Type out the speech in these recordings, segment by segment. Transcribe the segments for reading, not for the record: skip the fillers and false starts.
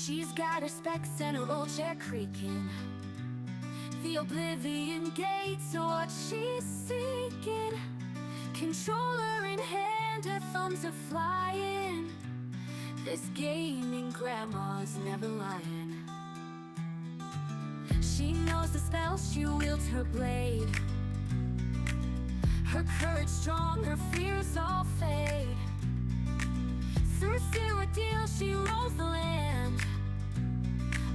She's got her specs and her old chair creaking. The Oblivion gates are what she's seeking. Controller in hand, her thumbs are flying. This gaming grandma's never lying. She knows the spell, she wields her blade. Her courage strong, her fears all fade. Through the ordeal, she rolls the land.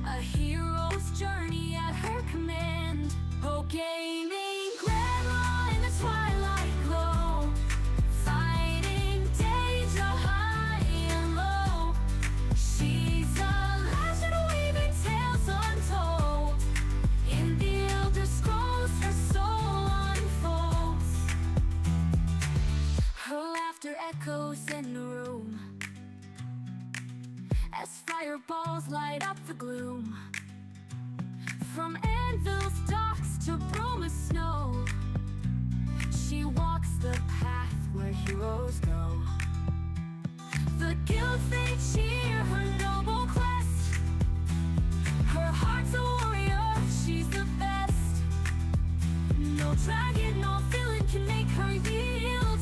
A hero's journey at her command. Oh, gaming grandma in the twilight glow, fighting danger high and low. She's a legend weaving tales untold. In the Elder Scrolls, her soul unfolds. Her laughter echoes in the room as fireballs light up the gloom. From anvils, docks to broom of snow, she walks the path where heroes go. The guilds, they cheer her noble quest. Her heart's a warrior, she's the best. No dragon, no villain can make her yield.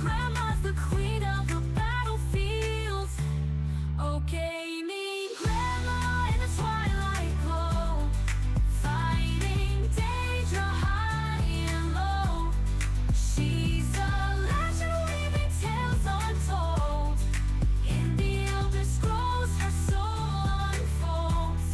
Grandma's the queen of the battlefield. Oh, gaming grandma in the twilight glow, fighting danger high and low. She's a legend weaving tales untold. In the Elder Scrolls, her soul unfolds.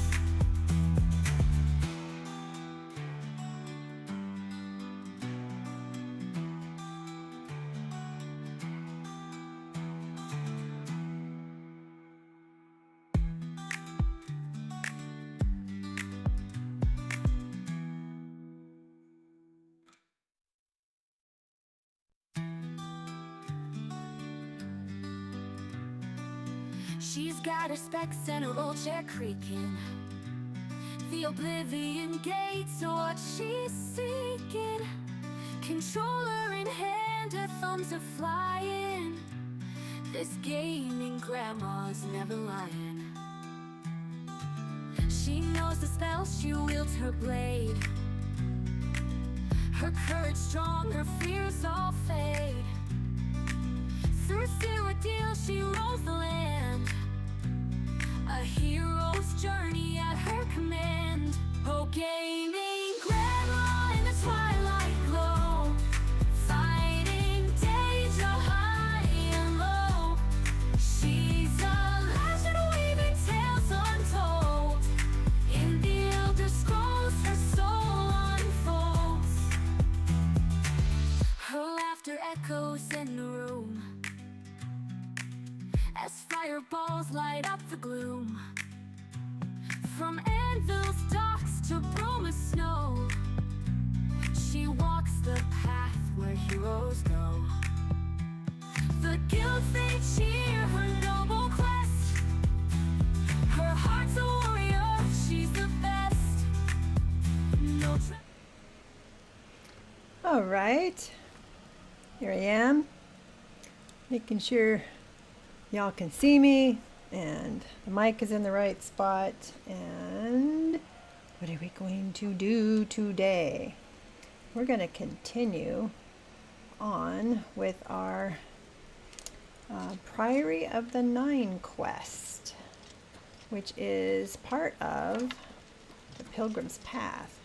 She's got her specs and her old chair creaking. The Oblivion gates are what she's seeking. Controller in hand, her thumbs are flying. This gaming grandma's never lying. She knows the spell, she wields her blade. Her courage strong, her fears all fade. Through the ordeal, she rolls the land. A hero's journey at her command. Oh, gaming grandma in the twilight glow, fighting danger high and low. She's a legend weaving tales untold. In the Elder Scrolls, her soul unfolds. Her laughter echoes in the room as fireballs light up the gloom. From anvils, docks to broom of snow, she walks the path where heroes go. The guilds, they cheer her noble quest. Her heart's a warrior, she's the best. No All right, here I am, making sure y'all can see me and the mic is in the right spot. And what are we going to do today? We're going to continue on with our Priory of the Nine quest, which is part of the Pilgrim's Path.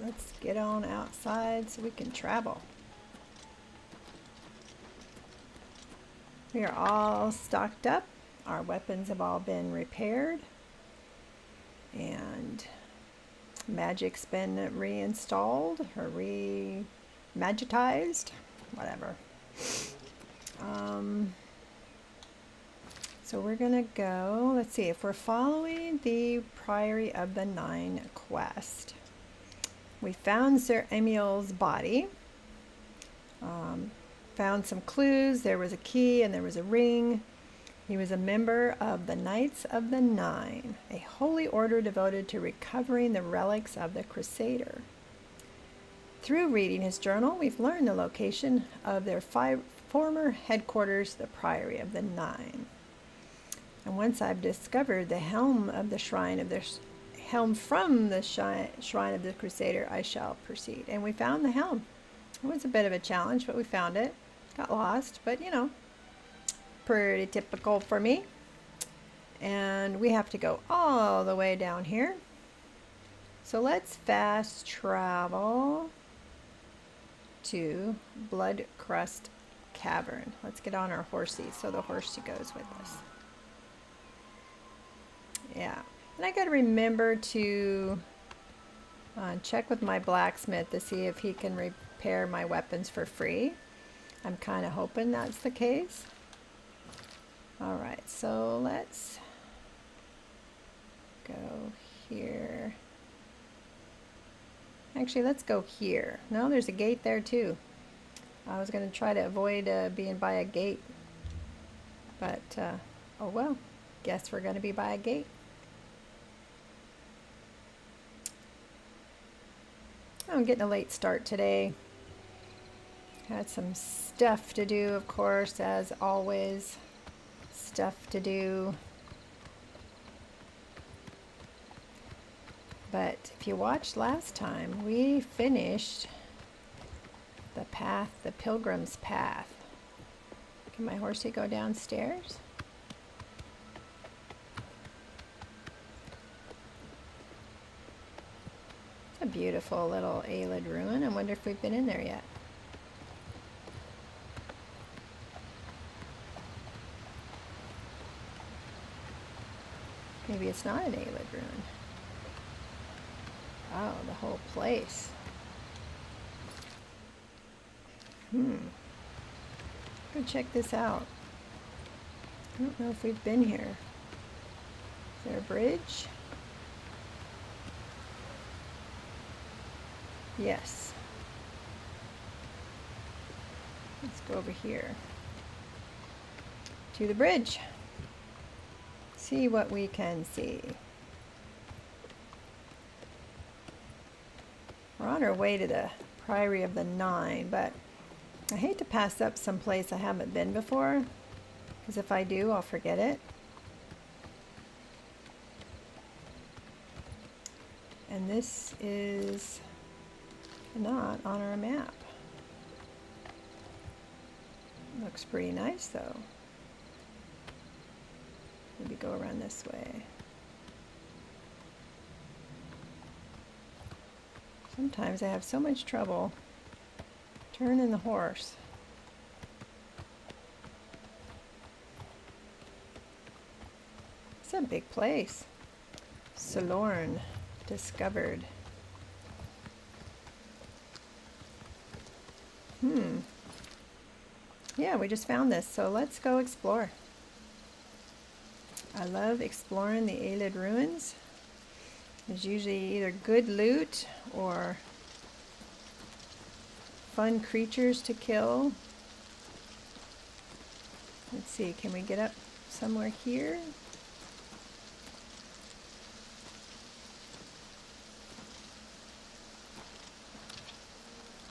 Let's get on outside so we can travel. We are all stocked up. Our weapons have all been repaired. And magic's been reinstalled or re-magitized, whatever. So we're gonna go, let's see, if we're following the Priory of the Nine quest. We found Sir Emil's body, found some clues. There was a key and there was a ring. He was a member of the Knights of the Nine, a holy order devoted to recovering the relics of the Crusader. Through reading his journal, we've learned the location of their former headquarters, the Priory of the Nine. And once I've discovered the helm of the shrine of the helm from the shrine of the Crusader, I shall proceed. And we found the helm. It was a bit of a challenge, but we found it. Got lost, but you know, pretty typical for me. And we have to go all the way down here. So let's fast travel to Blood Crust Cavern. Let's get on our horsey so the horsey goes with us. Yeah, and I got to remember to check with my blacksmith to see if he can repair my weapons for free. I'm kind of hoping that's the case. All right, so let's go here. Actually, let's go here. No, there's a gate there too. I was going to try to avoid being by a gate, but oh well, guess we're going to be by a gate. I'm getting a late start today. Had some stuff to do, of course, as always. Stuff to do. But if you watched last time, we finished the path, the Pilgrim's Path. Can my horsey go downstairs? It's a beautiful little Aelid ruin. I wonder if we've been in there yet. Maybe it's not an Aelid ruin. Oh, the whole place. Go check this out. I don't know if we've been here. Is there a bridge? Yes. Let's go over here to the bridge. See what we can see. We're on our way to the Priory of the Nine, but I hate to pass up some place I haven't been before, because if I do, I'll forget it. And this is not on our map. Looks pretty nice though. Maybe go around this way. Sometimes I have so much trouble turning the horse. It's a big place. Solorn discovered. Yeah, we just found this, so let's go explore. I love exploring the Aelid ruins. There's usually either good loot or fun creatures to kill. Let's see, can we get up somewhere here?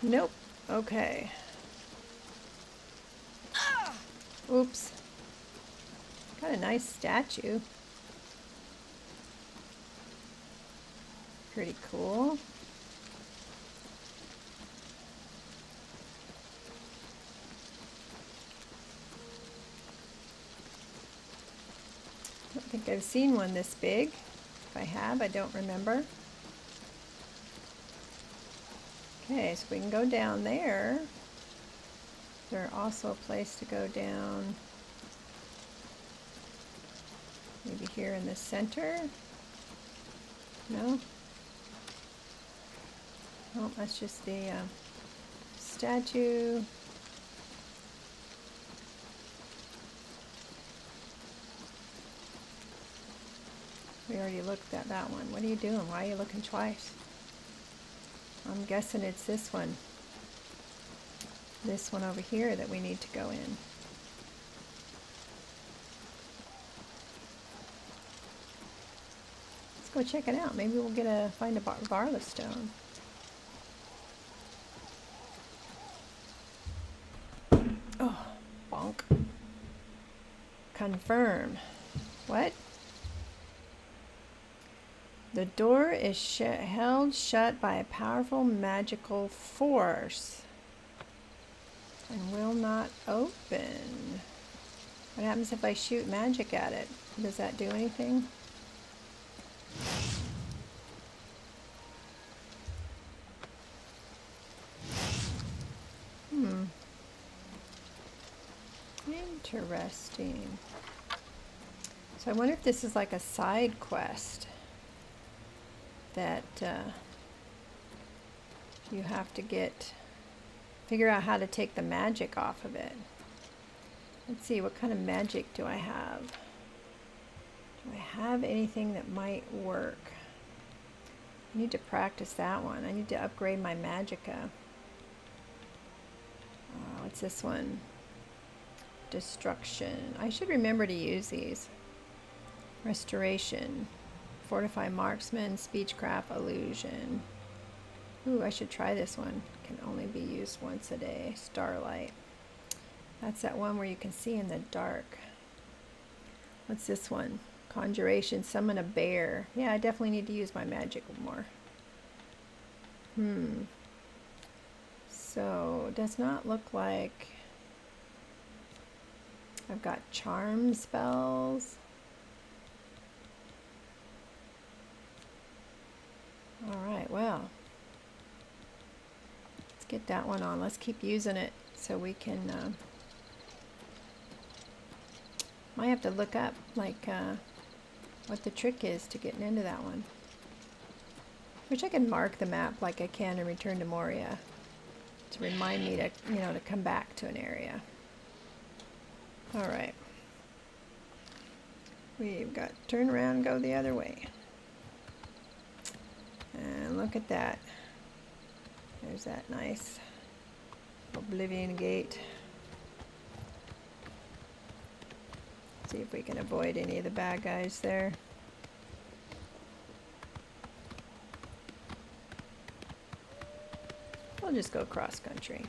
Nope. Okay. Oops. Got a nice statue. Pretty cool. I don't think I've seen one this big. If I have, I don't remember. Okay, so we can go down there. There's also a place to go down. Maybe here in the center? No? Oh, that's just the statue. We already looked at that one. What are you doing? Why are you looking twice? I'm guessing it's this one. This one over here that we need to go in. Let's go check it out. Maybe we'll find a Varla stone. Confirm. What? The door is held shut by a powerful magical force and will not open. What happens if I shoot magic at it? Does that do anything? Interesting. So I wonder if this is like a side quest that you have to figure out how to take the magic off of it. Let's see, what kind of magic do I have? Do I have anything that might work? I need to practice that one. I need to upgrade my magicka. What's this one? Destruction. I should remember to use these. Restoration. Fortify marksman, speechcraft, illusion. Ooh, I should try this one. Can only be used once a day. Starlight. That's that one where you can see in the dark. What's this one? Conjuration, summon a bear. Yeah, I definitely need to use my magic more. So, it does not look like I've got charm spells. Alright, well. Let's get that one on. Let's keep using it so we can... might have to look up, like, what the trick is to getting into that one. Wish I could mark the map like I can in Return to Moria to remind me to, to come back to an area. Alright. We've got to turn around and go the other way. And look at that. There's that nice Oblivion gate. See if we can avoid any of the bad guys there. We'll just go cross country.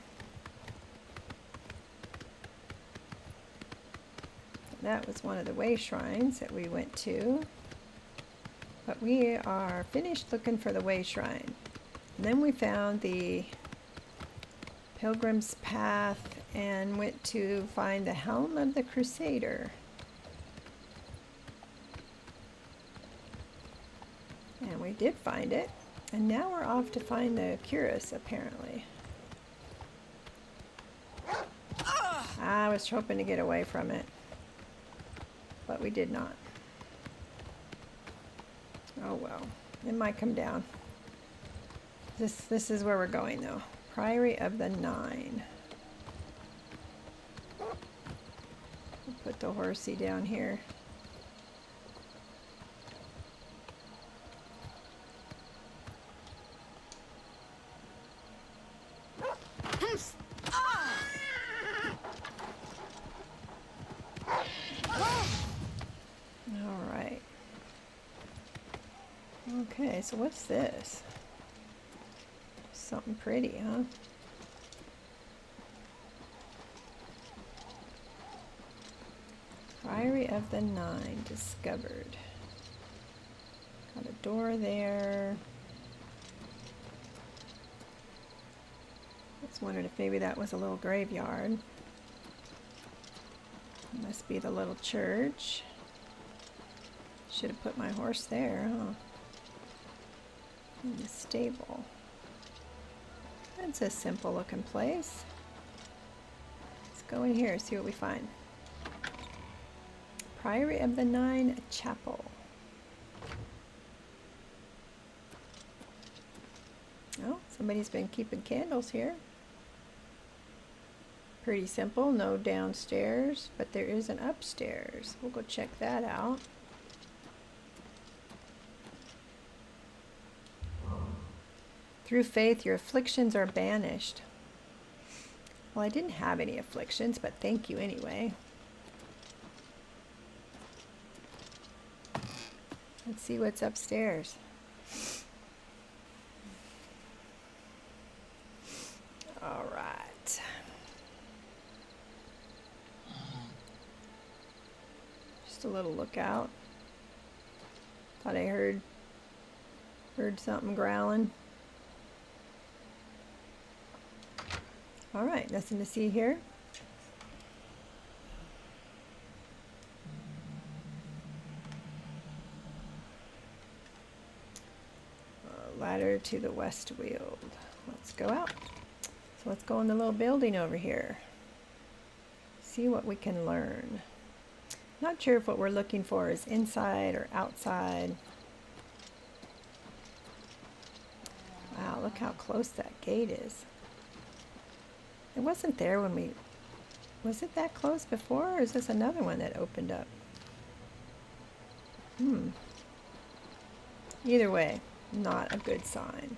That was one of the way shrines that we went to. But we are finished looking for the way shrine. And then we found the Pilgrim's Path and went to find the Helm of the Crusader. And we did find it. And now we're off to find the Cuirass, apparently. I was hoping to get away from it, but we did not. Oh well, it might come down. This is where we're going, though. Priory of the Nine. We'll put the horsey down here. Alright. Okay, so what's this? Something pretty, huh? Priory of the Nine discovered. Got a door there. Just wondered if maybe that was a little graveyard. Must be the little church. Should have put my horse there, huh? In the stable. That's a simple looking place. Let's go in here and see what we find. Priory of the Nine Chapel. Oh, somebody's been keeping candles here. Pretty simple, no downstairs, but there is an upstairs. We'll go check that out. Through faith, your afflictions are banished. Well, I didn't have any afflictions, but thank you anyway. Let's see what's upstairs. All right. Just a little lookout. Thought I heard something growling. All right, nothing to see here. Ladder to the west wheel. Let's go out. So let's go in the little building over here. See what we can learn. Not sure if what we're looking for is inside or outside. Wow, look how close that gate is. It wasn't there when we... Was it that close before, or is this another one that opened up? Either way, not a good sign.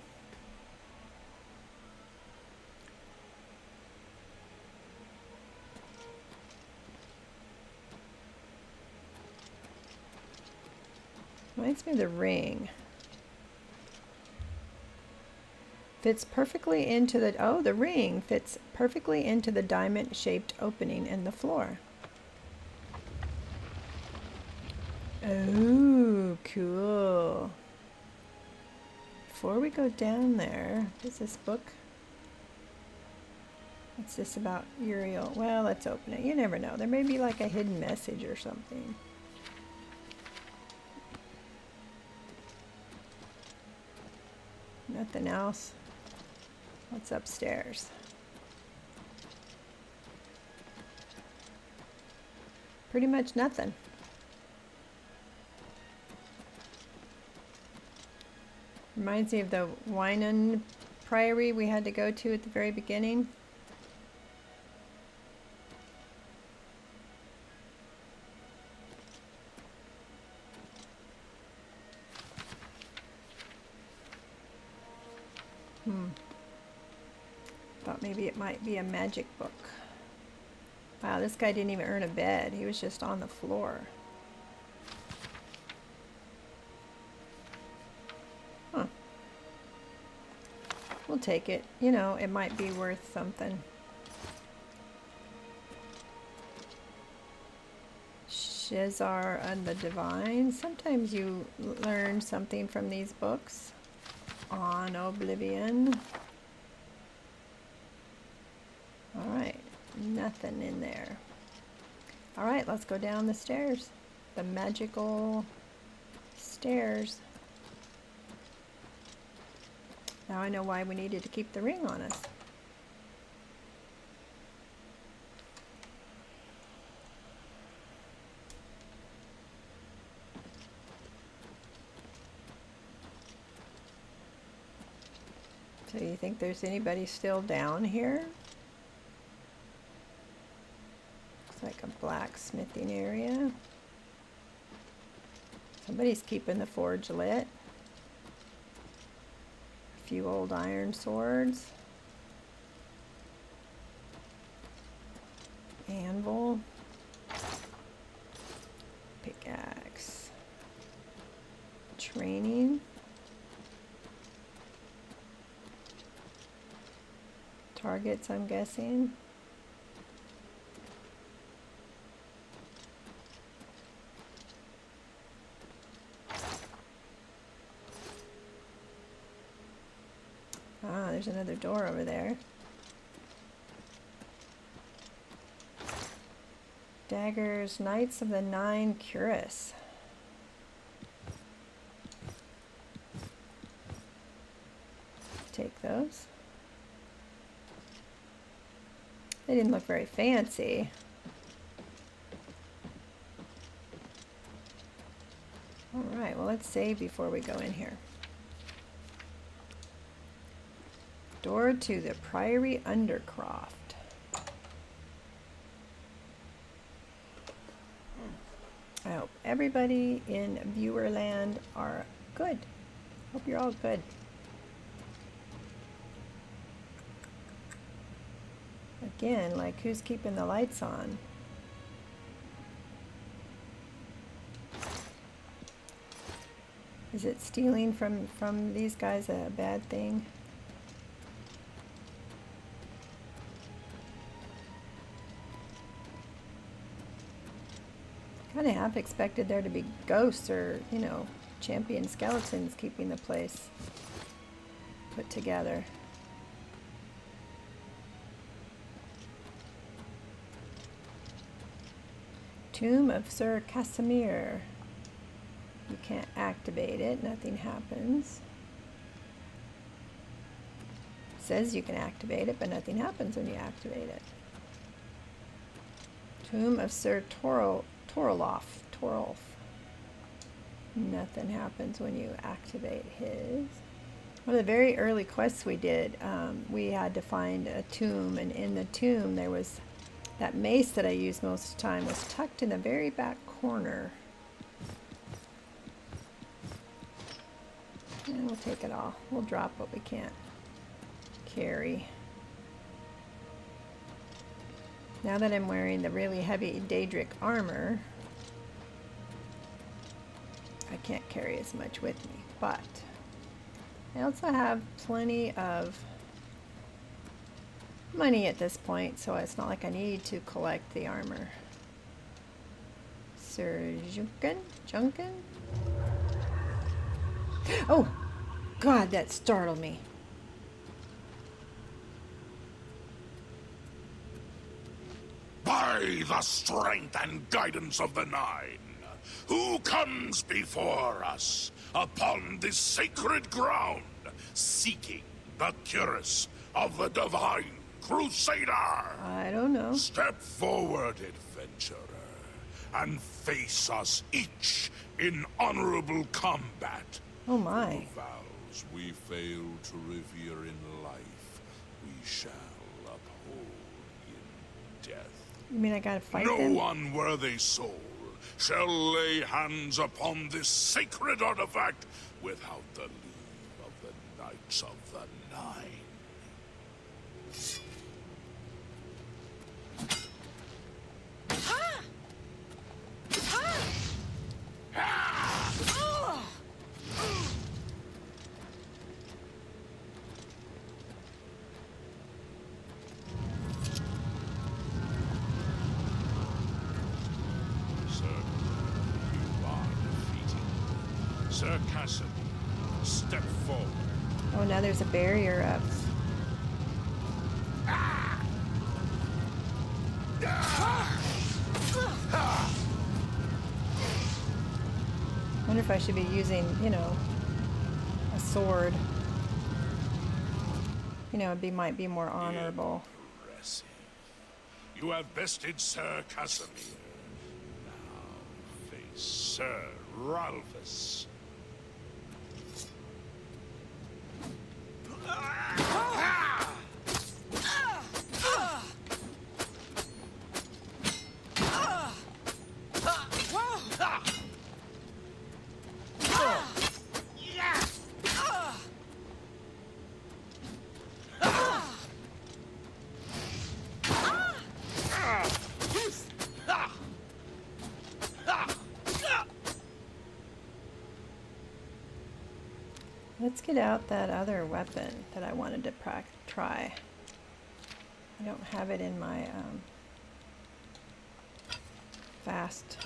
Reminds me of the ring. Fits perfectly into the... Oh, the ring fits perfectly into the diamond-shaped opening in the floor. Oh, cool. Before we go down there, does this book... What's this about Uriel? Well, let's open it. You never know. There may be like a hidden message or something. Nothing else. What's upstairs? Pretty much nothing. Reminds me of the Winan Priory we had to go to at the very beginning. Thought maybe it might be a magic book. Wow, this guy didn't even earn a bed. He was just on the floor. Huh. We'll take it. You know, it might be worth something. Shazar and the Divine. Sometimes you learn something from these books on Oblivion. Alright, nothing in there. Alright, let's go down the stairs. The magical stairs. Now I know why we needed to keep the ring on us. So you think there's anybody still down here? Like a blacksmithing area. Somebody's keeping the forge lit. A few old iron swords. Anvil. Pickaxe. Training. Targets, I'm guessing. Ah, there's another door over there. Daggers, Knights of the Nine Cuirass. Take those. They didn't look very fancy. Alright, well let's save before we go in here. Door to the Priory Undercroft. I hope everybody in Viewerland are good. Hope you're all good. Again, like who's keeping the lights on? Is it stealing from these guys a bad thing? Kind of half expected there to be ghosts or, you know, champion skeletons keeping the place put together. Tomb of Sir Casimir. You can't activate it, nothing happens. It says you can activate it, but nothing happens when you activate it. Tomb of Sir Torolf. Nothing happens when you activate his. One of the very early quests we did, we had to find a tomb, and in the tomb there was that mace that I used most of the time was tucked in the very back corner. And we'll take it all. We'll drop what we can't carry. Now that I'm wearing the really heavy Daedric armor, I can't carry as much with me, but I also have plenty of money at this point, so it's not like I need to collect the armor. Sir Junkin? Oh, God, that startled me. By the strength and guidance of the Nine, who comes before us upon this sacred ground, seeking the cuirass of the Divine Crusader? I don't know. Step forward, adventurer, and face us each in honorable combat. Oh my. The vows we fail to revere in life, we shall uphold in death. You mean I gotta fight No them? unworthy soul shall lay hands upon this sacred artifact without the leave of the Knights of the Nine. Sir Casimir, step forward. Oh, now there's a barrier up. Wonder if I should be using, you know, a sword. You know, might be more honorable. Impressive. You have bested Sir Casimir. Now face Sir Ralphus. Let's get out that other weapon that I wanted to try. I don't have it in my fast.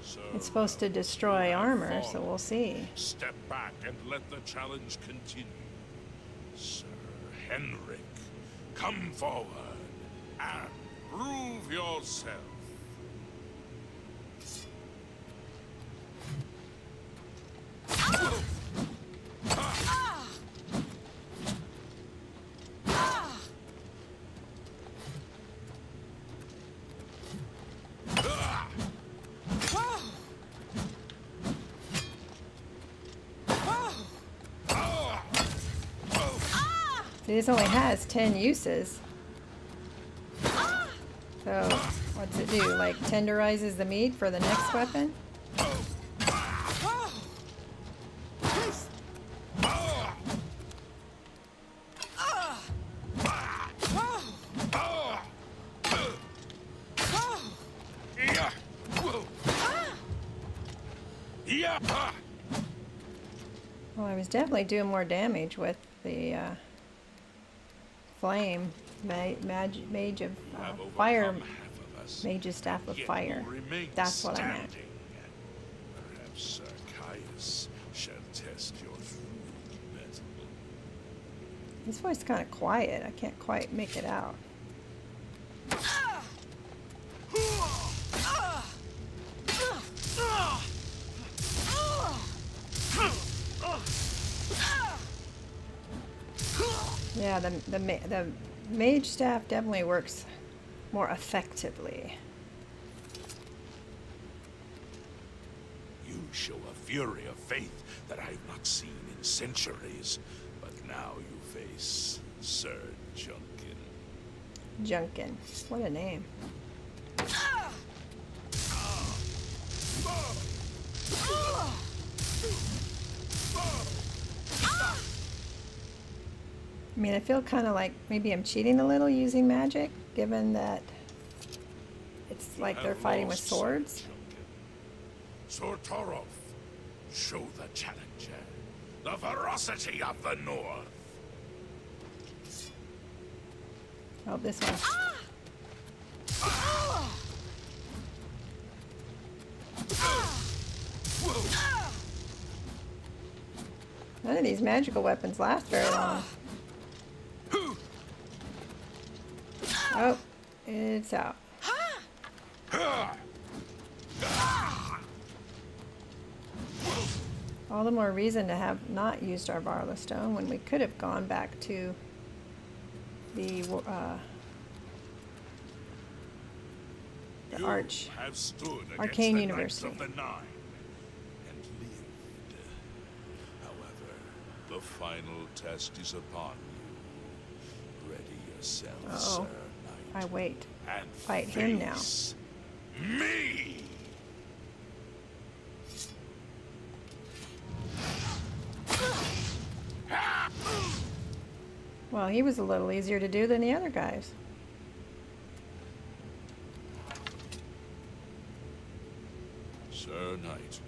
Sir It's supposed to destroy armor, so Fallen, we'll see. Step back and let the challenge continue. Sir Henrik, come forward and prove yourself. This only has 10 uses. So, what's it do? Like, tenderizes the meat for the next weapon? Well, I was definitely doing more damage with the flame, mage of fire us. Mage's Staff of Yet Fire. you remain That's what I meant. standing. Perhaps Sir Caius shall test your true mettle. His voice is kind of quiet. I can't quite make it out. Yeah, the mage staff definitely works more effectively. You show a fury of faith that I've not seen in centuries, but now you face Sir Junkin. Junkin. What a name. I mean, I feel kind of like maybe I'm cheating a little using magic, given that it's like they're fighting with swords. Sortorov, show the challenger the ferocity of the North. Oh, this one. None of these magical weapons last very long. Oh, it's out. All the more reason to have not used our Varla Stone when we could have gone back to the You Arch have stood against Arcane the University. Knights of the Nine and lived. However, the final test is upon you. Ready yourself, Uh-oh. Sir Knight. I wait. And Fight him now. face me. Well, he was a little easier to do than the other guys. Sir Knight,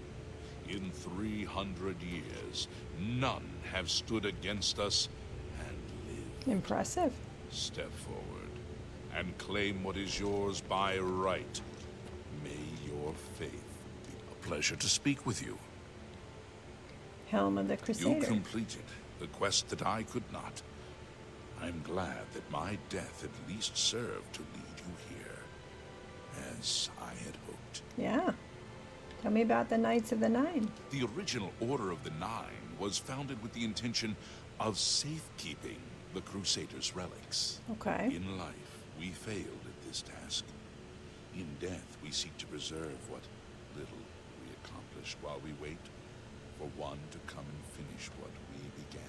in 300 years, none have stood against us and lived. Impressive. Step forward and claim what is yours by right. May your faith be a pleasure to speak with you. Helm of the You Crusader. completed the quest that I could not. I'm glad that my death at least served to lead you here, as I had hoped. Yeah. Tell me about the Knights of the Nine. The original Order of the Nine was founded with the intention of safekeeping the Crusaders' relics. Okay. In life, we failed at this task. In death, we seek to preserve what little we accomplished while we wait for one to come and finish what we began.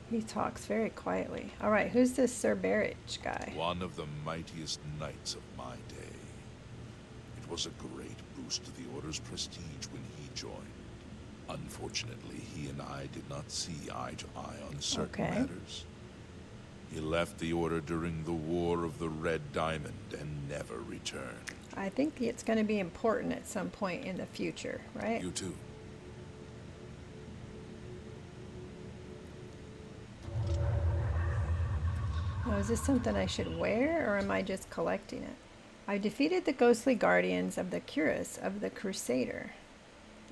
He talks very quietly. All right, who's this Sir Barrich guy? One of the mightiest knights of my day. It was a great boost to the Order's prestige when he joined. Unfortunately, he and I did not see eye to eye on certain Okay. matters. He left the Order during the War of the Red Diamond and never returned. I think it's going to be important at some point in the future, right? You too. Now, is this something I should wear, or am I just collecting it? I defeated the ghostly guardians of the cuirass of the Crusader.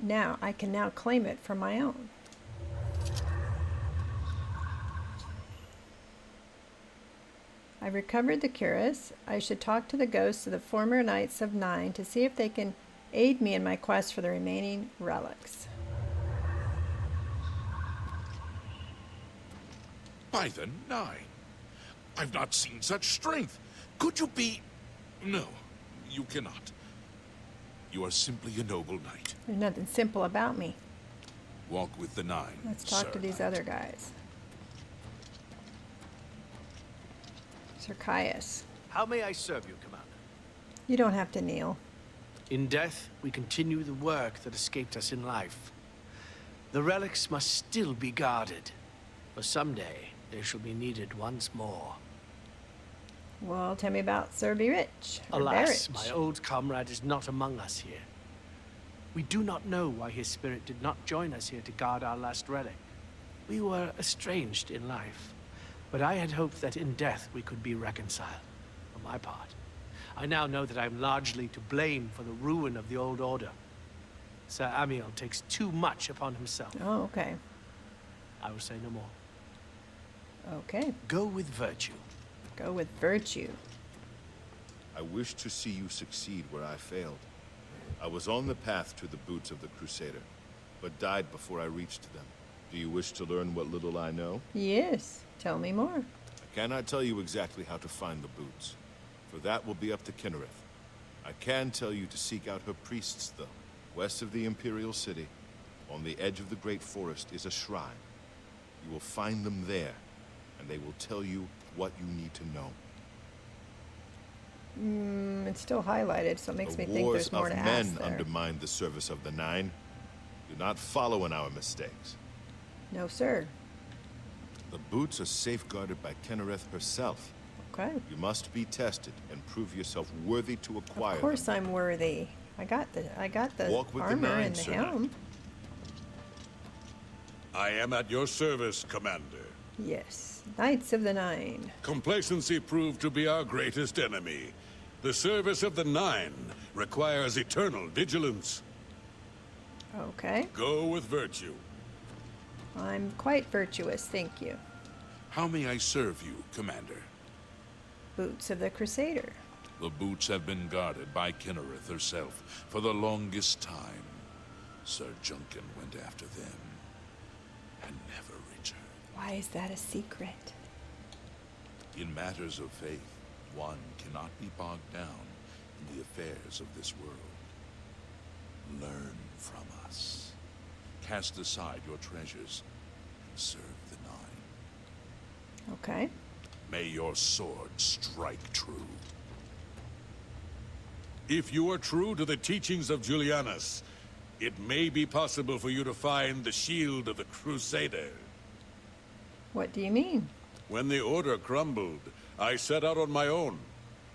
Now, I can now claim it for my own. I recovered the cuirass. I should talk to the ghosts of the former Knights of Nine to see if they can aid me in my quest for the remaining relics. By the Nine. I've not seen such strength. Could you be... No, you cannot. You are simply a noble knight. There's nothing simple about me. Walk with the Nine. Let's talk Sir to these Knight. other guys. Sir Caius. How may I serve you, Commander? You don't have to kneel. In death, we continue the work that escaped us in life. The relics must still be guarded, for someday they shall be needed once more. Well, tell me about Sir Barrich. or Alas, Barrich. my old comrade is not among us here. We do not know why his spirit did not join us here to guard our last relic. We were estranged in life, but I had hoped that in death we could be reconciled. For my part, I now know that I'm largely to blame for the ruin of the old order. Sir Amiel takes too much upon himself. Oh, okay. I will say no more. Okay. Go with virtue. Go with virtue. I wish to see you succeed where I failed. I was on the path to the boots of the Crusader, but died before I reached them. Do you wish to learn what little I know? Yes. Tell me more. I cannot tell you exactly how to find the boots, for that will be up to Kinnereth. I can tell you to seek out her priests, though. West of the Imperial City, on the edge of the Great Forest, is a shrine. You will find them there, and they will tell you what you need to know. It's still highlighted, so it makes me think there's more to The ask wars of men there. undermine the service of the Nine. Do not follow in our mistakes. No, sir. The boots are safeguarded by Kinnereth herself. Okay. You must be tested and prove yourself worthy to acquire Of course them. I'm worthy. I got the Walk with the armor Nine, and the Sir helm. I am at your service, Commander. Yes. Knights of the Nine. Complacency proved to be our greatest enemy. The service of the Nine requires eternal vigilance. Okay. Go with virtue. I'm quite virtuous, thank you. How may I serve you, Commander? Boots of the Crusader. The boots have been guarded by Kinnereth herself for the longest time. Sir Junkin went after them and never returned. Why is that a secret? In matters of faith, one cannot be bogged down in the affairs of this world. Learn from us. Cast aside your treasures and serve the Nine. Okay. May your sword strike true. If you are true to the teachings of Julianus, it may be possible for you to find the shield of the Crusader. What do you mean? When the Order crumbled, I set out on my own.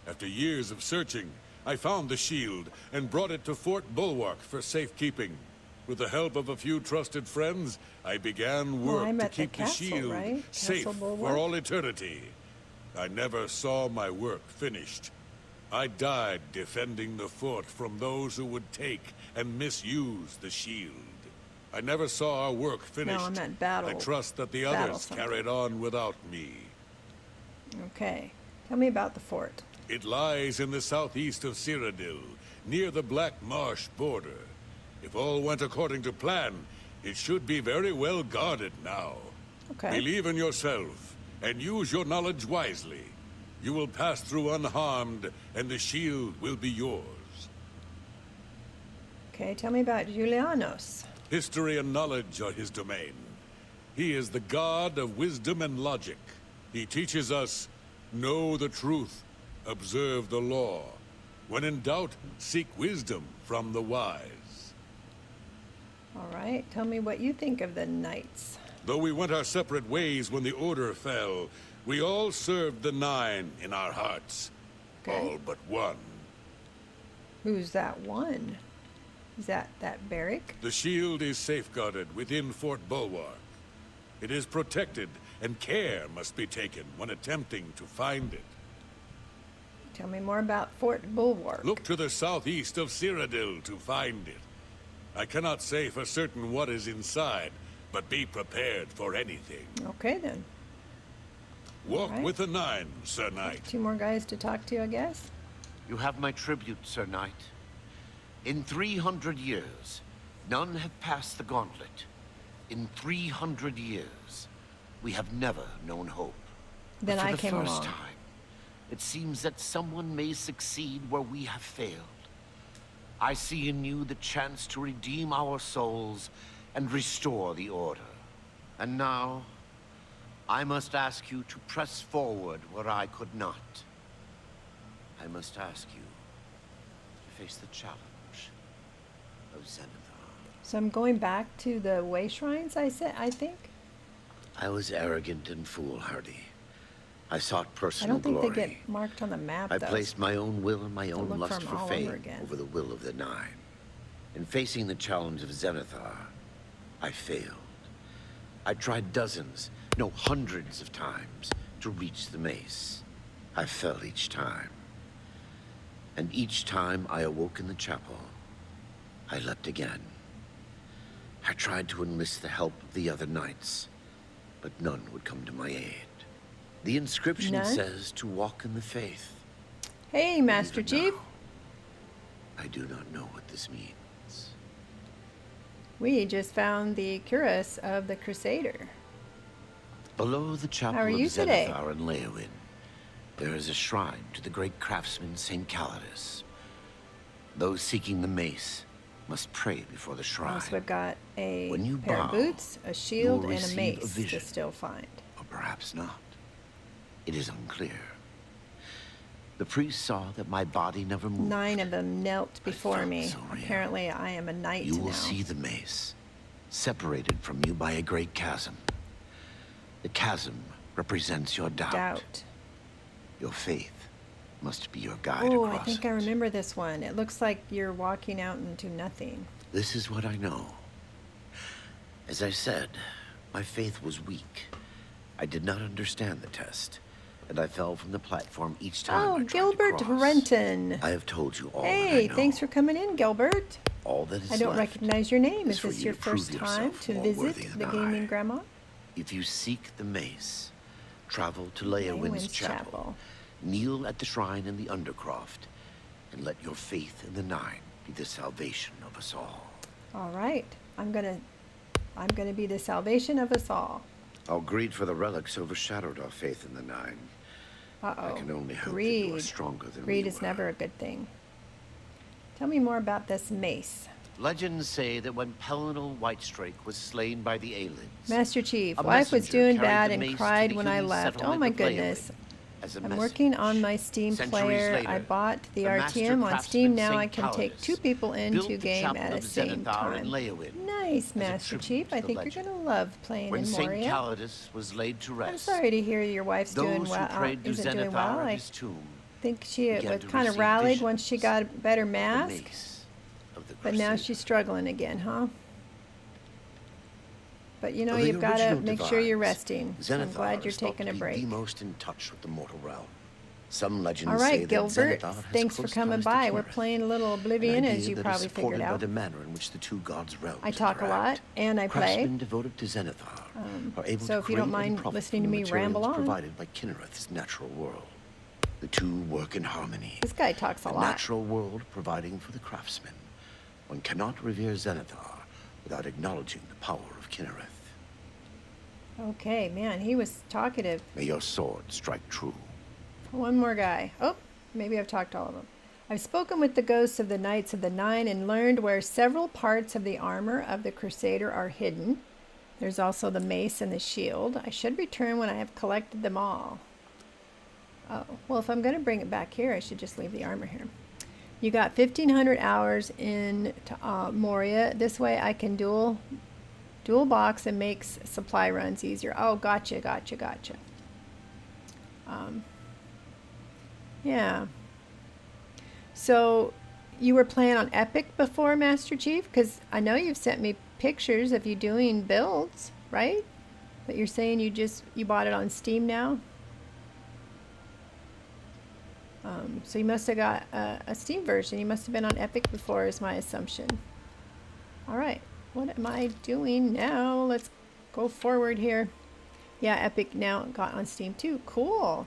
After years of searching, I found the shield and brought it to Fort Bulwark for safekeeping. With the help of a few trusted friends, I began work I'm to at the keep the castle, shield right? safe Castle for Bulwark? all eternity. I never saw my work finished. I died defending the fort from those who would take and misuse the shield. I never saw our work finished. I'm at battle. I trust that the Battle others something. carried on without me. Okay. Tell me about the fort. It lies in the southeast of Cyrodiil, near the Black Marsh border. If all went according to plan, it should be very well guarded now. Okay. Believe in yourself, and use your knowledge wisely. You will pass through unharmed, and the shield will be yours. Okay, tell me about Julianos. History and knowledge are his domain. He is the god of wisdom and logic. He teaches us, know the truth, observe the law. When in doubt, seek wisdom from the wise. All right, tell me what you think of the knights. Though we went our separate ways when the Order fell, we all served the Nine in our hearts. Okay. All but one. Who's that one? Is that Barrick? The shield is safeguarded within Fort Bulwark. It is protected, and care must be taken when attempting to find it. Tell me more about Fort Bulwark. Look to the southeast of Cyrodiil to find it. I cannot say for certain what is inside, but be prepared for anything. Okay, then. Walk Alright. with the Nine, Sir Knight. 2 more guys to talk to, I guess. You have my tribute, Sir Knight. In 300 years, none have passed the gauntlet. In 300 years, we have never known hope. Then But for I the came first along. time, it seems that someone may succeed where we have failed. I see in you the chance to redeem our souls and restore the Order. And now, I must ask you to press forward where I could not. I must ask you to face the challenge of Zenithar. So I'm going back to the way shrines, I think. I was arrogant and foolhardy. I sought I personal don't think glory. they get marked on the map, I though. placed my own will and my own look lust for 'em for all fame over again. over the will of the Nine. In facing the challenge of Zenithar, I failed. I tried dozens, no hundreds of times to reach the mace. I fell each time. And each time I awoke in the chapel, I leapt again. I tried to enlist the help of the other knights, but none would come to my aid. The inscription None? says to walk in the faith. Hey, But Master even Chief. now, I do not know what this means. We just found the cuirass of the Crusader. Below the chapel How are you of today? Zenithar and Leowyn, there is a shrine to the great craftsman St. Calidus. Those seeking the mace must pray before the shrine. Also, we've got a When you pair of bow, boots, a you shield, will and a receive mace to vision, still find. or perhaps not. It is unclear. The priest saw that my body never moved. 9 of them knelt before felt me. so real. Apparently, I am a knight You will now. see the mace, separated from you by a great chasm. The chasm represents your doubt. Doubt. Your faith must be your guide Oh, I across think it. I remember this one. It looks like you're walking out into nothing. This is what I know. As I said, my faith was weak. I did not understand the test, and I fell from the platform each time Oh, I tried to Gilbert cross. Renton. I have told you all that Hey, I know. thanks for coming in, Gilbert. All that is I don't left recognize your name. is Is for this you your to prove first time yourself to more visit worthy the than gaming I. grandma? If you seek the mace, travel to Leowyn's Leowyn's chapel, kneel at the shrine in the Undercroft, and let your faith in the Nine be the salvation of us all. All right. I'm gonna be the salvation of us all. Our greed for the relics overshadowed our faith in the Nine. Uh-oh. I can only hope that Greed. you are stronger than Greed we is were. never a good thing. Tell me more about this mace. Legends say that when Pelinal Whitestrake was slain by the Aelins, Master Chief, a wife was messenger doing carried bad the and mace to cried the when I hidden left. Oh settlement my of Leowyn goodness. as a I'm working message. on my Steam Centuries player. later, I bought the master RTM on Steam. craftsman Now I St. can take Calidus 2 people built into the game chapel at the of same Zenithar in time. Leowyn Nice, as a Master tribute Chief. to I the think you're legend. going to love playing When in St. Moria. Calidus was laid to rest, I'm sorry to hear your wife's doing those well. who prayed to Isn't doing Zenithar well. at I his tomb think she began was to kind of receive rallied once she visions got a better of the mask. mace of the But now Crusader. she's struggling again, huh? But you know, Of the you've got to original make sure you're divines, resting. So I'm Zenithar glad you're is thought taking to a be break. the most in touch with the mortal realm. Some legends All say right, that Gilbert, Zenithar has thanks for close coming ties to by. We're Kinnereth, playing a little an Oblivion, as idea you that is probably figured supported by out. the manner in which the two gods' realms I talk a interact. lot, and I play. Craftsmen devoted to Zenithar are able so to if you don't create and mind profit listening to from the me ramble materials on. provided by Kinnereth's natural world. The two work in harmony. This guy talks a The lot. natural world providing for the craftsman. One cannot revere Zenithar without acknowledging the power of Kinnereth. Okay, man, he was talkative. May your sword strike true. One more guy. Oh, maybe I've talked to all of them. I've spoken with the ghosts of the Knights of the Nine and learned where several parts of the armor of the Crusader are hidden. There's also the mace and the shield. I should return when I have collected them all. Oh, well, if I'm going to bring it back here, I should just leave the armor here. You got 1,500 hours in Moria. This way I can dual box and makes supply runs easier. Oh, gotcha. Yeah. So you were playing on Epic before, Master Chief? Because I know you've sent me pictures of you doing builds, right? But you're saying you bought it on Steam now? So you must have got a Steam version. You must have been on Epic before is my assumption. All right. What am I doing now? Let's go forward here. Yeah, Epic now got on Steam too. Cool.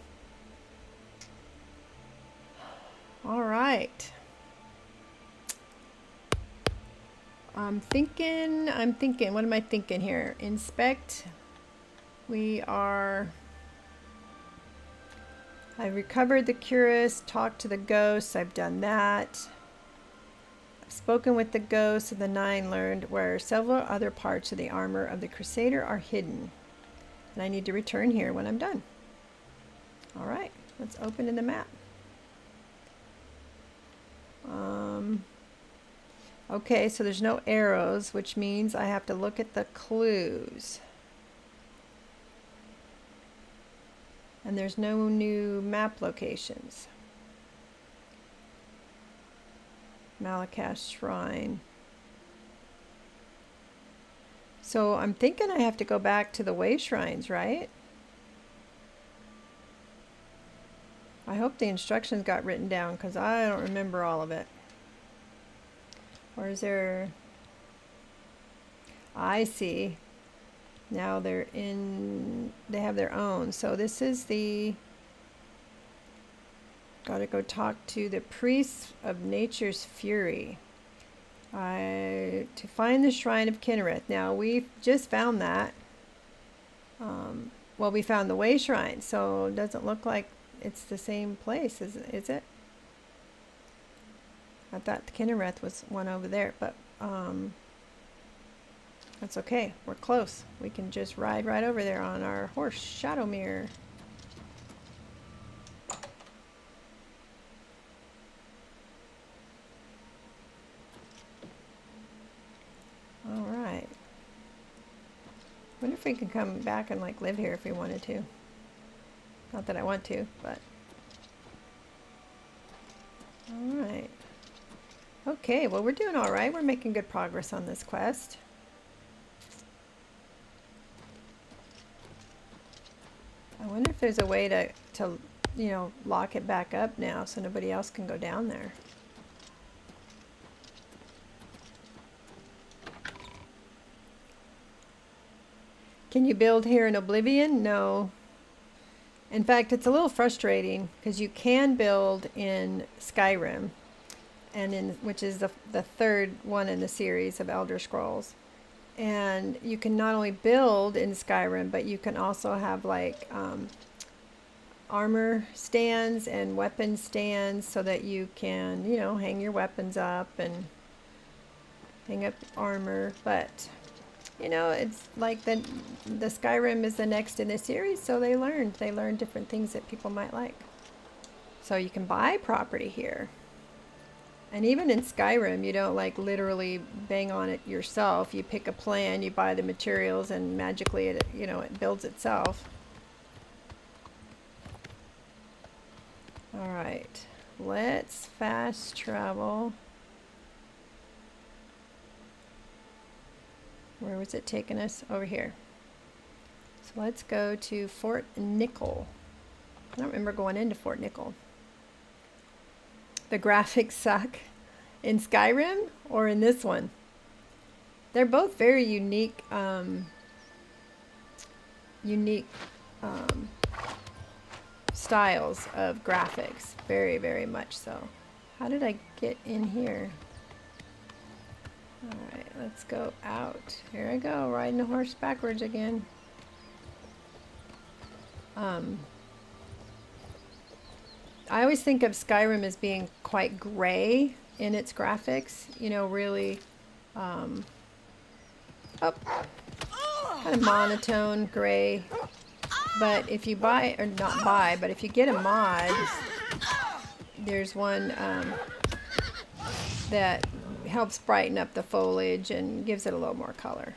All right. I'm thinking, what am I thinking here? Inspect. I recovered the cuirass, talked to the ghosts. I've done that. I've spoken with the ghosts of the Nine, learned where several other parts of the armor of the Crusader are hidden. And I need to return here when I'm done. All right, let's open in the map. Okay, so there's no arrows, which means I have to look at the clues. And there's no new map locations. Malakash Shrine. So I'm thinking I have to go back to the way shrines, right? I hope the instructions got written down because I don't remember all of it. Or is there... I see. Now they're in... They have their own. So this is the... Gotta go talk to the priests of nature's fury. To find the shrine of Kinnereth. Now we've just found that. Well, we found the way shrine, so it doesn't look like it's the same place, is it? I thought the Kinnereth was one over there, but that's okay. We're close. We can just ride right over there on our horse, Shadowmere. All right. Wonder if we can come back and like live here if we wanted to. Not that I want to, but. All right. Okay, well, we're doing all right. We're making good progress on this quest. I wonder if there's a way to you know, lock it back up now so nobody else can go down there. Can you build here in Oblivion? No. In fact, it's a little frustrating because you can build in Skyrim, and which is the third one in the series of Elder Scrolls. And you can not only build in Skyrim, but you can also have like armor stands and weapon stands so that you can, you know, hang your weapons up and hang up armor. But you know, it's like the Skyrim is the next in the series, so they learned different things that people might like. So you can buy property here. And even in Skyrim, you don't like literally bang on it yourself. You pick a plan, you buy the materials, and magically it, you know, it builds itself. All right, let's fast travel. Where was it taking us? Over here. So let's go to Fort Nickel. I don't remember going into Fort Nickel. The graphics suck in Skyrim or in this one. They're both very unique, styles of graphics. Very, very much so. How did I get in here? All right, let's go out. Here I go, riding the horse backwards again. I always think of Skyrim as being quite gray in its graphics. You know, really, kind of monotone gray. But if you buy, or not buy, but if you get a mod, there's one that helps brighten up the foliage and gives it a little more color.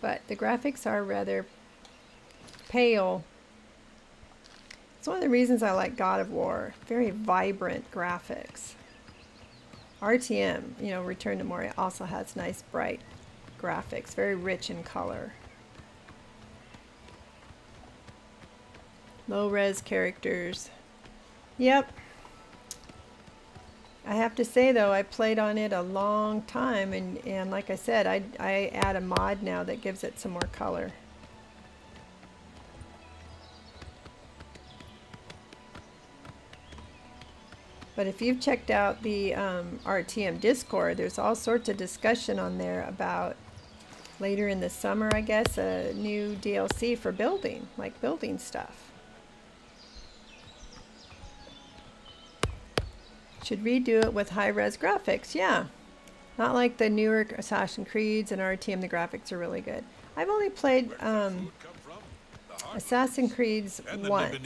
But the graphics are rather pale. It's one of the reasons I like God of War. Very vibrant graphics. RTM, you know, Return to Moria, also has nice bright graphics. Very rich in color. Low res characters. Yep. I have to say though, I played on it a long time, and like I said, I add a mod now that gives it some more color. But if you've checked out the RTM Discord, there's all sorts of discussion on there about later in the summer, I guess, a new DLC for building, like building stuff. Should redo it with high-res graphics. Yeah, not like the newer Assassin's Creeds and RTM. The graphics are really good. I've only played Assassin's Creeds once.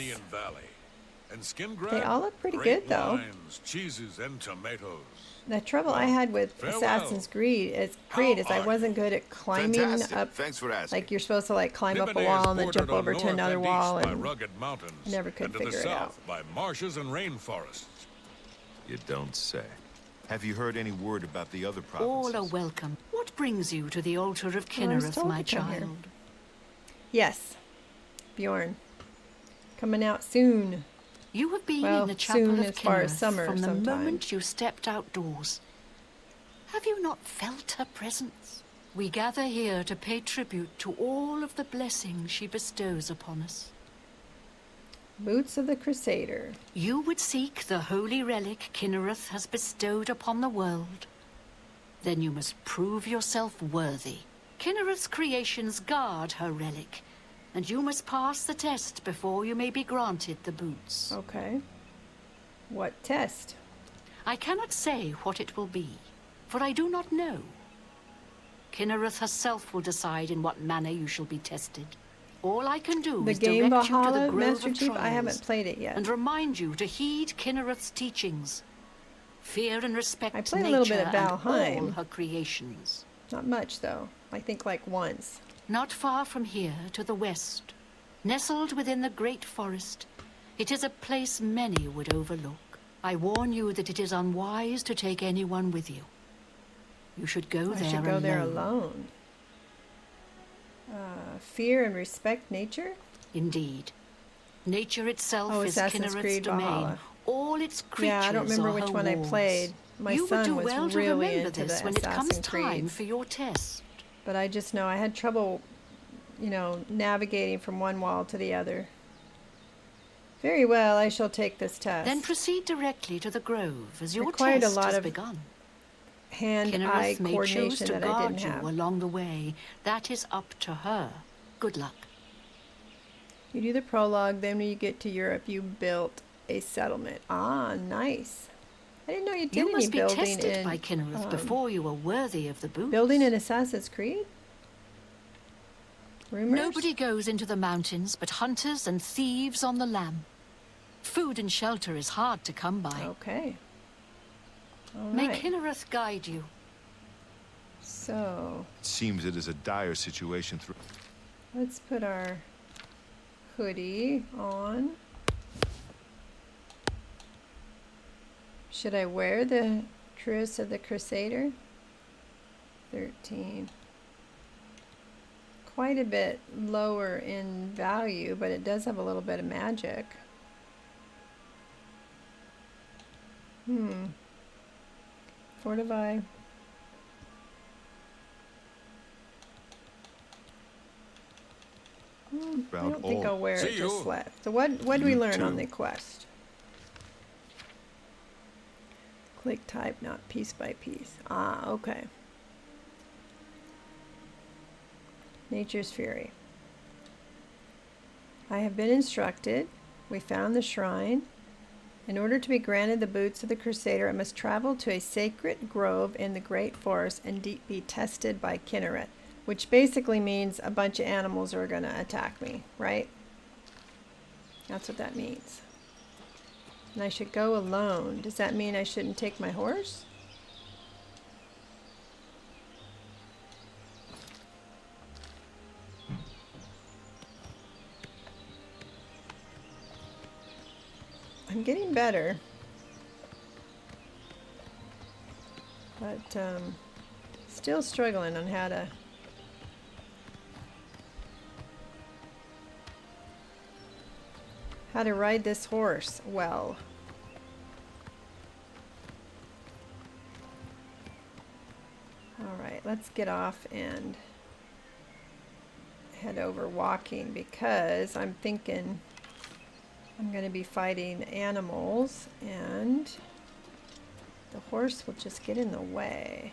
They all look pretty good though. Cheeses and tomatoes. The trouble I had with Assassin's Creed is I wasn't good at climbing up. Thanks for asking. Like you're supposed to like climb up a wall and then jump over to another wall, and I never could figure it out. By marshes and rainforests. You don't say. Have you heard any word about the other All provinces? are welcome. What brings you to the altar of I was Kinnereth, told my to come here. child? Yes, Bjorn. Coming out soon. You have been Well, in the chapel soon of as far as Kinnereth summer from the sometime. moment you stepped outdoors. Have you not felt her presence? We gather here to pay tribute to all of the blessings she bestows upon us. Boots of the Crusader. You would seek the holy relic Kinnereth has bestowed upon the world. Then you must prove yourself worthy. Kinnereth's creations guard her relic, and you must pass the test before you may be granted the boots. Okay. What test? I cannot say what it will be, for I do not know. Kinnereth herself will decide in what manner you shall be tested. All I can do The is game direct you to the Valhalla, Grove Master of Chief? Trials I haven't played it yet. and remind you to heed Kinnereth's teachings. Fear and respect I played a nature little bit of and all Valheim. her creations. Not much, though. I think like once. Not far from here, to the west, nestled within the great forest, it is a place many would overlook. I warn you that it is unwise to take anyone with you. You should go I there should go alone. there alone. Fear and respect nature? Indeed. Nature itself Oh, is Assassin's Kinnereth's Creed domain. Valhalla. All its creatures Yeah, I don't remember are which her one I walls. played. My You would son do was well to really remember into this the when it comes Assassin's time Creeds. for your test. But I just know I had trouble, navigating from one wall to the other. Very well, I shall take this test. Then proceed directly to the grove, as your Required a test lot has of begun. Hand-eye Kinnereth may choose coordination to that I guard didn't you have. along the way. That is up to her. Good luck. You do the prologue, then when you get to Europe, you built a settlement. Ah, nice. I didn't know you did You any must be building tested in by Kinnereth before you are worthy of the boots. building in Assassin's Creed. Rumors? Nobody goes into the mountains but hunters and thieves on the lam. Food and shelter is hard to come by. Okay. All May right. Kinnereth guide you. So It seems it is a dire situation through. let's put our hoodie on. Should I wear the Cuirass of the Crusader? 13. Quite a bit lower in value, but it does have a little bit of magic. Fortify. I Round don't think all. I'll wear See it just you. left. So what did we You learn on too. the quest? Click type, not piece by piece. Ah, okay. Nature's Fury. I have been instructed. We found the shrine. In order to be granted the boots of the Crusader, I must travel to a sacred grove in the great forest and be tested by Kinnereth. Which basically means a bunch of animals are going to attack me, right? That's what that means. And I should go alone. Does that mean I shouldn't take my horse? I'm getting better. But still struggling on how to ride this horse well. All right, let's get off and head over walking because I'm thinking I'm going to be fighting animals and the horse will just get in the way.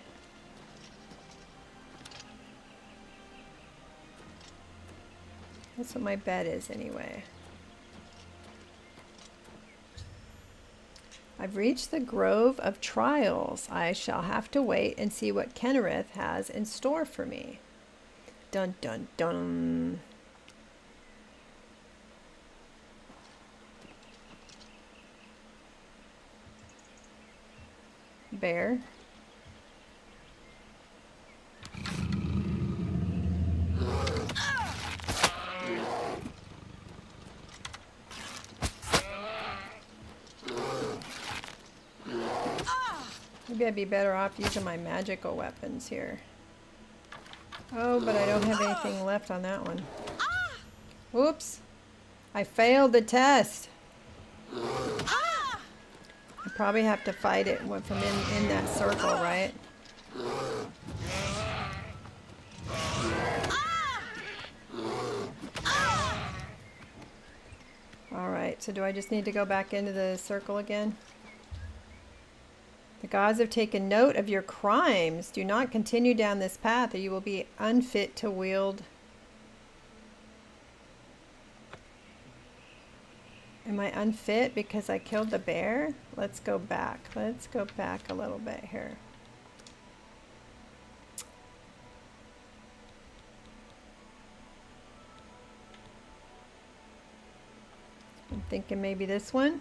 That's what my bet is anyway. I've reached the Grove of Trials. I shall have to wait and see what Kinnereth has in store for me. Dun dun dun. Bear. Maybe I'd be better off using my magical weapons here. Oh, but I don't have anything left on that one. Whoops. I failed the test. I probably have to fight it from in that circle, right? Alright, so do I just need to go back into the circle again? The gods have taken note of your crimes. Do not continue down this path or you will be unfit to wield. Am I unfit because I killed the bear? Let's go back. Let's go back a little bit here. I'm thinking maybe this one.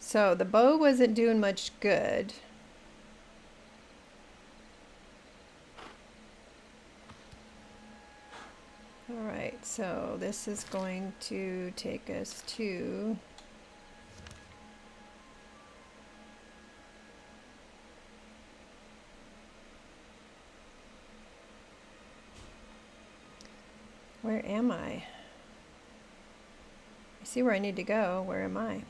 So the bow wasn't doing much good. Alright, so this is going to take us to where am I? I see where I need to go. Where am I?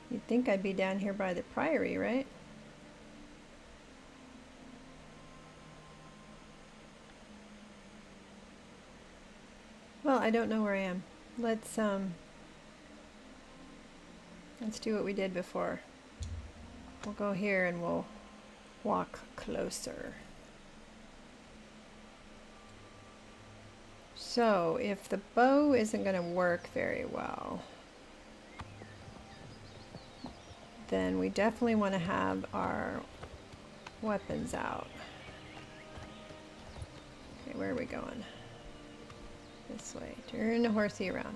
You'd think I'd be down here by the priory, right? Well, I don't know where I am. Let's do what we did before. We'll go here and we'll walk closer. So, if the bow isn't going to work very well, then we definitely want to have our weapons out. Okay, where are we going? This way. Turn the horsey around.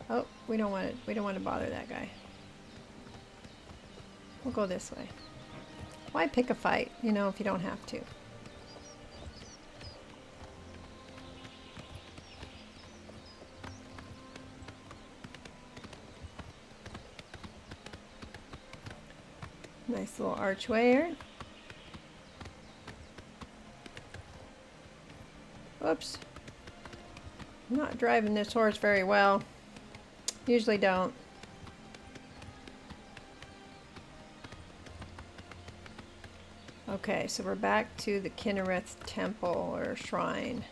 Oh, we don't want to bother that guy. We'll go this way. Why pick a fight, you know, if you don't have to? Nice little archway here. Whoops. I'm not driving this horse very well. Usually don't. Okay, so we're back to the Kinnereth temple or shrine.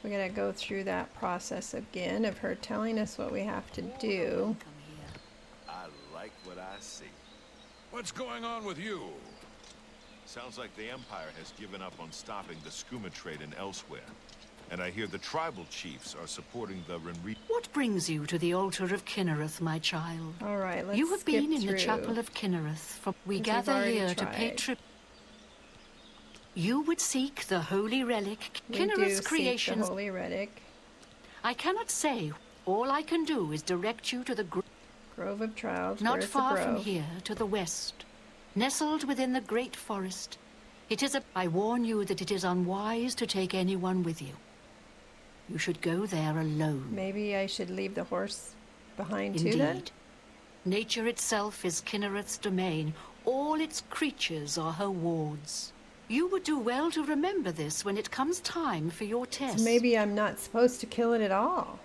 We're gonna go through that process again of her telling us what we have to do. I like what I see. What's going on with you? Sounds like the Empire has given up on stopping the skooma trade in elsewhere. And I hear the tribal chiefs are supporting the Renre... What brings you to the altar of Kinnereth, my child? All right, let's You have skip been in through. the chapel of Kinnereth. For we We've gather already here to pay tried. tribute. You would seek the holy relic, We do Kinnereth's seek the creations. holy relic. I cannot say. All I can do is direct you to the Grove of Trials. not Where's far the from grove? here, to the west, nestled within the great forest. It is a. I warn you that it is unwise to take anyone with you. You should go there alone. Maybe I should leave the horse behind too then? Indeed. Nature itself is Kinnereth's domain. All its creatures are her wards. You would do well to remember this when it comes time for your test. So maybe I'm not supposed to kill it at all.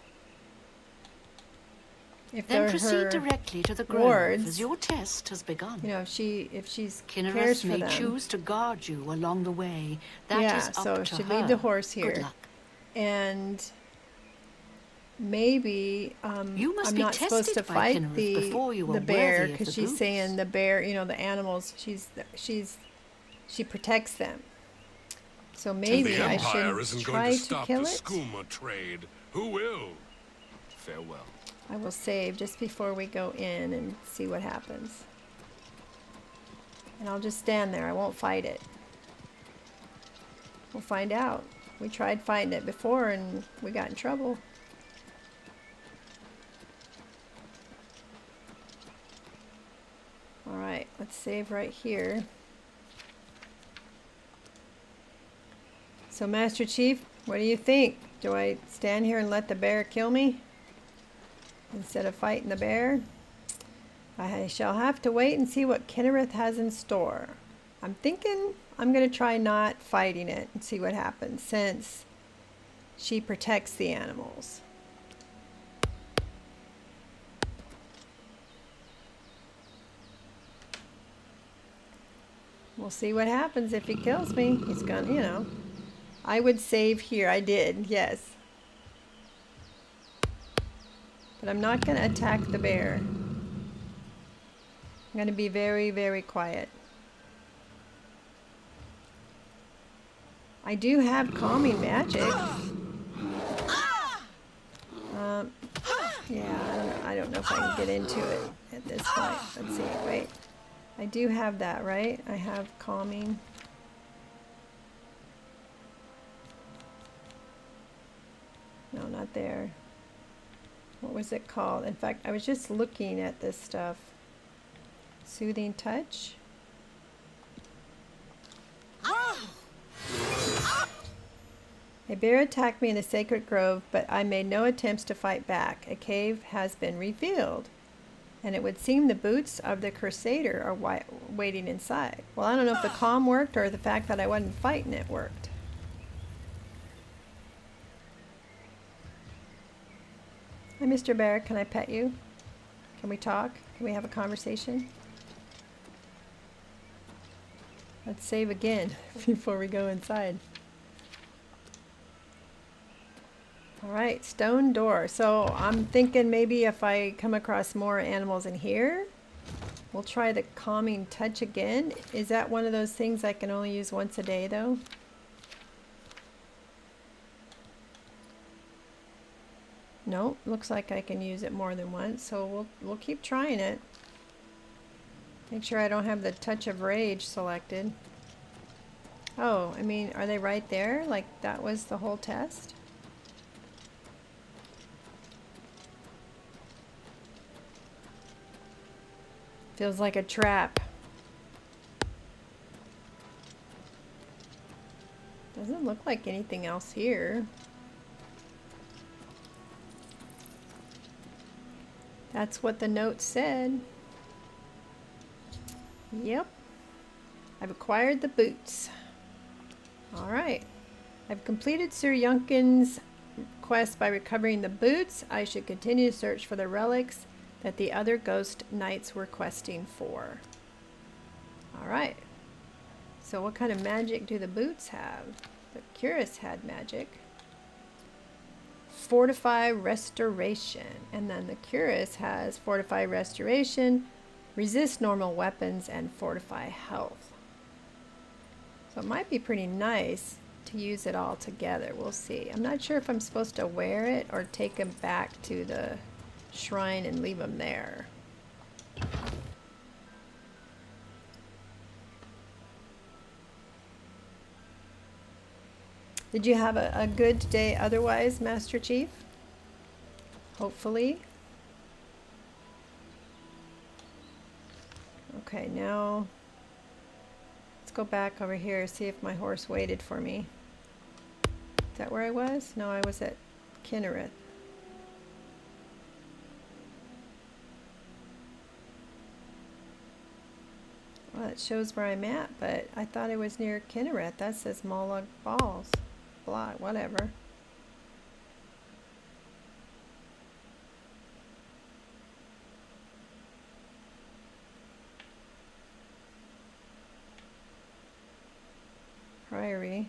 If Then they're proceed her directly to the grove, wards, as your test has begun. you know, if she's cares Kinnereth for may them. choose to guard you along the way. That Yeah, is up so to should her. leave the horse Good here. luck. And maybe You must I'm be not supposed to tested by fight Kinnereth before you the are bear worthy of because the she's boots. saying the bear, you know, the animals. She protects them. So maybe the I Empire should isn't try going to to stop kill the it. skooma trade. Who will? Farewell. I will save just before we go in and see what happens. And I'll just stand there. I won't fight it. We'll find out. We tried fighting it before and we got in trouble. Alright, let's save right here. So Master Chief, what do you think? Do I stand here and let the bear kill me? Instead of fighting the bear? I shall have to wait and see what Kinnereth has in store. I'm thinking I'm going to try not fighting it and see what happens, since she protects the animals. We'll see what happens if he kills me. He's gonna, you know. I would save here. I did, yes. But I'm not going to attack the bear. I'm going to be very, very quiet. I do have calming magic. Yeah, I don't know if I can get into it at this point. Let's see. Wait. I do have that, right? I have calming. No, not there. What was it called? In fact, I was just looking at this stuff. Soothing touch. A bear attacked me in the sacred grove, but I made no attempts to fight back. A cave has been revealed, and it would seem the boots of the crusader are waiting inside. Well, I don't know if the calm worked or the fact that I wasn't fighting it worked. Hi, Mr. Bear. Can I pet you? Can we talk? Can we have a conversation? Let's save again before we go inside. Alright, stone door. So I'm thinking maybe if I come across more animals in here, we'll try the calming touch again. Is that one of those things I can only use once a day though? No, looks like I can use it more than once, so we'll keep trying it. Make sure I don't have the touch of rage selected. Oh, I mean, are they right there? Like that was the whole test? Feels like a trap. Doesn't look like anything else here. That's what the note said. Yep. I've acquired the boots. Alright. I've completed Sir Yunkin's quest by recovering the boots. I should continue to search for the relics that the other ghost knights were questing for. Alright. So what kind of magic do the boots have? The Cuirass had magic. Fortify Restoration. And then the Cuirass has Fortify Restoration, Resist Normal Weapons, and Fortify Health. So it might be pretty nice to use it all together. We'll see. I'm not sure if I'm supposed to wear it or take them back to the shrine and leave them there. Did you have a good day otherwise, Master Chief? Hopefully. Okay, now let's go back over here, see if my horse waited for me. Is that where I was? No, I was at Kinnereth. Well, it shows where I'm at, but I thought it was near Kinnereth. That says Molag Balls. Blah, whatever. Priory.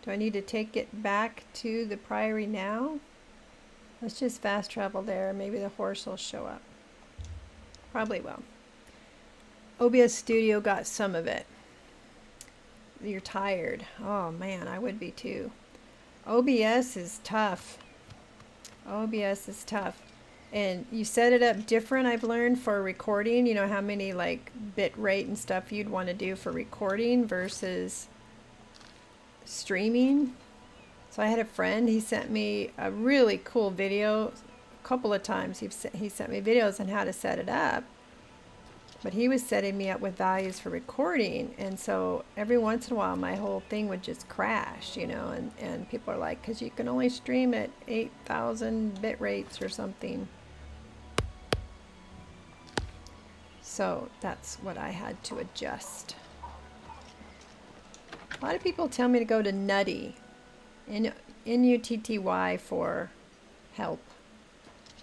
Do I need to take it back to the Priory now? Let's just fast travel there. Maybe the horse will show up. Probably will. OBS Studio got some of it. You're tired. Oh man, I would be too. OBS is tough. OBS is tough. And you set it up different, I've learned, for recording. You know how many like bit rate and stuff you'd want to do for recording versus streaming. So I had a friend, he sent me a really cool video. A couple of times he sent me videos on how to set it up. But he was setting me up with values for recording, and so every once in a while my whole thing would just crash, you know, and people are like, because you can only stream at 8,000 bit rates or something. So that's what I had to adjust. A lot of people tell me to go to Nutty, N-U-T-T-Y, for help.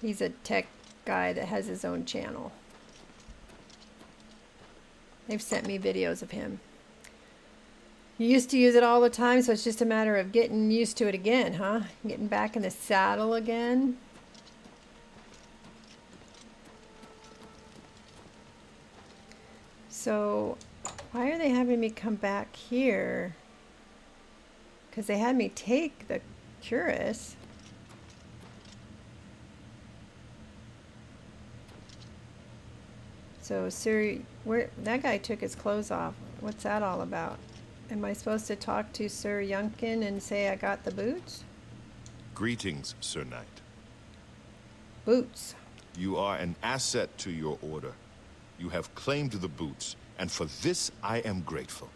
He's a tech guy that has his own channel. They've sent me videos of him. You used to use it all the time, so it's just a matter of getting used to it again, huh? Getting back in the saddle again. So, why are they having me come back here? Because they had me take the Curus. So, Sir, where that guy took his clothes off. What's that all about? Am I supposed to talk to Sir Yunkin and say I got the boots? Greetings, Sir Knight. Boots. You are an asset to your order. You have claimed the boots, and for this I am grateful.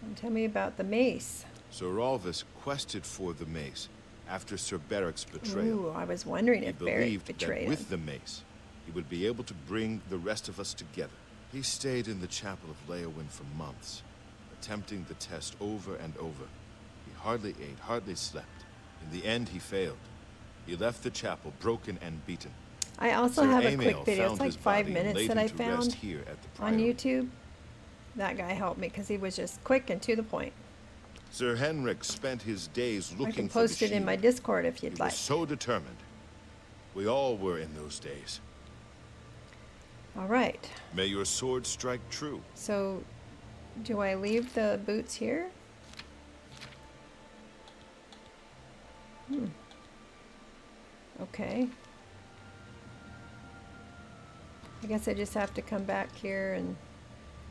And tell me about the mace. Sir Rolvis quested for the mace after Sir Beric's betrayal. Ooh, I was wondering He if Beric believed betrayed that with him. the mace, he would be able to bring the rest of us together. He stayed in the chapel of Leowyn for months, attempting the test over and over. He hardly ate, hardly slept. In the end, he failed. He left the chapel broken and beaten. I also Sir have a Amiel quick video. It's found like his 5 body and minutes laid that him I to rest found here at the on Priory. YouTube. That guy helped me because he was just quick and to the point. Sir Henrik spent his days I looking can for the post it in my shield. Discord if He you'd was like. so determined. We all were in those days. All right. May your sword strike true. So, do I leave the boots here? Okay. I guess I just have to come back here and...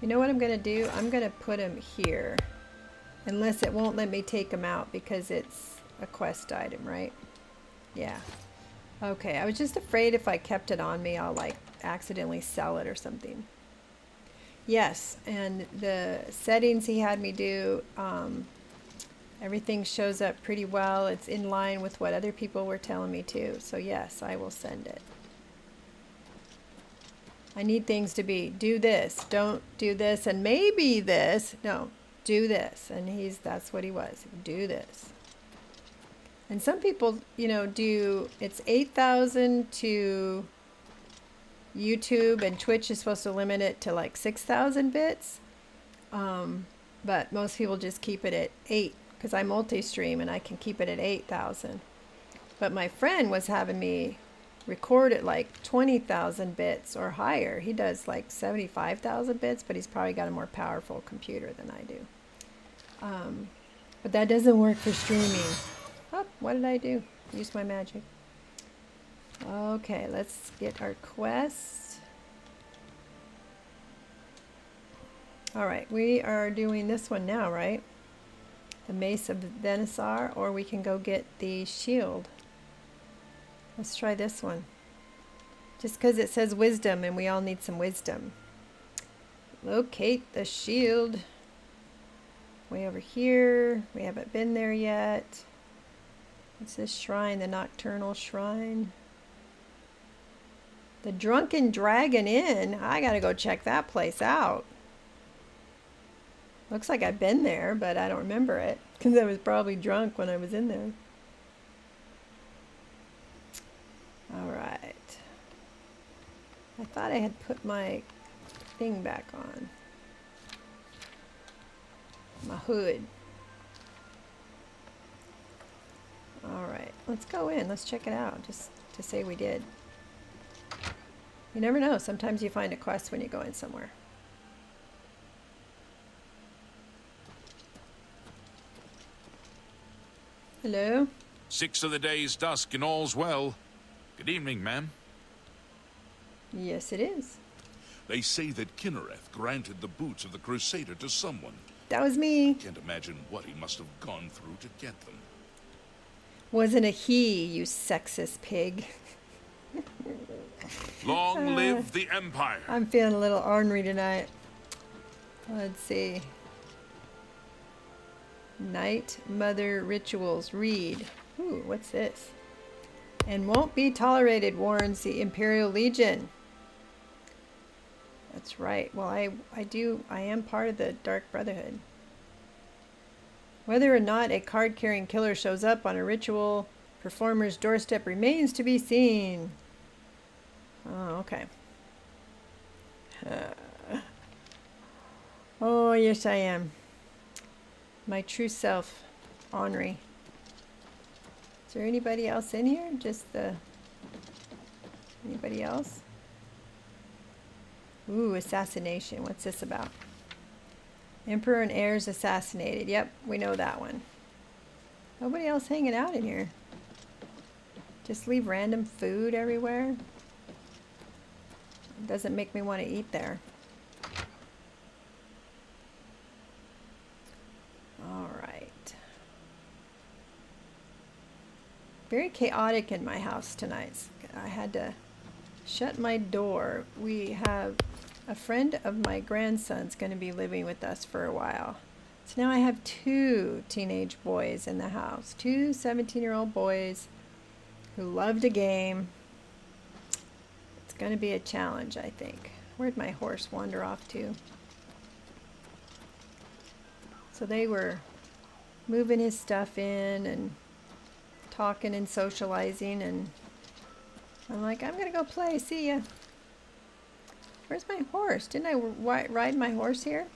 You know what I'm going to do? I'm going to put them here. Unless it won't let me take them out because it's a quest item, right? Yeah. Okay, I was just afraid if I kept it on me, I'll like accidentally sell it or something. Yes, and the settings he had me do, everything shows up pretty well. It's in line with what other people were telling me too. So yes, I will send it. I need things to be, do this, don't do this, and maybe this. No, do this. And that's what he was. Do this. And some people, you know, it's 8,000 to YouTube, and Twitch is supposed to limit it to like 6,000 bits. But most people just keep it at 8 because I multi-stream and I can keep it at 8,000. But my friend was having me record at like 20,000 bits or higher. He does like 75,000 bits, but he's probably got a more powerful computer than I do. But that doesn't work for streaming. Oh, what did I do? Use my magic. Okay, let's get our quest. All right, we are doing this one now, right? The Mace of Venisar, or we can go get the shield. Let's try this one. Just because it says wisdom and we all need some wisdom. Locate the shield. Way over here. We haven't been there yet. What's this shrine? The Nocturnal Shrine. The Drunken Dragon Inn. I gotta go check that place out. Looks like I've been there, but I don't remember it. Because I was probably drunk when I was in there. Alright. I thought I had put my thing back on. My hood. Alright, let's go in. Let's check it out, just to say we did. You never know. Sometimes you find a quest when you go in somewhere. Hello? 6 of the day's dusk and all's well. Good evening, ma'am. Yes, it is. They say that Kinnereth granted the boots of the Crusader to someone. That was me. Can't imagine what he must have gone through to get them. Wasn't a he, you sexist pig. Long live the Empire! I'm feeling a little ornery tonight. Let's see. Night Mother Rituals. Read. Ooh, what's this? And won't be tolerated, warns the Imperial Legion. That's right. Well, I am part of the Dark Brotherhood. Whether or not a card-carrying killer shows up on a ritual performer's doorstep remains to be seen. Oh, okay. Oh, yes I am. My true self, Henri. Is there anybody else in here? Anybody else? Ooh, assassination. What's this about? Emperor and heirs assassinated. Yep, we know that one. Nobody else hanging out in here. Just leave random food everywhere. It doesn't make me want to eat there. All right. Very chaotic in my house tonight. I had to shut my door. We have a friend of my grandson's going to be living with us for a while. So now I have 2 teenage boys in the house. 2 17-year-old boys who love to game. It's going to be a challenge, I think. Where'd my horse wander off to? So they were moving his stuff in and talking and socializing, and I'm like, I'm going to go play. See ya. Where's my horse? Didn't I ride my horse here?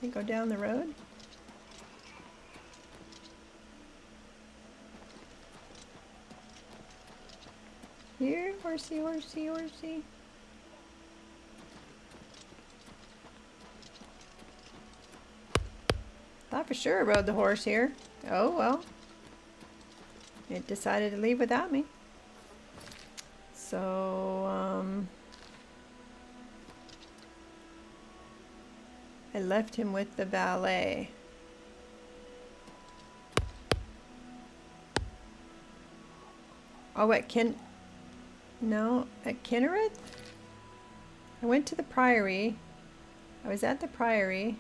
I go down the road. Here, horsey, horsey, horsey. Thought for sure I rode the horse here. Oh well. It decided to leave without me. So, I left him with the valet. Oh, at Kinnereth? I went to the Priory. I was at the Priory.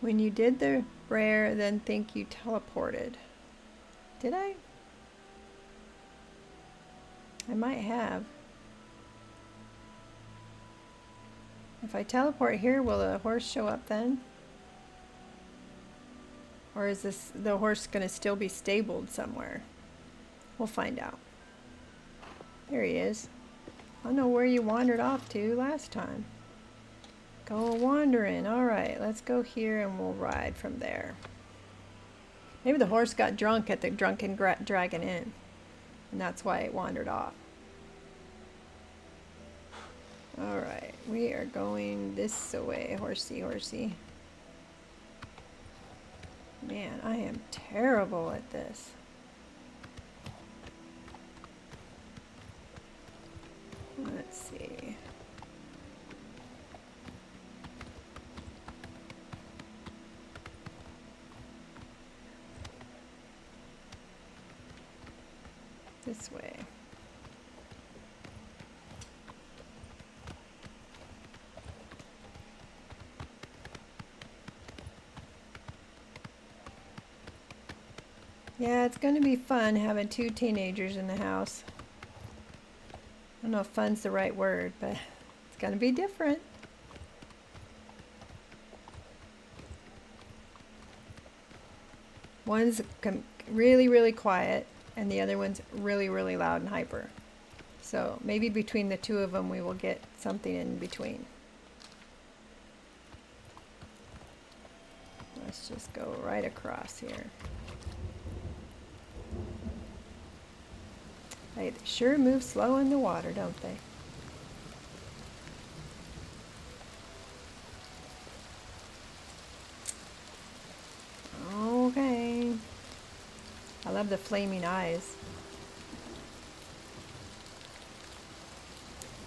When you did the prayer, then think you teleported. Did I? I might have. If I teleport here, will the horse show up then? Or is the horse going to still be stabled somewhere? We'll find out. There he is. I don't know where you wandered off to last time. Go wandering. Alright, let's go here and we'll ride from there. Maybe the horse got drunk at the Drunken Dragon Inn, and that's why it wandered off. Alright, we are going this way, horsey, horsey. Man, I am terrible at this. Let's see. This way. Yeah, it's going to be fun having 2 teenagers in the house. I don't know if fun's the right word, but it's going to be different. One's really, really quiet, and the other one's really, really loud and hyper. So maybe between the 2 of them we will get something in between. Let's just go right across here. They sure move slow in the water, don't they? Okay. I love the flaming eyes.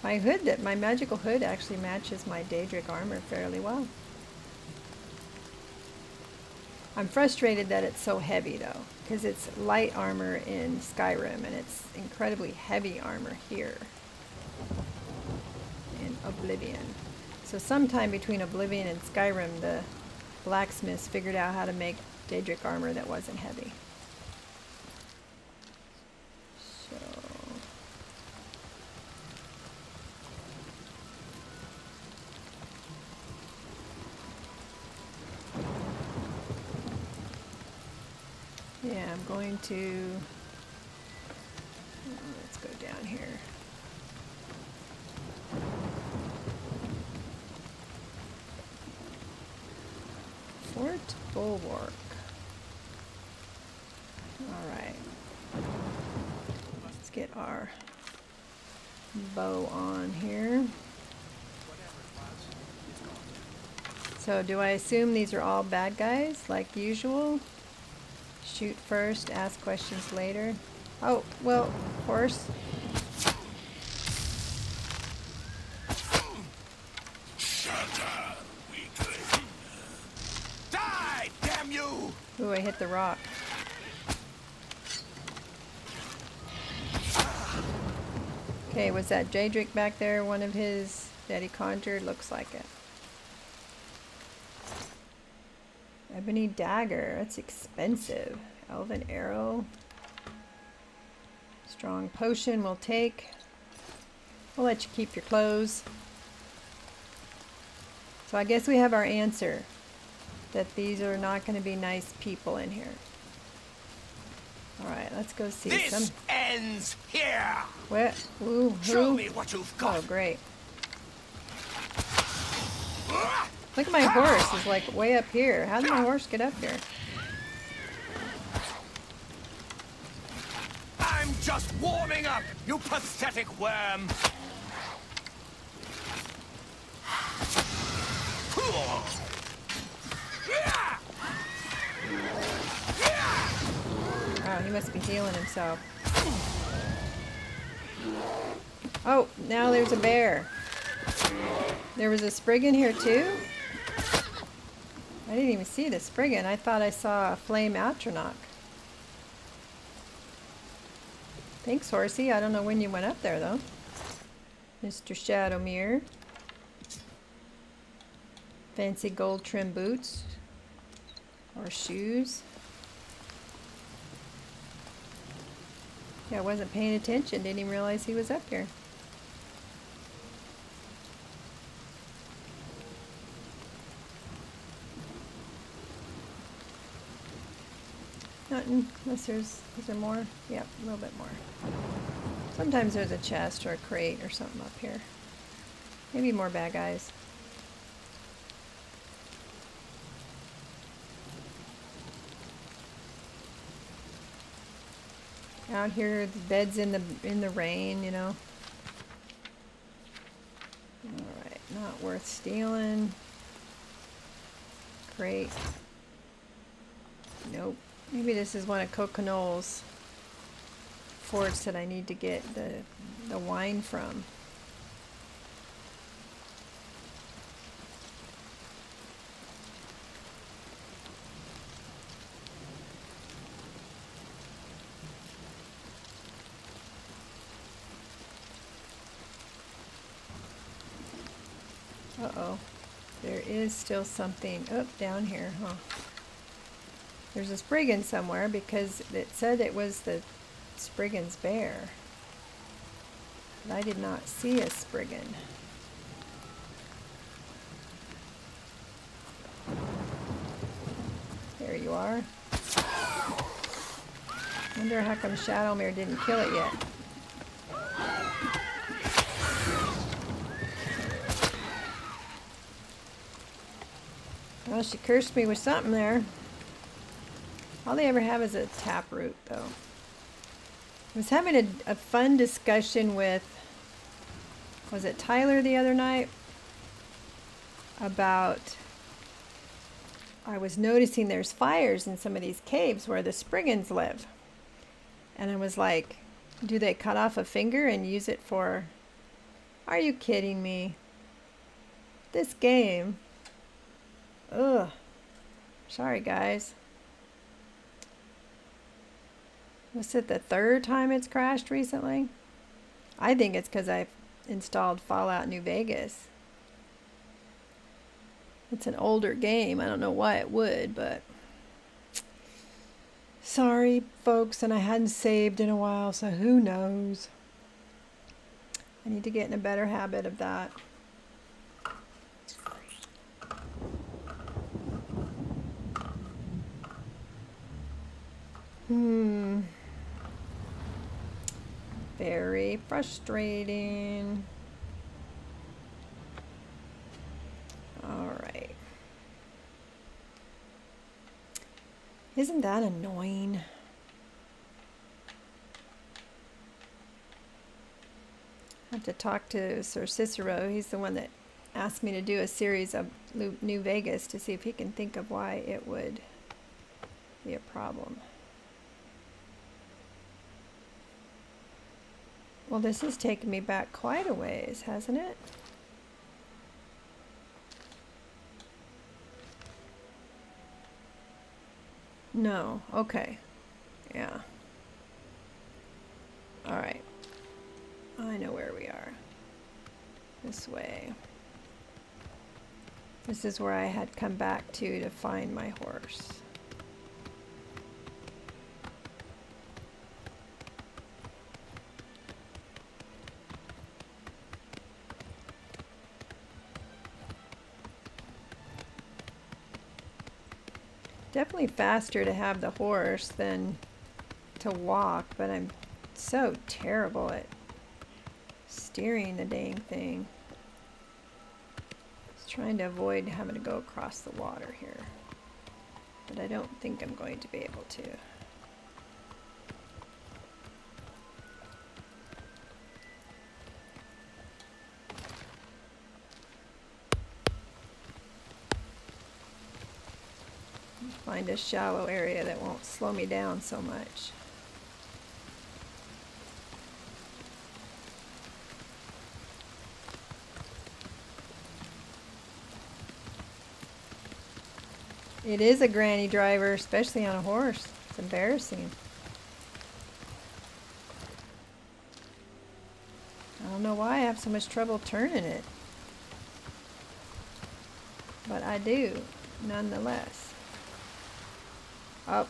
My magical hood actually matches my Daedric armor fairly well. I'm frustrated that it's so heavy though, because it's light armor in Skyrim and it's incredibly heavy armor here in Oblivion. So sometime between Oblivion and Skyrim, the blacksmiths figured out how to make Daedric armor that wasn't heavy. Yeah, I'm going to... let's go down here. Fort Bulwark. Alright. Let's get our bow on here. So do I assume these are all bad guys, like usual? Shoot first, ask questions later. Oh, well, of course. Die, damn you! Ooh, I hit the rock. Okay, was that Jaedric back there? One of his that he conjured? Looks like it. Ebony dagger. That's expensive. Elven arrow. Strong potion we'll take. We'll let you keep your clothes. So I guess we have our answer. That these are not going to be nice people in here. Alright, let's go see some... This ends here! What? Ooh, who? Show me what you've got! Oh, great. Look at my horse. It's like way up here. How did my horse get up here? I'm just warming up, you pathetic worm! Oh, he must be healing himself. Oh, now there's a bear. There was a Spriggan here too? I didn't even see the Spriggan. I thought I saw a flame Atronach. Thanks, horsey. I don't know when you went up there though. Mr. Shadowmere. Fancy gold trim boots. Or shoes. Yeah, I wasn't paying attention. Didn't even realize he was up here. Nothing, unless there's, is there more? Yep, a little bit more. Sometimes there's a chest or a crate or something up here. Maybe more bad guys. Out here, the bed's in the rain, you know. Alright, not worth stealing. Crate. Nope. Maybe this is one of Coconol's forts that I need to get the wine from. Uh-oh. There is still something up down here, huh? There's a Spriggan somewhere because it said it was the Spriggan's bear. But I did not see a Spriggan. There you are. Wonder how come Shadowmere didn't kill it yet. Well, she cursed me with something there. All they ever have is a taproot, though. I was having a fun discussion with, was it Tyler the other night? About, I was noticing there's fires in some of these caves where the Spriggans live. And I was like, do they cut off a finger and use it for... Are you kidding me? This game... Ugh. Sorry, guys. Was it the third time it's crashed recently? I think it's because I've installed Fallout New Vegas. It's an older game. I don't know why it would, but... Sorry, folks, and I hadn't saved in a while, so who knows? I need to get in a better habit of that. Very frustrating. Alright. Isn't that annoying? I have to talk to Sir Cicero. He's the one that asked me to do a series of New Vegas to see if he can think of why it would be a problem. Well, this has taken me back quite a ways, hasn't it? No. Okay. Yeah. All right. I know where we are. This way. This is where I had come back to find my horse. Definitely faster to have the horse than to walk, but I'm so terrible at steering the dang thing. Just trying to avoid having to go across the water here. But I don't think I'm going to be able to. Find a shallow area that won't slow me down so much. It is a granny driver, especially on a horse. It's embarrassing. I don't know why I have so much trouble turning it. But I do, nonetheless. Oh,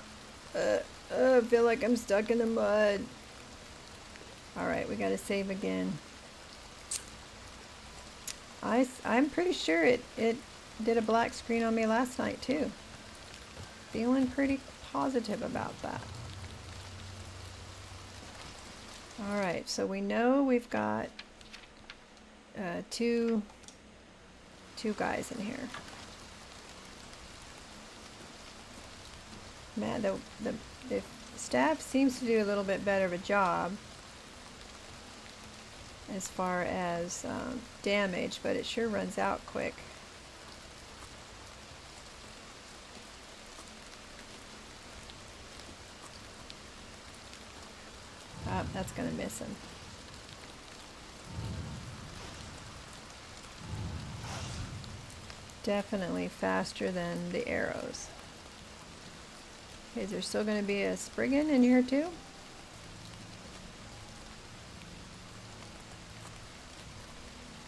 I feel like I'm stuck in the mud. Alright, we gotta save again. I'm pretty sure it did a black screen on me last night too. Feeling pretty positive about that. Alright, so we know we've got two guys in here. Man, the staff seems to do a little bit better of a job as far as damage, but it sure runs out quick. Oh, that's gonna miss him. Definitely faster than the arrows. Okay, is there still going to be a Spriggan in here too?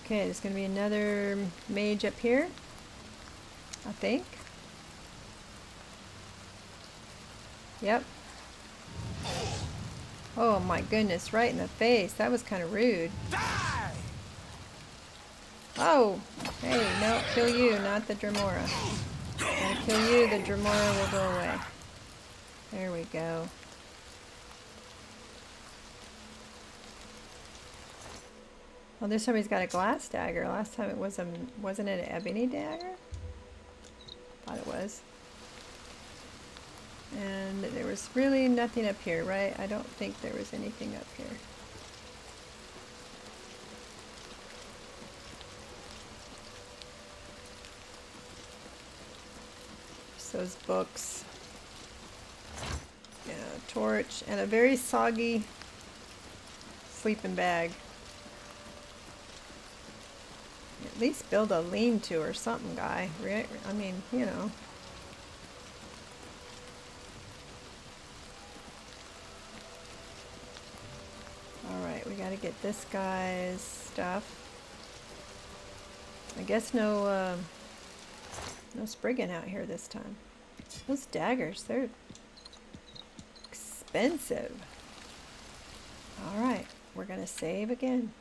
Okay, there's going to be another mage up here, I think. Yep. Oh my goodness, right in the face. That was kind of rude. Oh! Hey, no, kill you, not the Dremora. Gonna kill you, the Dremora will go away. There we go. Well, this time he's got a glass dagger. Last time it was wasn't it an ebony dagger? Thought it was. And there was really nothing up here, right? I don't think there was anything up here. Just those books. Yeah, a torch and a very soggy sleeping bag. At least build a lean-to or something, guy. I mean, you know. Alright, we gotta get this guy's stuff. I guess no Spriggan out here this time. Those daggers, they're expensive. Alright, we're gonna save again.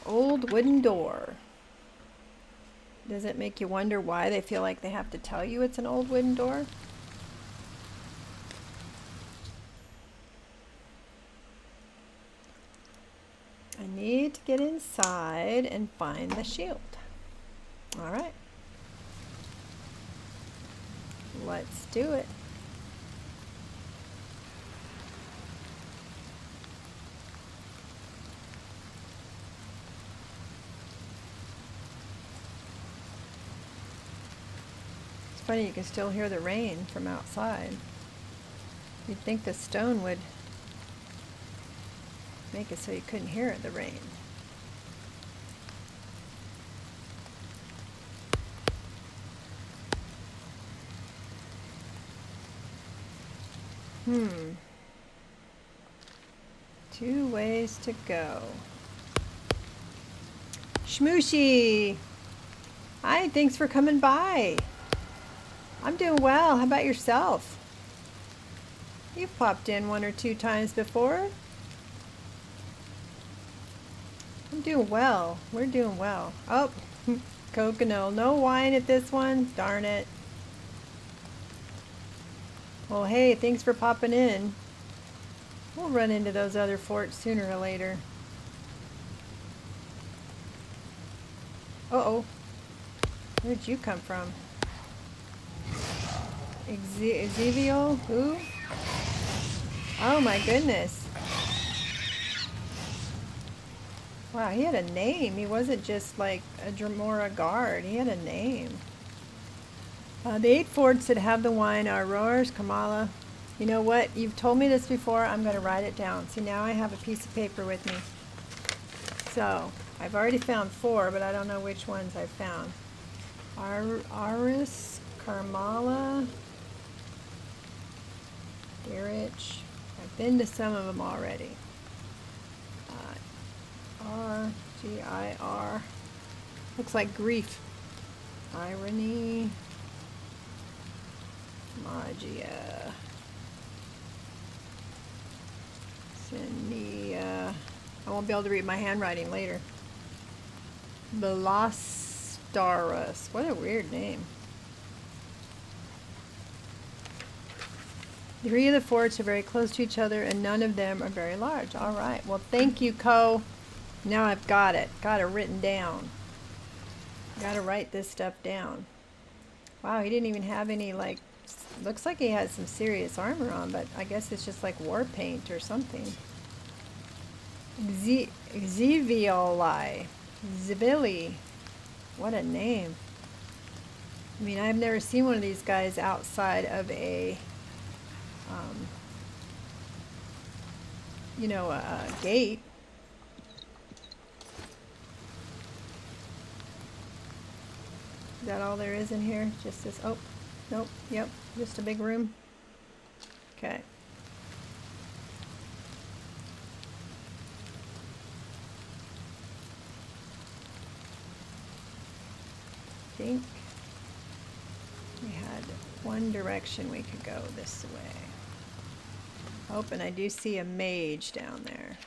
Old wooden door. Does it make you wonder why they feel like they have to tell you it's an old wooden door? I need to get inside and find the shield. All right. Let's do it. It's funny, you can still hear the rain from outside. You'd think the stone would make it so you couldn't hear the rain. Two ways to go. Shmooshy! Hi, thanks for coming by. I'm doing well. How about yourself? You've popped in 1 or 2 times before. I'm doing well. We're doing well. Oh, coconut. No wine at this one. Darn it. Well, hey, thanks for popping in. We'll run into those other forts sooner or later. Uh-oh. Where'd you come from? Exivio? Who? Oh my goodness. Wow, he had a name. He wasn't just like a Dremora guard. He had a name. The 8 forts that have the wine are Roars, Kamala. You know what? You've told me this before. I'm going to write it down. See, now I have a piece of paper with me. So, I've already found 4, but I don't know which ones I've found. Aris, Karmala, Garich. I've been to some of them already. R-G-I-R. Looks like grief. Irony. Magia. Senia. I won't be able to read my handwriting later. Belastarus. What a weird name. 3 of the forts are very close to each other and none of them are very large. All right. Well, thank you, Co. Now I've got it. Got it written down. Got to write this stuff down. Wow, he didn't even have any, like, looks like he has some serious armor on, but I guess it's just like war paint or something. Zivioli. Zivili. What a name. I mean, I've never seen one of these guys outside of a, you know, a gate. Is that all there is in here? Just this, oh, nope, yep, just a big room. Okay. I think we had one direction we could go this way. Oh, and I do see a mage down there.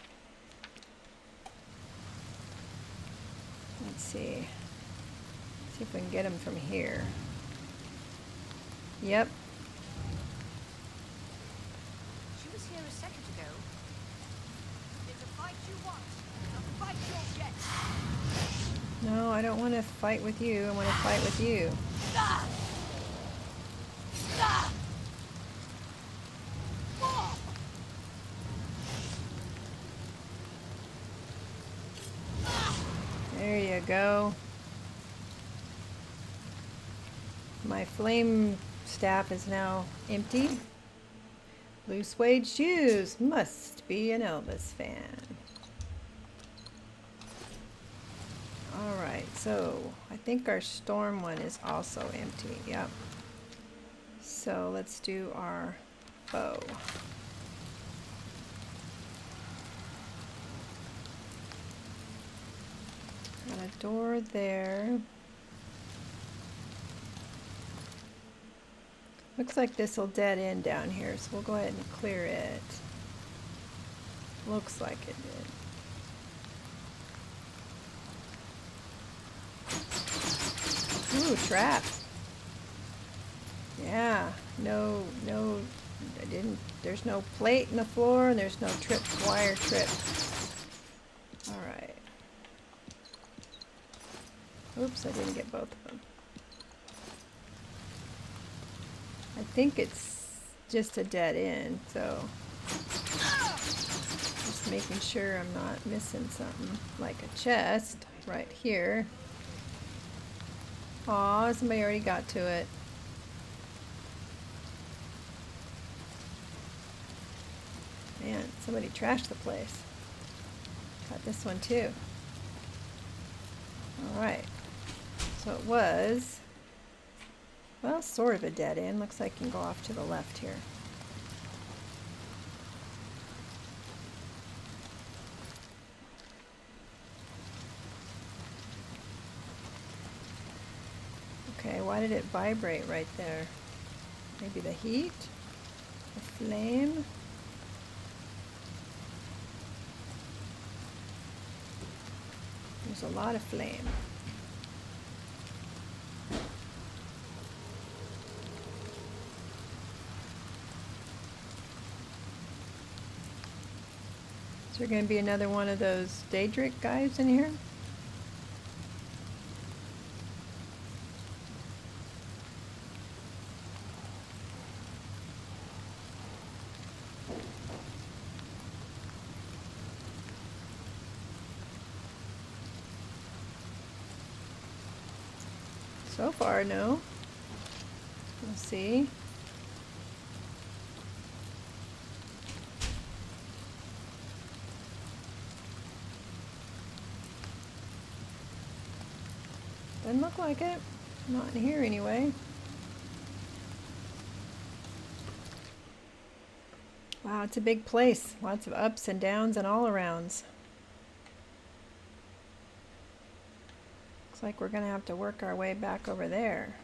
Let's see. See if we can get him from here. Yep. She was here a second ago. It's a fight you want, not a fight you'll get. No, I don't want to fight with you. I want to fight with you. Ah! Ah! Oh! There you go. My flame staff is now empty. Blue suede shoes. Must be an Elvis fan. Alright, so I think our storm one is also empty. Yep. So let's do our bow. Got a door there. Looks like this will dead end down here, so we'll go ahead and clear it. Looks like it did. Ooh, trap. Yeah, no, I didn't, there's no plate in the floor, and there's no wire trip. Alright. Oops, I didn't get both of them. I think it's just a dead end, so just making sure I'm not missing something, like a chest right here. Aw, somebody already got to it. Man, somebody trashed the place. Got this one too. Alright. So it was, well, sort of a dead end. Looks like you can go off to the left here. Okay, why did it vibrate right there? Maybe the heat? The flame? There's a lot of flame. Is there going to be another one of those Daedric guys in here? So far, no. We'll see. Doesn't look like it. Not in here anyway. Wow, it's a big place. Lots of ups and downs and all arounds. Looks like we're gonna have to work our way back over there.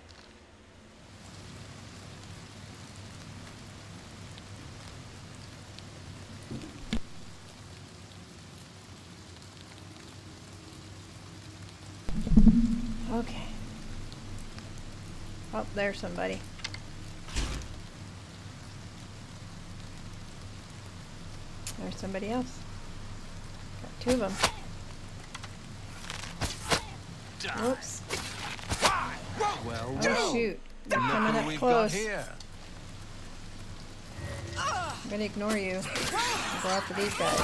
Okay. Oh, there's somebody. There's somebody else. Got two of them. Whoops. Well, Oh shoot. They're coming up close. I'm gonna ignore you. I'll go after these guys.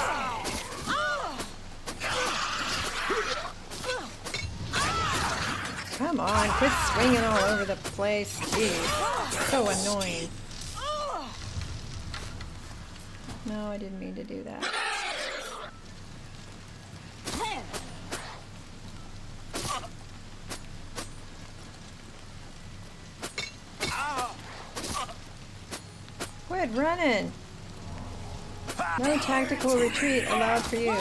Come on, quit swinging all over the place. Jeez. So annoying. No, I didn't mean to do that. Quit running. No tactical retreat allowed for you.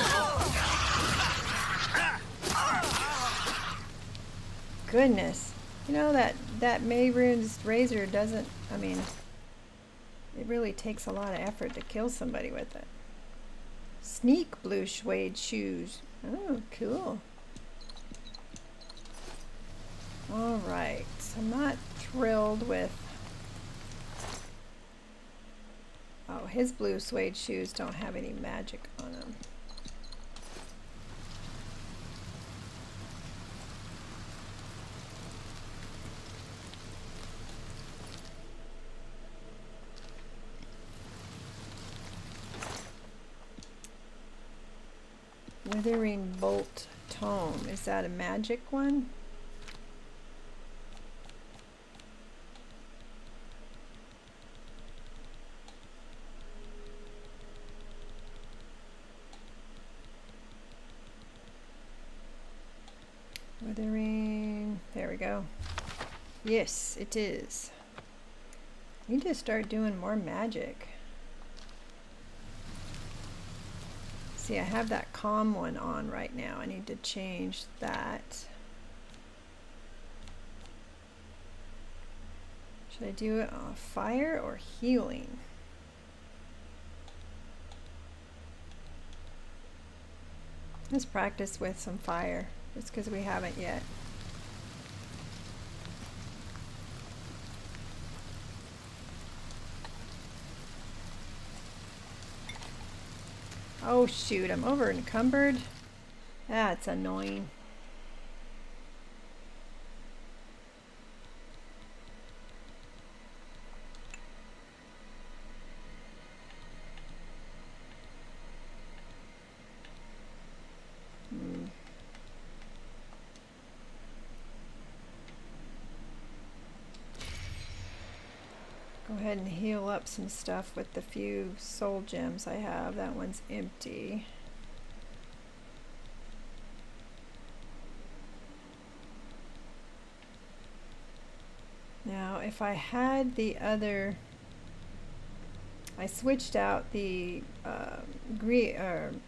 Goodness. You know that Mayrune's razor doesn't, I mean, it really takes a lot of effort to kill somebody with it. Sneak blue suede shoes. Oh, cool. Alright, so I'm not thrilled with... Oh, his blue suede shoes don't have any magic on them. Withering Bolt Tome. Is that a magic one? Withering. There we go. Yes, it is. I need to start doing more magic. See, I have that calm one on right now. I need to change that. Should I do it on fire or healing? Let's practice with some fire, just because we haven't yet. Oh shoot, I'm over encumbered. That's annoying. Go ahead and heal up some stuff with the few soul gems I have. That one's empty. Now, if I had the other, I switched out the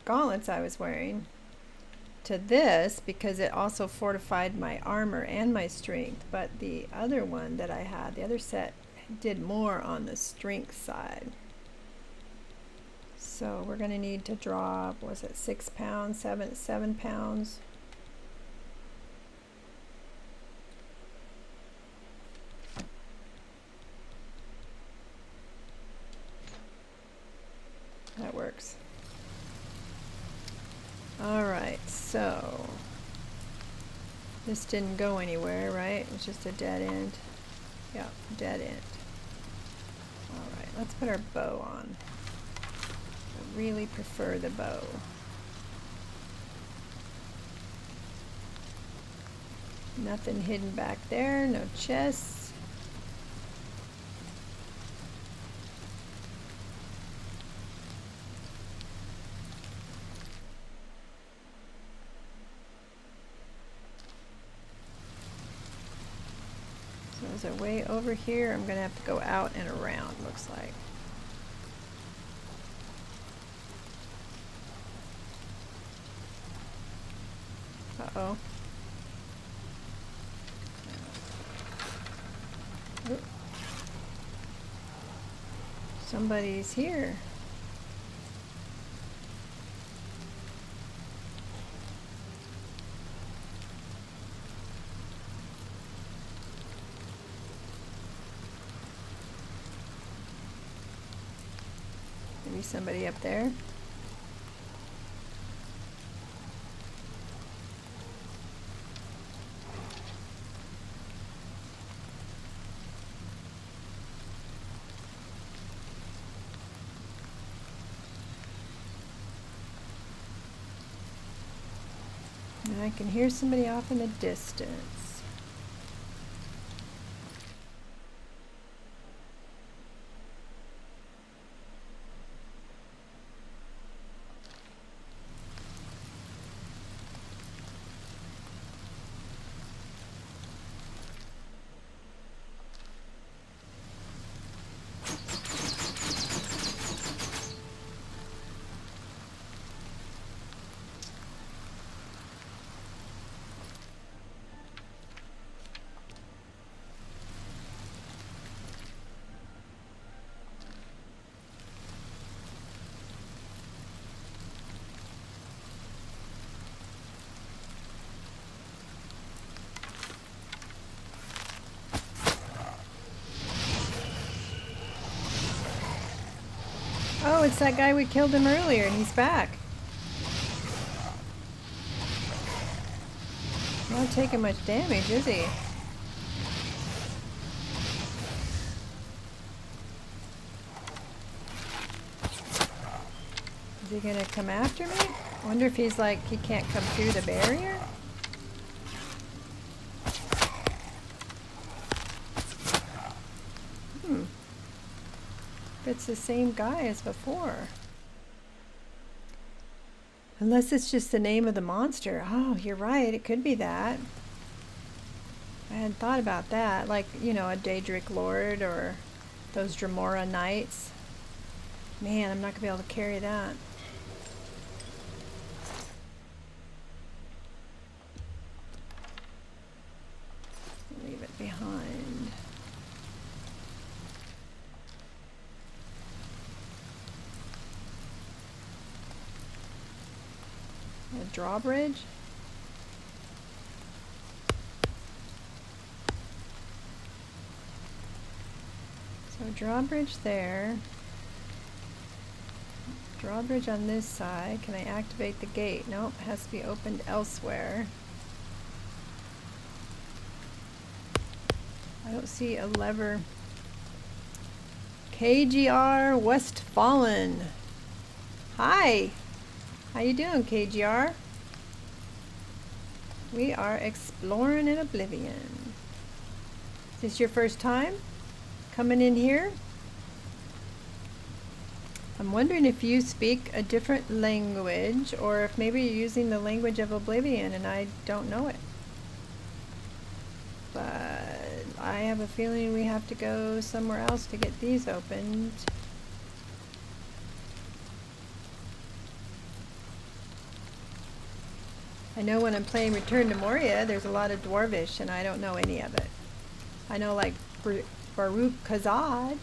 gauntlets I was wearing to this because it also fortified my armor and my strength. But the other one that I had, the other set, did more on the strength side. So we're going to need to drop, was it 6 pounds, 7 pounds? That works. Alright, so this didn't go anywhere, right? It's just a dead end. Yeah, dead end. Alright, let's put our bow on. I really prefer the bow. Nothing hidden back there, no chests. So there's a way over here. I'm going to have to go out and around, looks like. Uh-oh. Oh. Somebody's here. Maybe somebody up there. And I can hear somebody off in the distance. Oh, it's that guy we killed him earlier, and he's back. Not taking much damage, is he? Is he gonna come after me? I wonder if he's like, he can't come through the barrier? It's the same guy as before. Unless it's just the name of the monster. Oh, you're right. It could be that. I hadn't thought about that. Like, you know, a Daedric Lord or those Dremora Knights. Man, I'm not going to be able to carry that. Leave it behind. A drawbridge? So drawbridge there. Drawbridge on this side. Can I activate the gate? Nope, it has to be opened elsewhere. I don't see a lever. KGR Westfallen. Hi. How you doing, KGR? We are exploring in Oblivion. Is this your first time coming in here? I'm wondering if you speak a different language, or if maybe you're using the language of Oblivion and I don't know it. But I have a feeling we have to go somewhere else to get these opened. I know when I'm playing Return to Moria, there's a lot of Dwarvish, and I don't know any of it. I know, like, Baruch Kazad.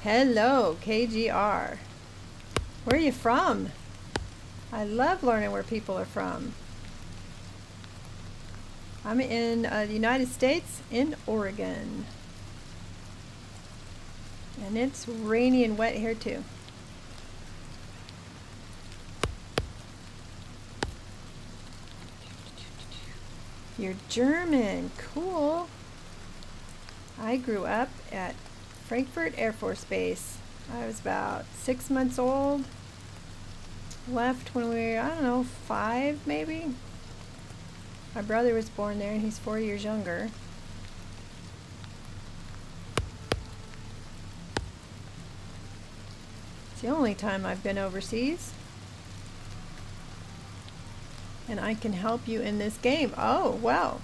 Hello, KGR. Where are you from? I love learning where people are from. I'm in the United States, in Oregon. And it's rainy and wet here too. You're German, cool. I grew up at Frankfurt Air Force Base. I was about 6 months old. Left when we were, I don't know, 5 maybe. My brother was born there and he's 4 years younger. It's the only time I've been overseas. And I can help you in this game. Oh, well.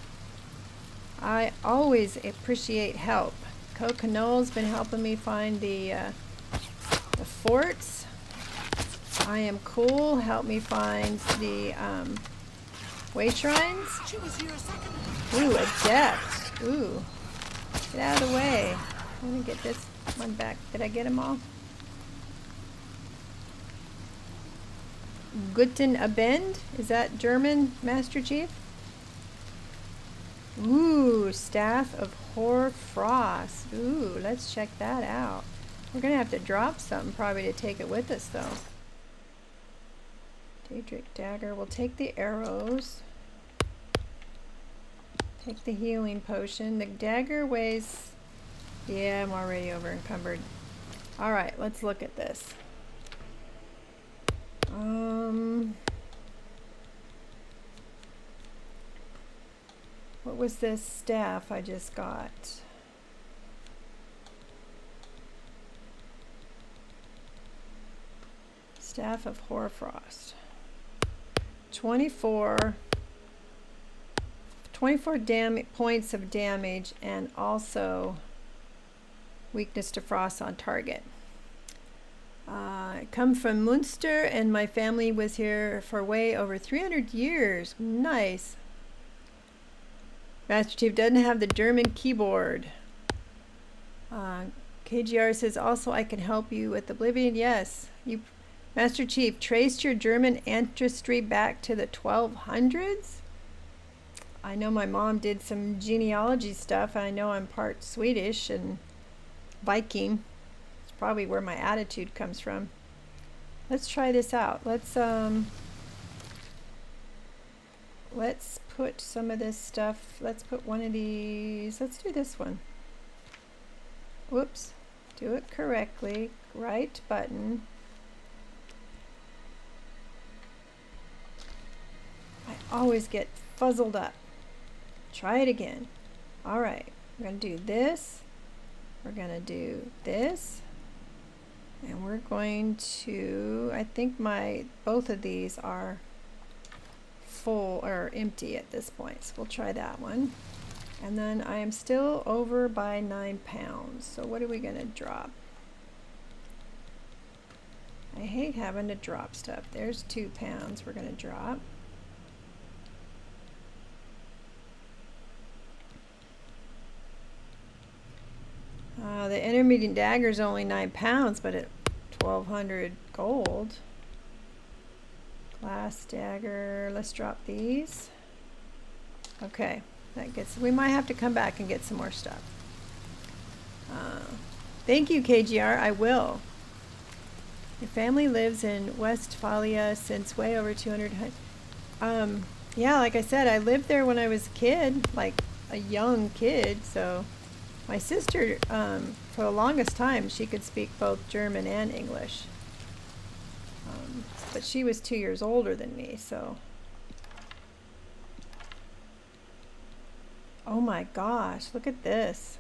I always appreciate help. Coconut's been helping me find the forts. I am cool. Help me find the way shrines. Ooh, a death. Ooh. Get out of the way. Let me get this one back. Did I get them all? Guten Abend? Is that German, Master Chief? Ooh, Staff of Hoarfrost. Ooh, let's check that out. We're gonna have to drop something probably to take it with us though. Daedric Dagger. We'll take the arrows. Take the healing potion. The dagger weighs... Yeah, I'm already over encumbered. Alright, let's look at this. What was this staff I just got? Staff of Hoarfrost. 24 points of damage and also weakness to frost on target. I come from Munster and my family was here for way over 300 years. Nice. Master Chief doesn't have the German keyboard. KGR says also I can help you with Oblivion. Yes. You, Master Chief, traced your German ancestry back to the 1200s? I know my mom did some genealogy stuff. I know I'm part Swedish and Viking. It's probably where my attitude comes from. Let's try this out. Let's put some of this stuff. Let's put one of these. Let's do this one. Whoops. Do it correctly. Right button. I always get fuzzled up. Try it again. Alright. We're going to do this. We're going to do this. And we're going to... I think both of these are full or empty at this point. So we'll try that one. And then I am still over by 9 pounds. So what are we going to drop? I hate having to drop stuff. There's 2 pounds we're going to drop. The intermediate dagger is only 9 pounds, but at 1,200 gold. Glass dagger. Let's drop these. Okay, that gets. We might have to come back and get some more stuff. Thank you, KGR. I will. Your family lives in Westphalia since way over 200. Yeah, like I said, I lived there when I was a kid, like a young kid. So my sister, for the longest time, she could speak both German and English. But she was 2 years older than me, so. Oh my gosh, look at this.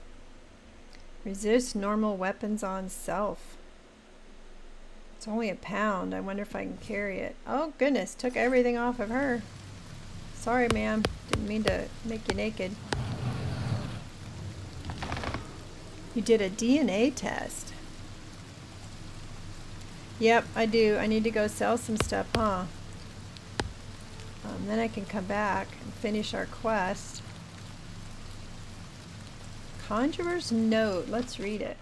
Resist normal weapons on self. It's only £1. I wonder if I can carry it. Oh goodness, took everything off of her. Sorry, ma'am. Didn't mean to make you naked. You did a DNA test. Yep, I do. I need to go sell some stuff, huh? Then I can come back and finish our quest. Conjurer's Note. Let's read it.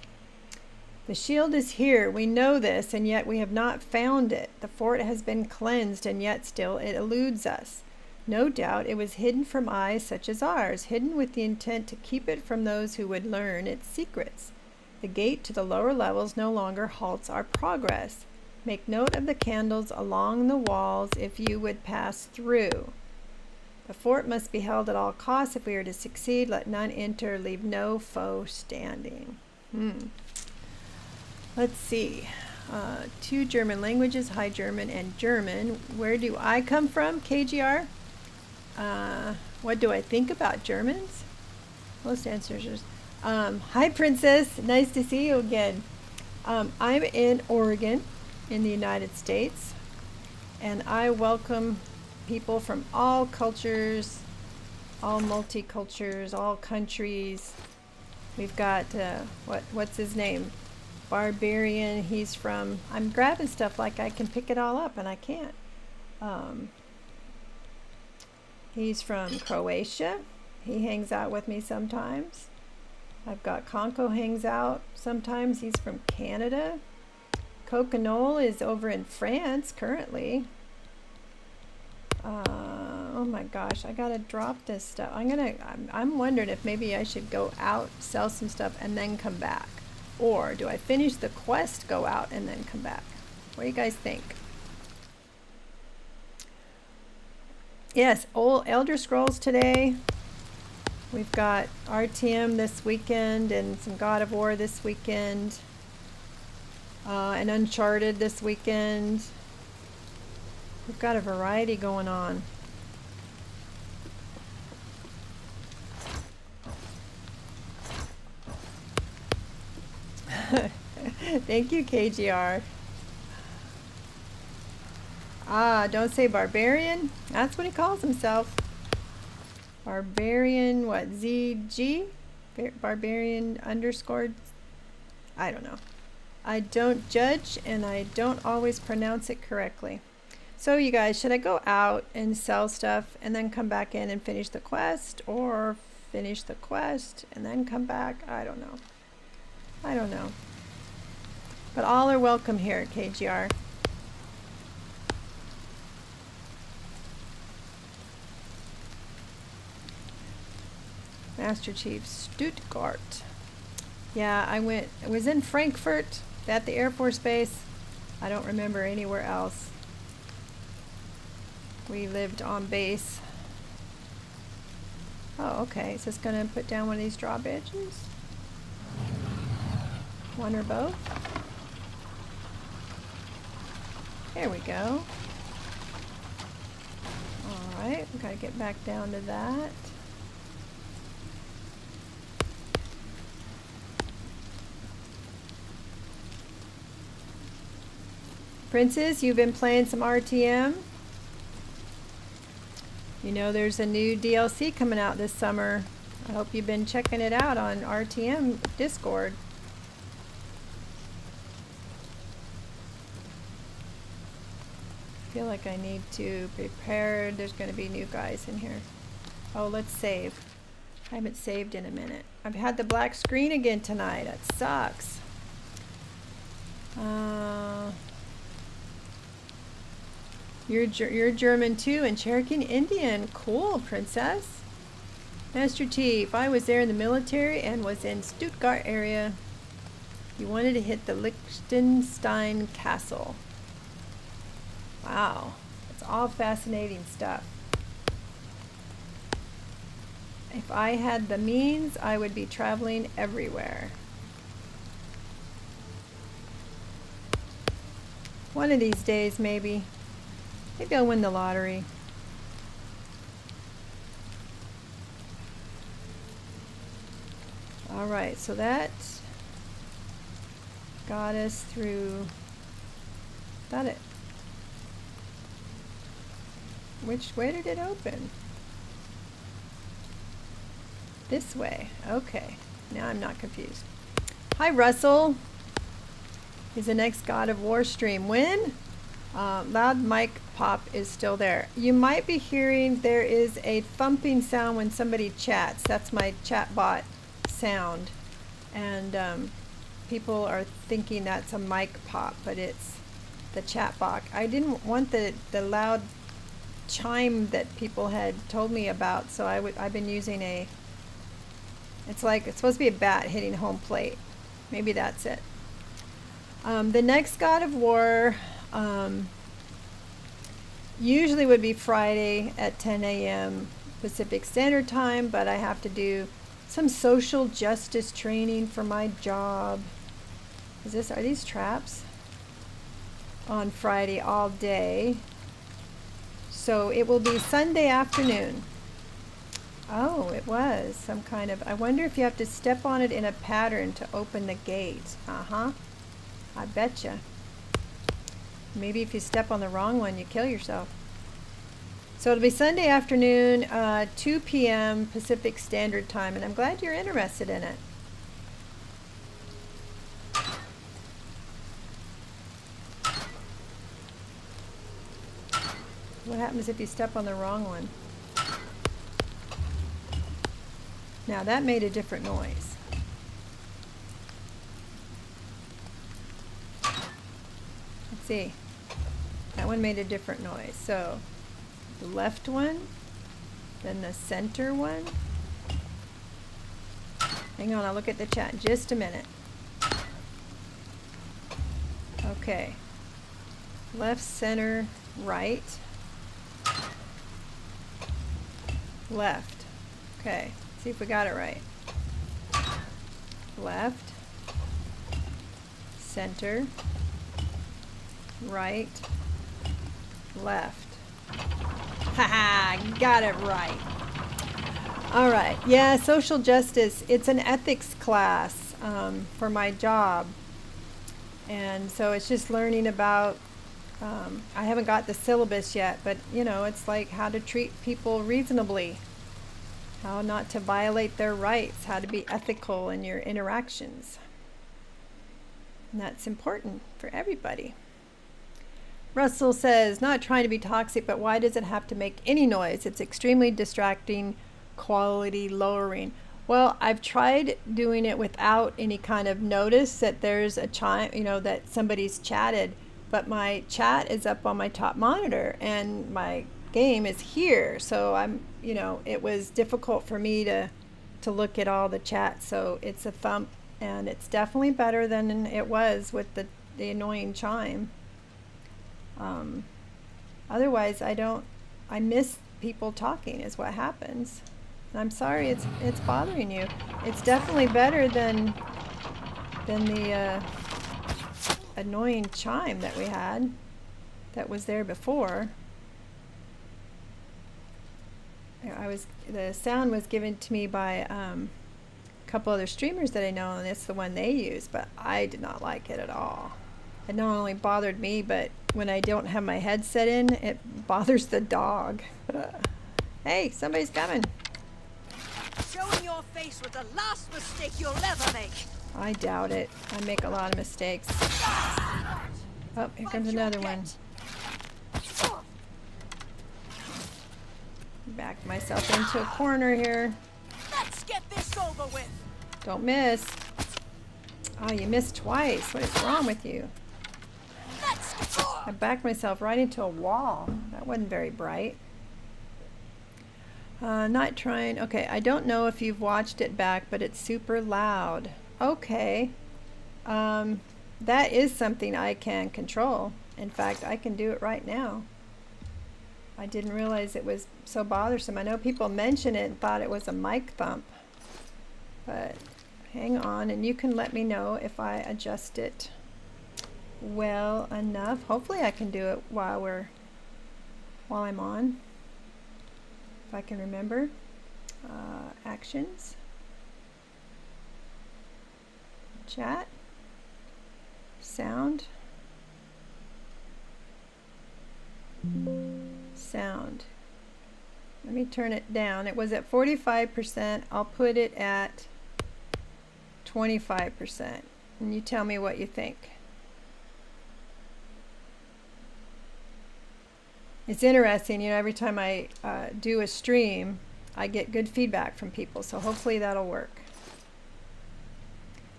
The shield is here. We know this, and yet we have not found it. The fort has been cleansed, and yet still it eludes us. No doubt it was hidden from eyes such as ours, hidden with the intent to keep it from those who would learn its secrets. The gate to the lower levels no longer halts our progress. Make note of the candles along the walls if you would pass through. The fort must be held at all costs. If we are to succeed, let none enter, leave no foe standing. Let's see. 2 German languages, High German and German. Where do I come from, KGR? What do I think about Germans? Most answers are, hi, Princess. Nice to see you again. I'm in Oregon in the United States, and I welcome people from all cultures, all multicultures, all countries. We've got, what's his name? Barbarian. He's from, I'm grabbing stuff like I can pick it all up, and I can't. He's from Croatia. He hangs out with me sometimes. I've got Conco hangs out sometimes. He's from Canada. Coconole is over in France currently. Oh my gosh, I gotta drop this stuff. I'm wondering if maybe I should go out, sell some stuff, and then come back. Or do I finish the quest, go out, and then come back? What do you guys think? Yes, old Elder Scrolls today. We've got RTM this weekend and some God of War this weekend. And Uncharted this weekend. We've got a variety going on. Thank you, KGR. Don't say barbarian. That's what he calls himself. Barbarian, what, ZG? Barbarian underscore? I don't know. I don't judge, and I don't always pronounce it correctly. So you guys, should I go out and sell stuff and then come back in and finish the quest, or finish the quest and then come back? I don't know. I don't know. But all are welcome here at KGR. Master Chief Stuttgart. Yeah, I was in Frankfurt at the Air Force Base. I don't remember anywhere else. We lived on base. Oh, okay. Is this going to put down one of these drawbridges? One or both? There we go. Alright, we've got to get back down to that. Princess, you've been playing some RTM? You know there's a new DLC coming out this summer. I hope you've been checking it out on RTM Discord. I feel like I need to prepare. There's going to be new guys in here. Oh, let's save. I haven't saved in a minute. I've had the black screen again tonight. That sucks. You're German too, and Cherokee and Indian. Cool, Princess. Master Chief, I was there in the military and was in Stuttgart area. You wanted to hit the Liechtenstein Castle. Wow, it's all fascinating stuff. If I had the means, I would be traveling everywhere. One of these days, maybe. Maybe I'll win the lottery. All right, so that got us through. Got it. Which way did it open? This way. Okay. Now I'm not confused. Hi, Russell. Is the next God of War stream. When? Loud mic pop is still there. You might be hearing there is a thumping sound when somebody chats. That's my chat bot sound. And people are thinking that's a mic pop, but it's the chat box. I didn't want the loud chime that people had told me about, so I've been using a, it's like, it's supposed to be a bat hitting home plate. Maybe that's it. The next God of War usually would be Friday at 10 a.m. Pacific Standard Time, but I have to do some social justice training for my job. Are these traps? On Friday all day. So it will be Sunday afternoon. Oh, it was some kind of, I wonder if you have to step on it in a pattern to open the gate. Uh-huh. I betcha. Maybe if you step on the wrong one, you kill yourself. So it'll be Sunday afternoon, 2 p.m. Pacific Standard Time, and I'm glad you're interested in it. What happens if you step on the wrong one? Now that made a different noise. Let's see. That one made a different noise. So the left one, then the center one. Hang on, I'll look at the chat in just a minute. Okay. Left, center, right. Left. Okay. See if we got it right. Left. Center. Right. Left. Haha, got it right. All right. Yeah, social justice. It's an ethics class for my job. And so it's just learning about, I haven't got the syllabus yet, but you know, it's like how to treat people reasonably, how not to violate their rights, how to be ethical in your interactions. And that's important for everybody. Russell says, not trying to be toxic, but why does it have to make any noise? It's extremely distracting, quality lowering. Well, I've tried doing it without any kind of notice that there's a chime, you know, that somebody's chatted, but my chat is up on my top monitor and my game is here. So I'm, you know, it was difficult for me to look at all the chat. So it's a thump, and it's definitely better than it was with the annoying chime. Otherwise, I miss people talking is what happens. And I'm sorry it's bothering you. It's definitely better than the annoying chime that we had that was there before. The sound was given to me by a couple other streamers that I know, and it's the one they use, but I did not like it at all. It not only bothered me, but when I don't have my headset in, it bothers the dog. Hey, somebody's coming. Showing your face with the last mistake you'll ever make. I doubt it. I make a lot of mistakes. Oh, here comes another one. Back myself into a corner here. Let's get this over with. Don't miss. Oh, you missed twice. What is wrong with you? I backed myself right into a wall. That wasn't very bright. Not trying. Okay, I don't know if you've watched it back, but it's super loud. Okay. That is something I can control. In fact, I can do it right now. I didn't realize it was so bothersome. I know people mention it and thought it was a mic thump. But hang on, and you can let me know if I adjust it well enough. Hopefully I can do it while I'm on. If I can remember. Actions. Chat. Sound. Sound. Let me turn it down. It was at 45%. I'll put it at 25%. And you tell me what you think. It's interesting, you know, every time I do a stream, I get good feedback from people. So hopefully that'll work.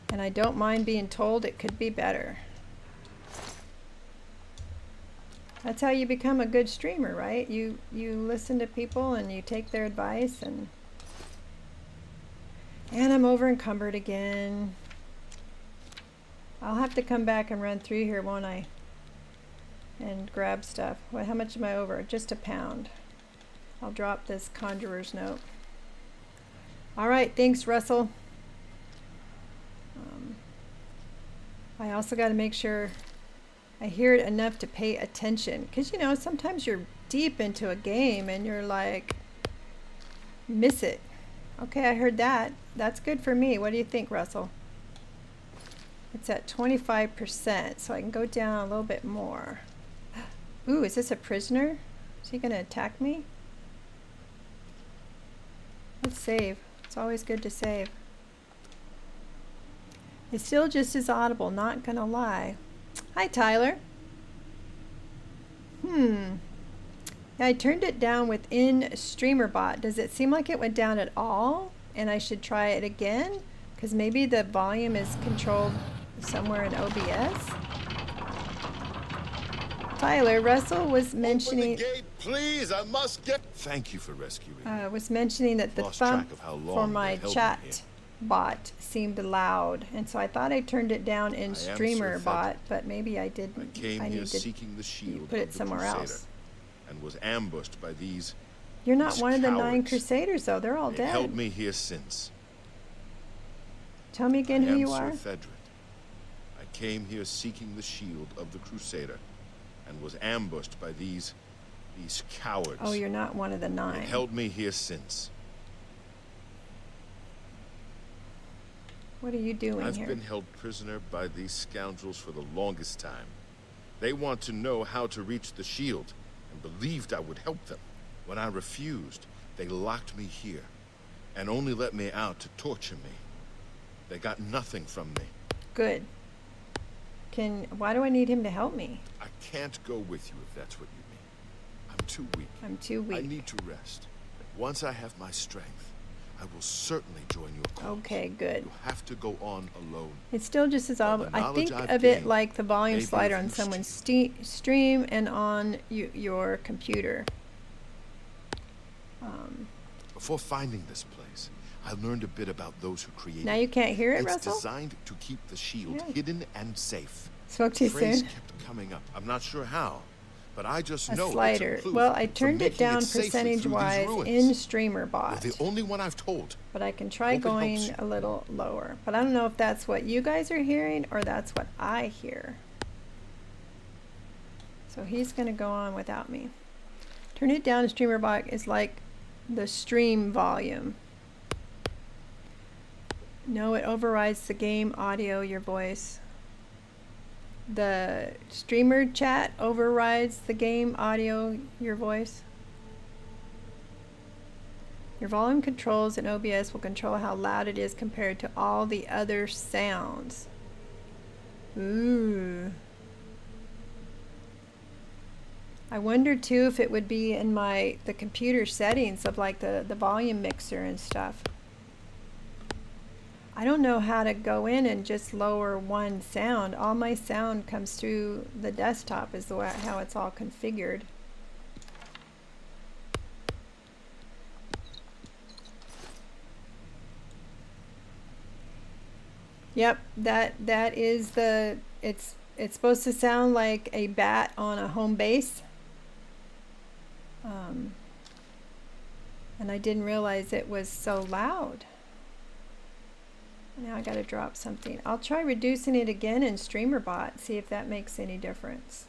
And I don't mind being told it could be better. That's how you become a good streamer, right? You listen to people and you take their advice and I'm over encumbered again. I'll have to come back and run through here, won't I? And grab stuff. Well, how much am I over? Just a pound. I'll drop this conjurer's note. All right, thanks, Russell. I also got to make sure I hear it enough to pay attention, because you know sometimes you're deep into a game and you're like miss it. Okay, I heard that. That's good for me. What do you think, Russell? It's at 25%, so I can go down a little bit more. Ooh, is this a prisoner? Is he gonna attack me? Let's save. It's always good to save. It's still just as audible, not gonna lie. Hi, Tyler. Yeah, I turned it down within StreamerBot. Does it seem like it went down at all? And I should try it again? Because maybe the volume is controlled somewhere in OBS. Tyler, Russell was mentioning. Open the gate, please. I must get. Thank you for rescuing me. Was mentioning that the Lost thump track of how long for they my held me chat here. bot seemed loud, and so I thought I turned it down in I am Sir StreamerBot, Frederick. but maybe I didn't. I came I here need to seeking the shield put of it the somewhere Crusader, else. and was ambushed by these. You're not these one of the 9 cowards. Crusaders, though. They're all They dead. held me here since. Tell me again I who am you Sir are. Frederick. I came here seeking the shield of the Crusader, and was ambushed by these cowards. Oh, you're not one of the 9. They held me here since. What are you doing I've here? been held prisoner by these scoundrels for the longest time. They want to know how to reach the shield, and believed I would help them. When I refused, they locked me here, and only let me out to torture me. They got nothing from me. Good. Why do I need him to help me? I can't go with you if that's what you mean. I'm too weak. I'm too weak. I need to rest. Once I have my strength, I will certainly join your cause. Okay, good. You have to go on alone. It's still just as But the audible. I knowledge think I've of it gained like the volume may be slider of on use to someone's you. stream and on your computer. Before finding this place, I learned a bit about those who created Now you can't hear it, It's Russell? designed to keep the shield Yeah. hidden and safe. Spoke too The phrase soon. kept coming up. I'm not sure how, but I just A know slider. it's a clue Well, I for turned it making down safely through these percentage-wise ruins. in You're StreamerBot. the only one I've told. But I can try Hope it helps going you. a little lower. But I don't know if that's what you guys are hearing or that's what I hear. So he's going to go on without me. Turn it down to StreamerBot is like the stream volume. No, it overrides the game audio, your voice. The streamer chat overrides the game audio, your voice. Your volume controls in OBS will control how loud it is compared to all the other sounds. Ooh. I wonder too if it would be in the computer settings of like the volume mixer and stuff. I don't know how to go in and just lower one sound. All my sound comes through the desktop is the way how it's all configured. Yep, that is the, it's supposed to sound like a bat on a home base. And I didn't realize it was so loud. Now I gotta drop something. I'll try reducing it again in StreamerBot, see if that makes any difference.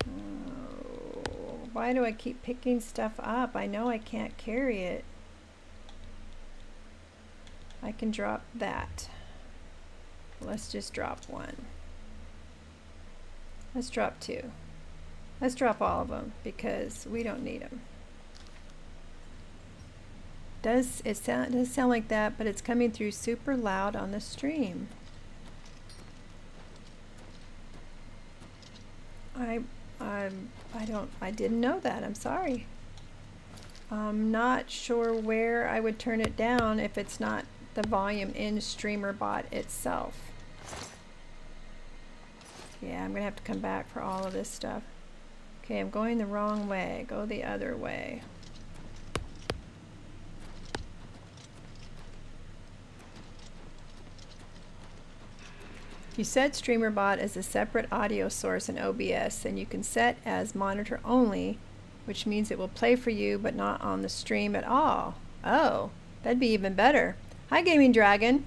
Oh, why do I keep picking stuff up? I know I can't carry it. I can drop that. Let's just drop one. Let's drop two. Let's drop all of them because we don't need them. Does sound like that, but it's coming through super loud on the stream. I didn't know that. I'm sorry. I'm not sure where I would turn it down if it's not the volume in StreamerBot itself. Yeah, I'm gonna have to come back for all of this stuff. Okay, I'm going the wrong way. Go the other way. If you set StreamerBot as a separate audio source in OBS, then you can set as monitor only, which means it will play for you but not on the stream at all. Oh, that'd be even better. Hi, Gaming Dragon.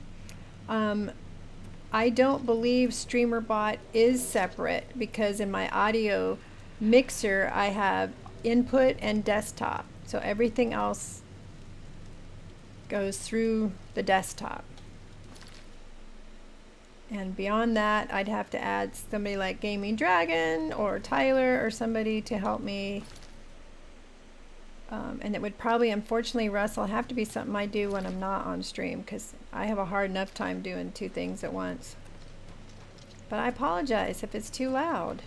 I don't believe StreamerBot is separate because in my audio mixer I have input and desktop. So everything else goes through the desktop. And beyond that, I'd have to add somebody like Gaming Dragon or Tyler or somebody to help me. And it would probably, unfortunately, Russell, have to be something I do when I'm not on stream because I have a hard enough time doing two things at once. But I apologize if it's too loud.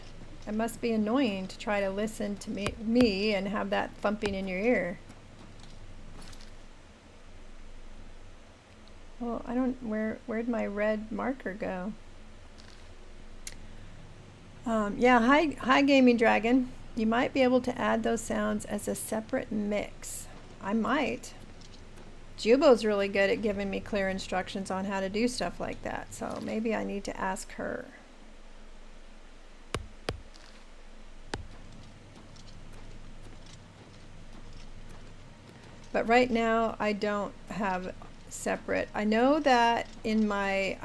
It must be annoying to try to listen to me and have that thumping in your ear. Well, I don't, where'd my red marker go? Yeah, hi Gaming Dragon. You might be able to add those sounds as a separate mix. I might. Jubo's really good at giving me clear instructions on how to do stuff like that, so maybe I need to ask her. But right now I don't have separate. I know that in my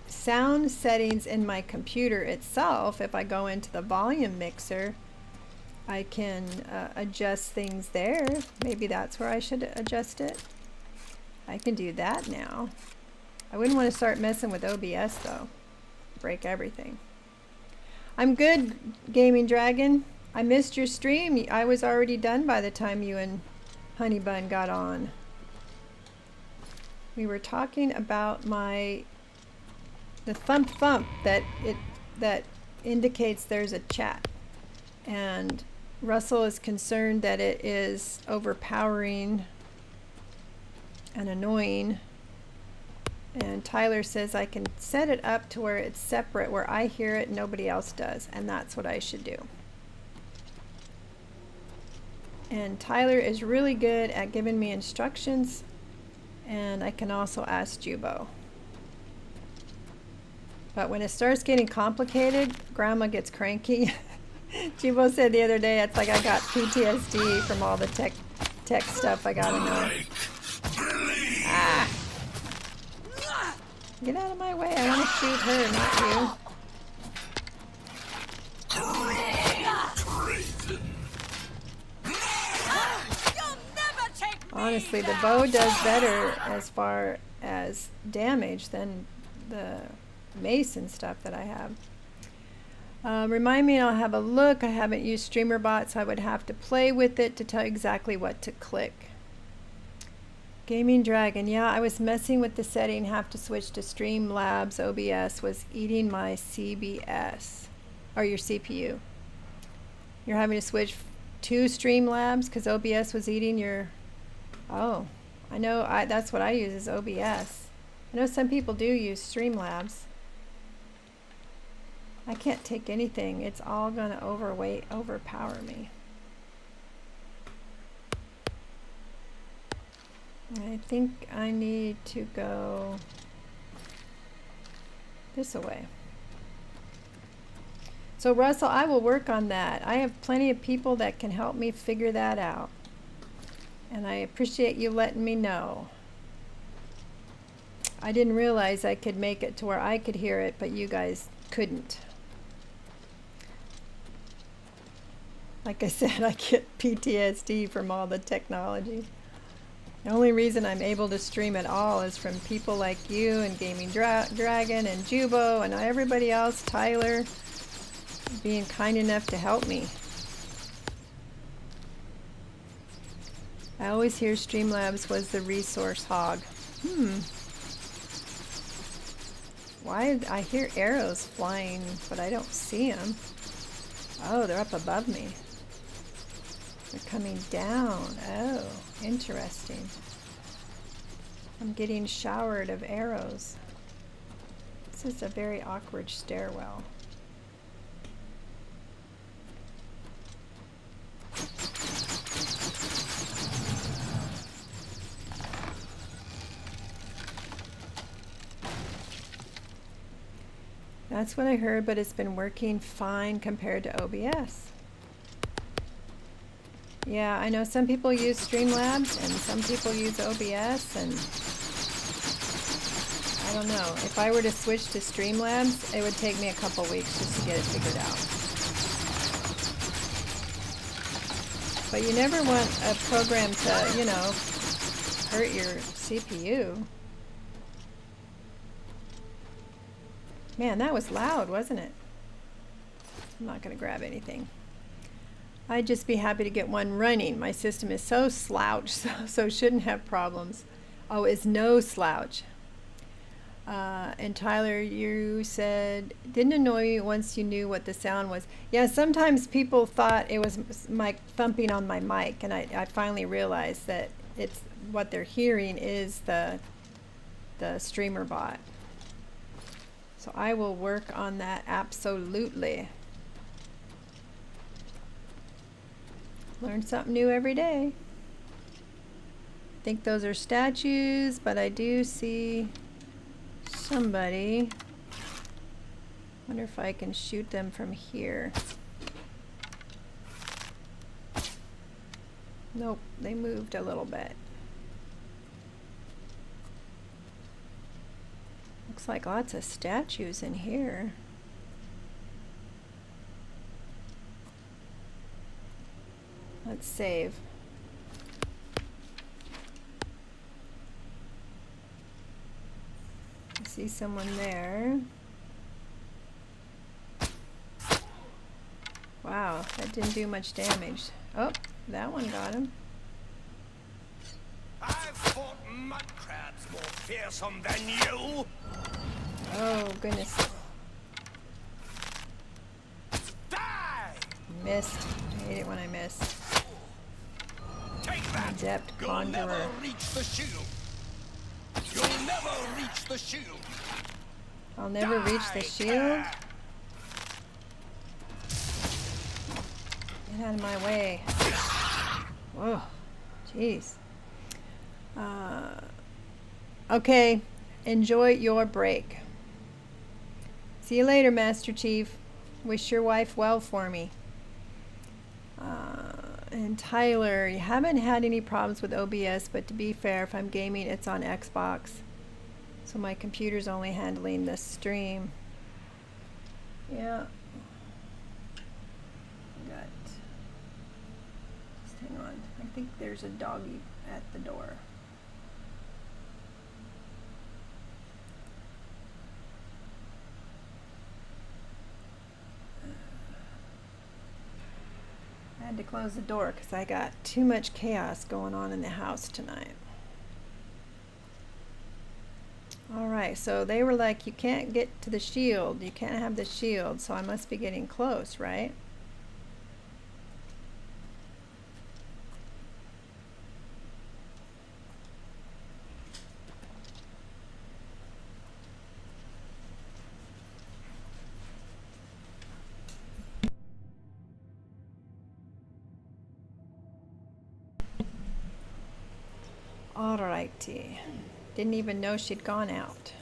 sound settings in my computer itself, if I go into the volume mixer, I can adjust things there. Maybe that's where I should adjust it. I can do that now. I wouldn't want to start messing with OBS though. Break everything. I'm good, Gaming Dragon. I missed your stream. I was already done by the time you and Honey Bun got on. We were talking about the thump thump that indicates there's a chat, and Russell is concerned that it is overpowering and annoying, and Tyler says I can set it up to where it's separate, where I hear it and nobody else does, and that's what I should do. And Tyler is really good at giving me instructions, and I can also ask Jubo. But when it starts getting complicated, Grandma gets cranky. Jubo said the other day, it's like I got PTSD from all the tech stuff I gotta know. Ah! Get out of my way, I wanna shoot her, not you. Honestly, the bow does better as far as damage than the mace and stuff that I have. Remind me, I'll have a look. I haven't used StreamerBot, so I would have to play with it to tell exactly what to click. Gaming Dragon, yeah, I was messing with the setting, have to switch to Streamlabs. OBS was eating my CBS, or your CPU. You're having to switch to Streamlabs because OBS was eating your... Oh, I know, that's what I use is OBS. I know some people do use Streamlabs. I can't take anything. It's all gonna overpower me. I think I need to go this way. So Russell, I will work on that. I have plenty of people that can help me figure that out. And I appreciate you letting me know. I didn't realize I could make it to where I could hear it, but you guys couldn't. Like I said, I get PTSD from all the technology. The only reason I'm able to stream at all is from people like you and Gaming Dragon and Jubo and everybody else, Tyler, being kind enough to help me. I always hear Streamlabs was the resource hog. Why? I hear arrows flying, but I don't see them. Oh, they're up above me. They're coming down. Oh, interesting. I'm getting showered of arrows. This is a very awkward stairwell. That's what I heard, but it's been working fine compared to OBS. Yeah, I know some people use Streamlabs and some people use OBS, and I don't know. If I were to switch to Streamlabs, it would take me a couple weeks just to get it figured out. But you never want a program to, you know, hurt your CPU. Man, that was loud, wasn't it? I'm not going to grab anything. I'd just be happy to get one running. My system is so slouched, so shouldn't have problems. Oh, it's no slouch. And Tyler, you said, didn't annoy you once you knew what the sound was. Yeah, sometimes people thought it was my thumping on my mic, and I finally realized that it's what they're hearing is the streamer bot. So I will work on that absolutely. Learn something new every day. I think those are statues, but I do see somebody. Wonder if I can shoot them from here. Nope, they moved a little bit. Looks like lots of statues in here. Let's save. I see someone there. Wow, that didn't do much damage. Oh, that one got him. I've fought mud crabs more fearsome than you. Oh, goodness. Die! Missed. I hate it when I miss. Take that! Adept You'll Conjurer. never reach the shield. You'll never reach the shield. I'll never reach the shield. Get out of my way. Whoa. Jeez. Okay. Enjoy your break. See you later, Master Chief. Wish your wife well for me. And Tyler, you haven't had any problems with OBS, but to be fair, if I'm gaming, it's on Xbox. So my computer's only handling the stream. Yeah. Got. Just hang on. I think there's a doggy at the door. I had to close the door because I got too much chaos going on in the house tonight. Alright, so they were like, you can't get to the shield. You can't have the shield, so I must be getting close, right? Alrighty. Didn't even know she'd gone out.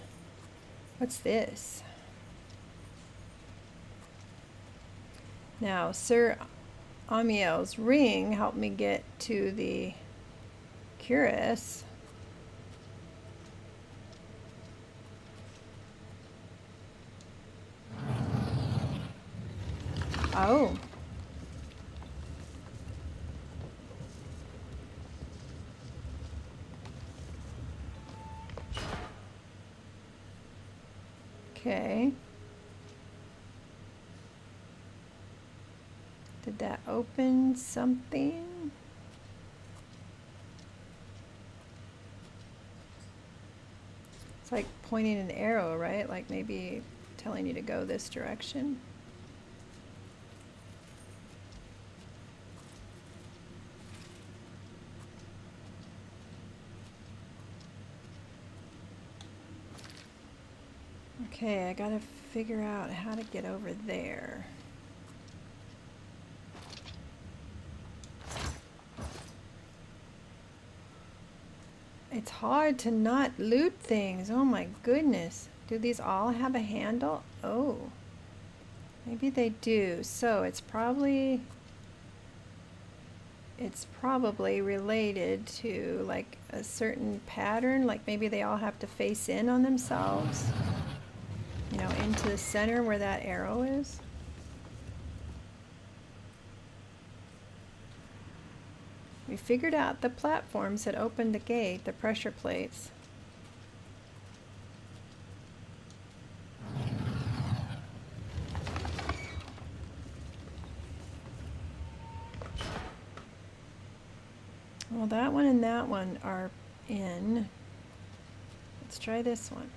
What's this? Now, Sir Amiel's ring helped me get to the cuirass. Oh. Okay. Did that open something? It's like pointing an arrow, right? Like maybe telling you to go this direction. Okay, I gotta figure out how to get over there. It's hard to not loot things. Oh my goodness. Do these all have a handle? Oh. Maybe they do. So it's probably related to like a certain pattern. Like maybe they all have to face in on themselves. You know, into the center where that arrow is. We figured out the platforms that opened the gate, the pressure plates. Well, that one and that one are in. Let's try this one.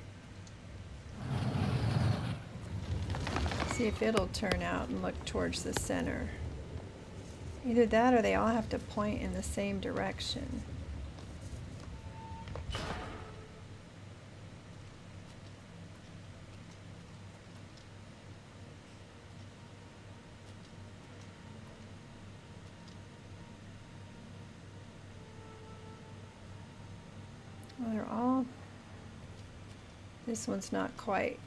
See if it'll turn out and look towards the center. Either that or they all have to point in the same direction. Well, they're all... This one's not quite...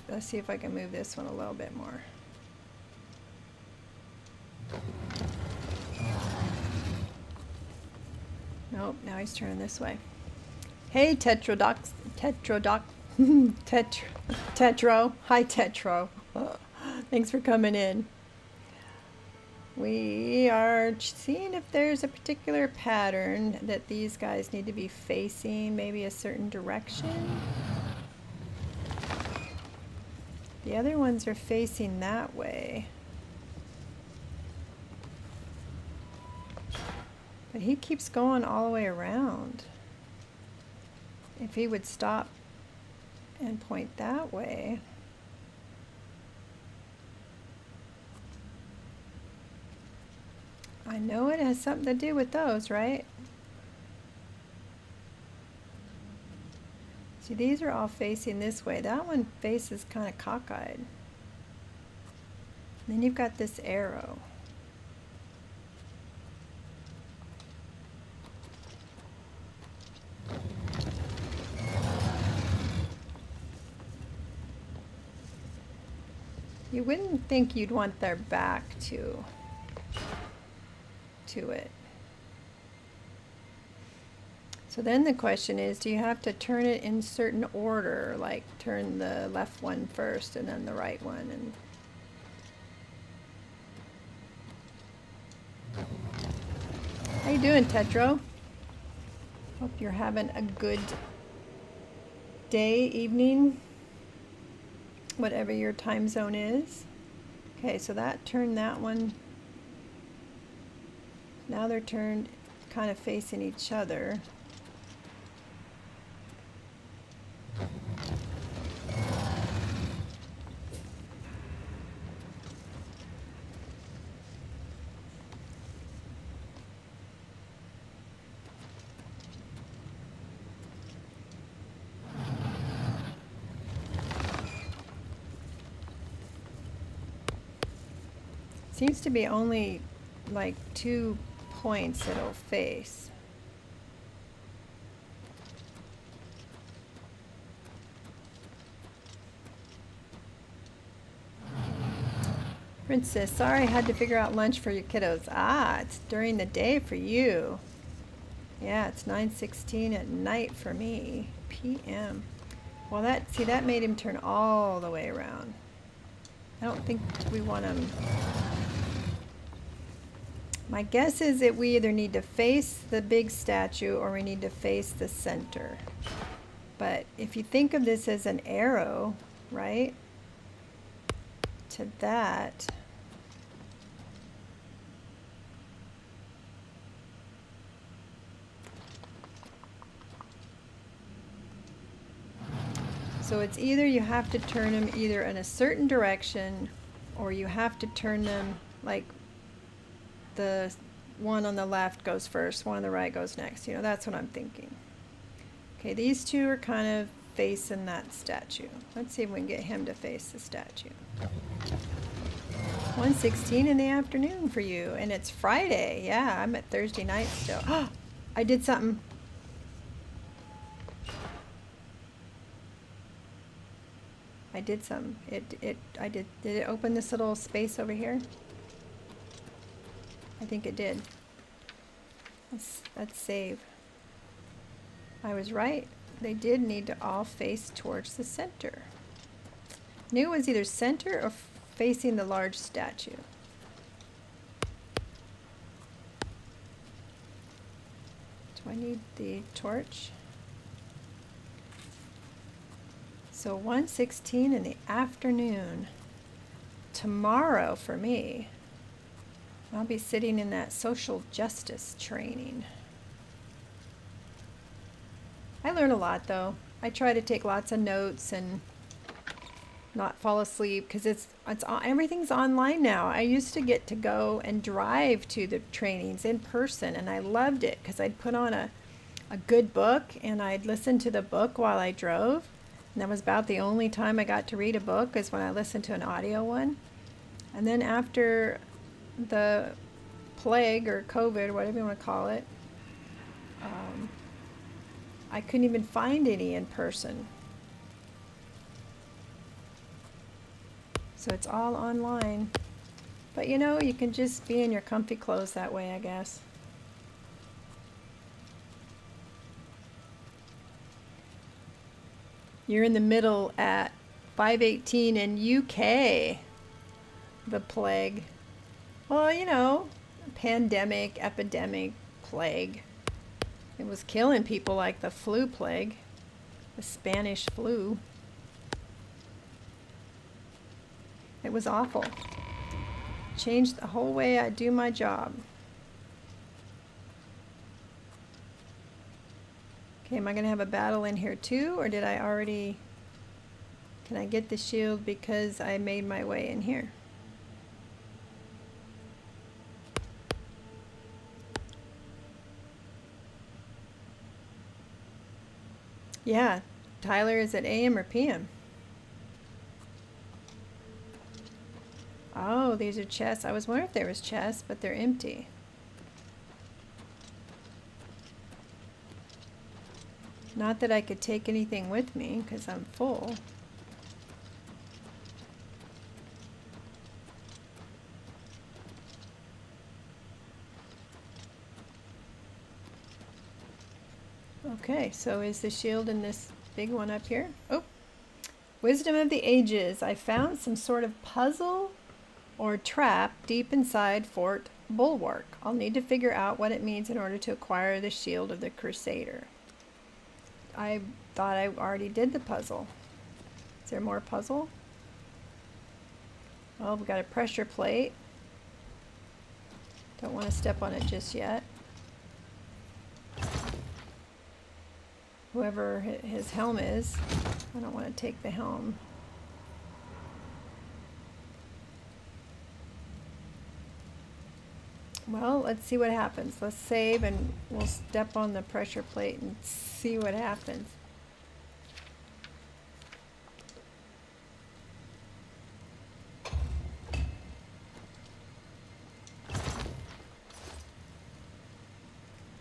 Let's see if I can move this one a little bit more. Nope, now he's turning this way. Hey, Tetro. Hi, Tetro. Thanks for coming in. We are seeing if there's a particular pattern that these guys need to be facing, maybe a certain direction. The other ones are facing that way. But he keeps going all the way around. If he would stop and point that way. I know it has something to do with those, right? See, these are all facing this way. That one faces kind of cockeyed. Then you've got this arrow. You wouldn't think you'd want their back to it. So then the question is, do you have to turn it in certain order, like turn the left one first and then the right one? And how you doing, Tetro? Hope you're having a good day, evening, whatever your time zone is. Okay, so that turned that one. Now they're turned kind of facing each other. Seems to be only like 2 points it'll face. Princess, sorry I had to figure out lunch for your kiddos. Ah, it's during the day for you. Yeah, it's 9:16 at night for me. PM. Well, that made him turn all the way around. I don't think we want him. My guess is that we either need to face the big statue or we need to face the center. But if you think of this as an arrow, right, to that, so it's either you have to turn them either in a certain direction or you have to turn them like the one on the left goes first, one on the right goes next. You know, that's what I'm thinking. Okay, these two are kind of facing that statue. Let's see if we can get him to face the statue. 1:16 in the afternoon for you, and it's Friday. Yeah, I'm at Thursday night still. Oh, I did something. I did something. Did it open this little space over here? I think it did. Let's save. I was right. They did need to all face towards the center. Knew it was either center or facing the large statue. Do I need the torch? So 1:16 in the afternoon. Tomorrow for me, I'll be sitting in that social justice training. I learn a lot though. I try to take lots of notes and not fall asleep because everything's online now. I used to get to go and drive to the trainings in person, and I loved it because I'd put on a good book and I'd listen to the book while I drove. And that was about the only time I got to read a book is when I listened to an audio one. And then after the plague or COVID, whatever you want to call it, I couldn't even find any in person. So it's all online. But you know, you can just be in your comfy clothes that way, I guess. You're in the middle at 5:18 in UK, the plague. Well, you know, pandemic, epidemic, plague. It was killing people like the flu plague, the Spanish flu. It was awful. Changed the whole way I do my job. Okay, am I going to have a battle in here too, or did I already... Can I get the shield because I made my way in here? Yeah, Tyler, is it AM or PM? Oh, these are chests. I was wondering if there was chests, but they're empty. Not that I could take anything with me, because I'm full. Okay, so is the shield in this big one up here? Oh, Wisdom of the Ages. I found some sort of puzzle or trap deep inside Fort Bulwark. I'll need to figure out what it means in order to acquire the shield of the Crusader. I thought I already did the puzzle. Is there more puzzle? Well, we've got a pressure plate. Don't want to step on it just yet. Whoever his helm is, I don't want to take the helm. Well, let's see what happens. Let's save and we'll step on the pressure plate and see what happens.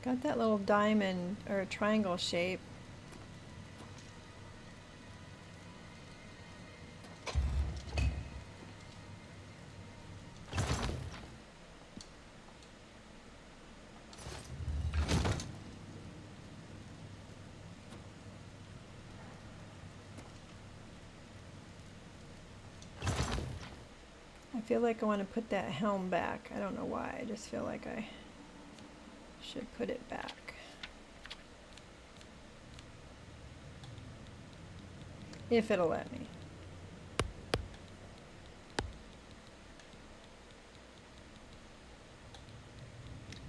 Got that little diamond or triangle shape. feel like I want to put that helm back. I don't know why. I just feel like I should put it back. If it'll let me.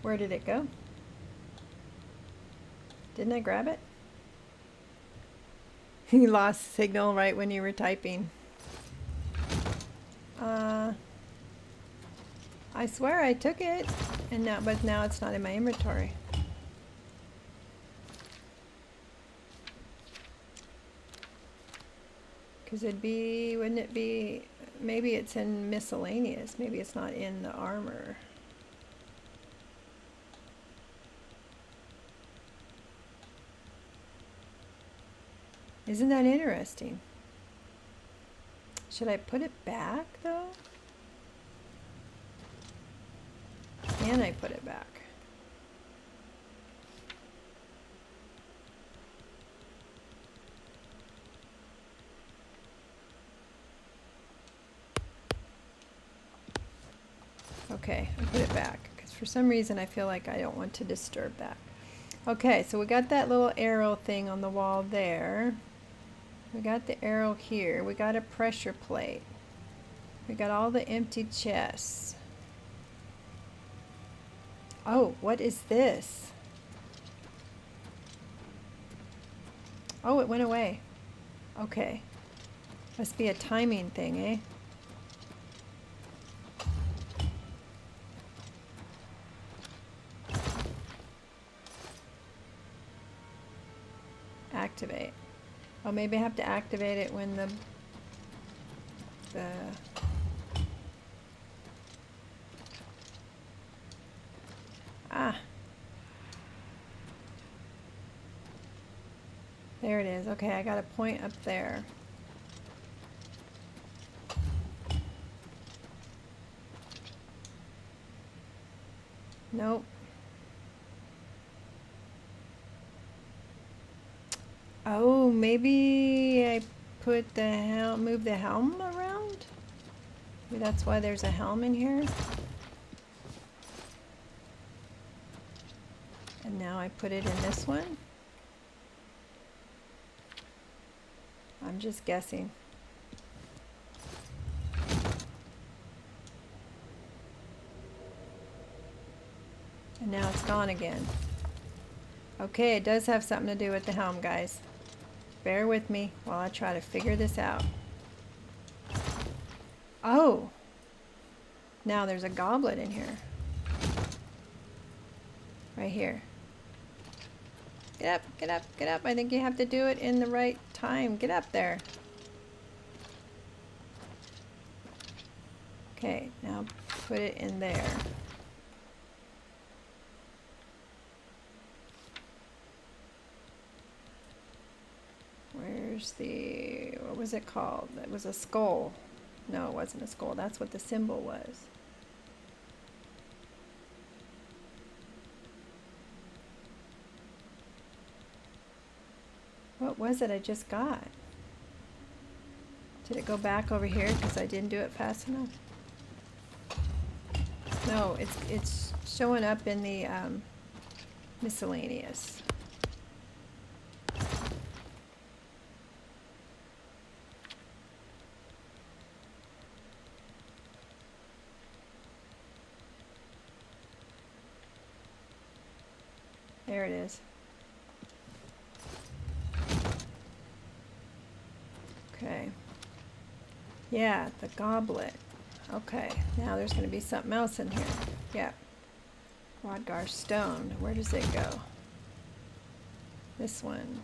Where did it go? Didn't I grab it? You lost signal right when you were typing. I swear I took it, and now, but now it's not in my inventory. Because it'd be, wouldn't it be, maybe it's in miscellaneous, maybe it's not in the armor. Isn't that interesting? Should I put it back though? Can I put it back? Okay, I put it back because for some reason I feel like I don't want to disturb that. Okay, so we got that little arrow thing on the wall there. We got the arrow here. We got a pressure plate. We got all the empty chests. Oh, what is this? Oh, it went away. Okay. Must be a timing thing, eh? Activate. Oh, maybe I have to activate it when the there it is. Okay, I got a point up there. Nope. Oh, maybe I put the helm, move the helm around? Maybe that's why there's a helm in here. And now I put it in this one. I'm just guessing. And now it's gone again. Okay, it does have something to do with the helm, guys. Bear with me while I try to figure this out. Oh! Now there's a goblet in here. Right here. Get up, get up, get up. I think you have to do it in the right time. Get up there. Okay, now put it in there. Where's the, what was it called? It was a skull. No, it wasn't a skull. That's what the symbol was. What was it I just got? Did it go back over here because I didn't do it fast enough? No, it's showing up in the miscellaneous. There it is. Okay. Yeah, the goblet. Okay, now there's going to be something else in here. Yeah. Rodgar stone. Where does it go? This one.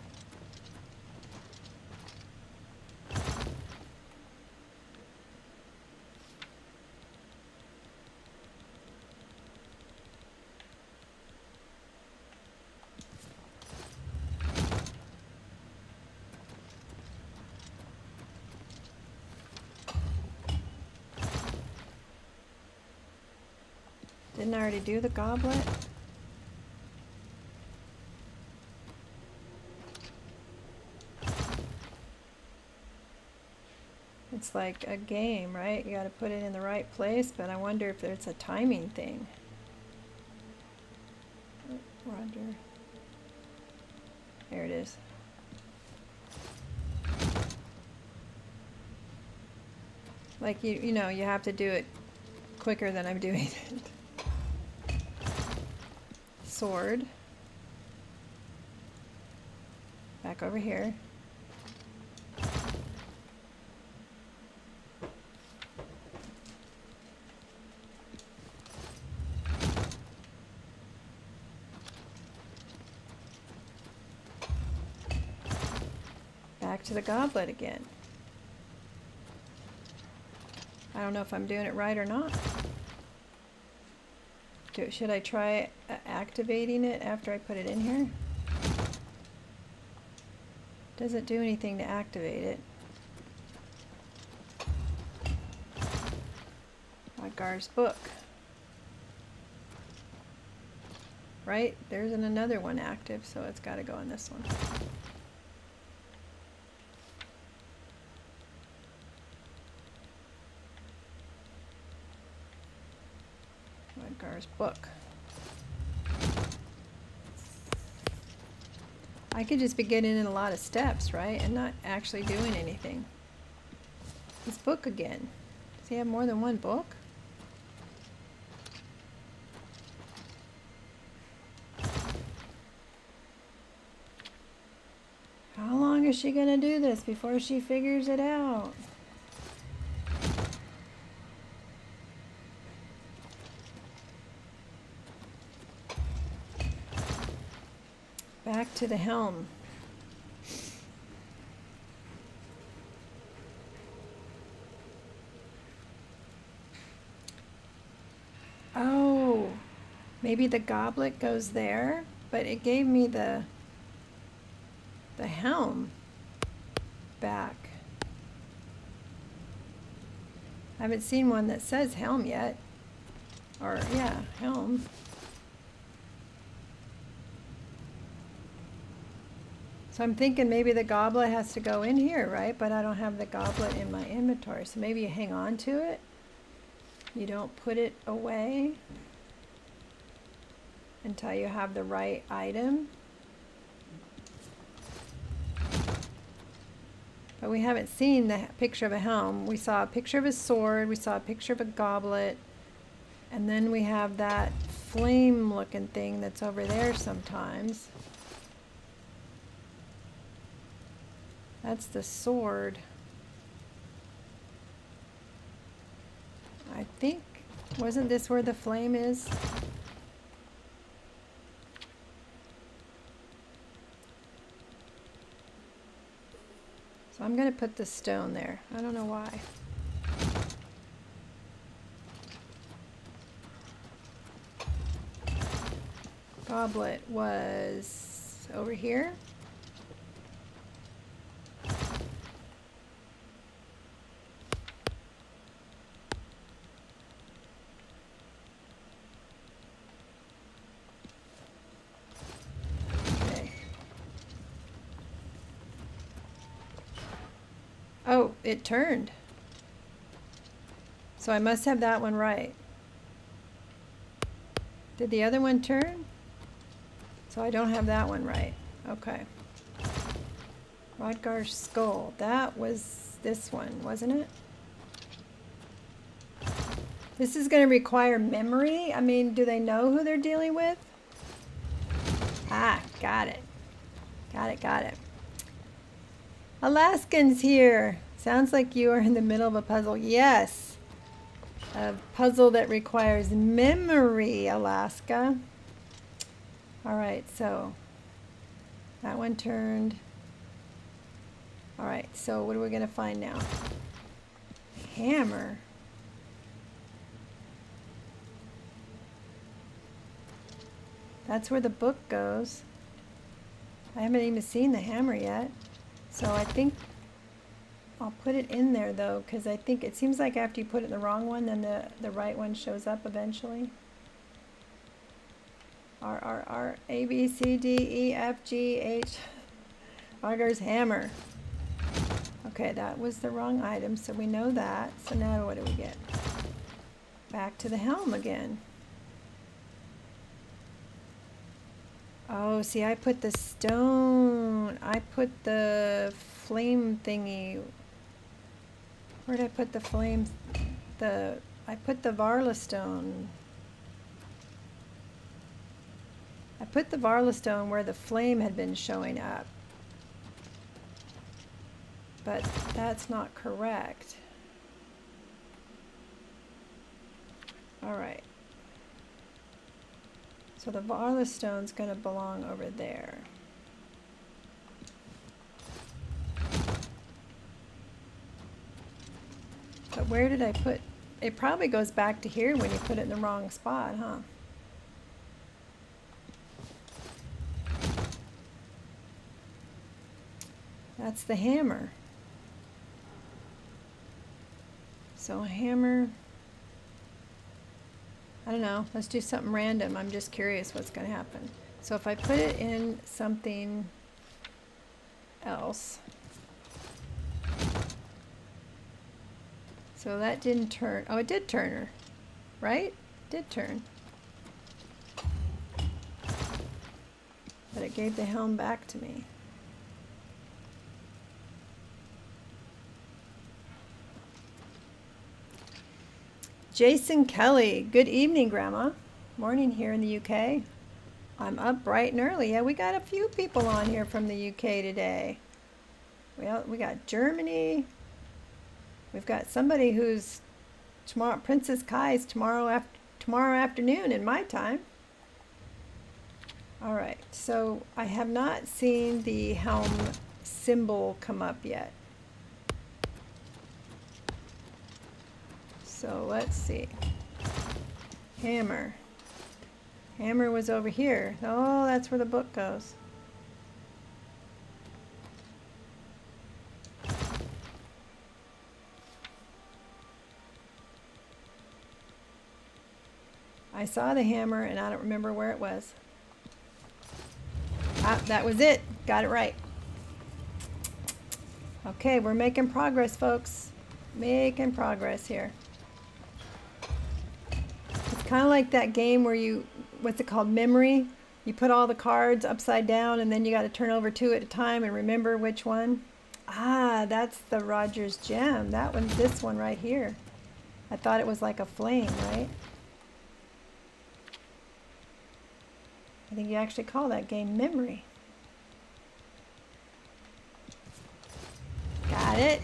Didn't I already do the goblet? It's just like a game, right? You got to put it in the right place, but I wonder if there's a timing thing. Roger. There it is. Like you know, you have to do it quicker than I'm doing it. Sword. Back over here. Back to the goblet again. I don't know if I'm doing it right or not. Should I try activating it after I put it in here? Doesn't do anything to activate it. Rodgar's book. Right? There's another one active, so it's got to go in this one. Rodgar's book. I could just be getting in a lot of steps, right? And not actually doing anything. This book again. Does he have more than one book? How long is she gonna do this before she figures it out? Back to the helm. Oh, maybe the goblet goes there, but it gave me the helm back. I haven't seen one that says helm yet. Or, yeah, helm. So I'm thinking maybe the goblet has to go in here, right? But I don't have the goblet in my inventory. So maybe you hang on to it. You don't put it away until you have the right item. But we haven't seen the picture of a helm. We saw a picture of a sword. We saw a picture of a goblet. And then we have that flame looking thing that's over there sometimes. That's the sword. I think, wasn't this where the flame is? So I'm going to put the stone there. I don't know why. Goblet was over here. Oh, it turned. So I must have that one right. Did the other one turn? So I don't have that one right. Okay. Rodgar's skull. That was this one, wasn't it? This is going to require memory. I mean, do they know who they're dealing with? Ah, got it. Got it. Alaskan's here. Sounds like you are in the middle of a puzzle. Yes. A puzzle that requires memory, Alaska. All right, so that one turned. All right, so what are we going to find now? Hammer. That's where the book goes. I haven't even seen the hammer yet. So I think I'll put it in there though, because I think it seems like after you put it in the wrong one, then the right one shows up eventually. R, A, B, C, D, E, F, G, H. Rodgar's hammer. Okay, that was the wrong item, so we know that. So now what do we get? Back to the helm again. Oh, see, I put the stone. I put the flame thingy. Where did I put the flame? I put the Varla stone. I put the Varla stone where the flame had been showing up. But that's not correct. All right. So the Varla stone's going to belong over there. But where did I put? It probably goes back to here when you put it in the wrong spot, huh? That's the hammer. So hammer. I don't know. Let's do something random. I'm just curious what's going to happen. So if I put it in something else. So that didn't turn. Oh, it did turn her. Right? It did turn. But it gave the helm back to me. Jason Kelly, good evening, Grandma. Morning here in the UK. I'm up bright and early. Yeah, we got a few people on here from the UK today. Well, we got Germany. We've got somebody who's tomorrow. Princess Kai's tomorrow afternoon in my time. All right, so I have not seen the helm symbol come up yet. So let's see. Hammer. Hammer was over here. Oh, that's where the book goes. I saw the hammer and I don't remember where it was. Ah, that was it. Got it right. Okay, we're making progress, folks. Making progress here. It's kind of like that game where you, what's it called, memory? You put all the cards upside down and then you got to turn over two at a time and remember which one. Ah, that's the Rogers gem. That one's this one right here. I thought it was like a flame, right? I think you actually call that game memory. Got it.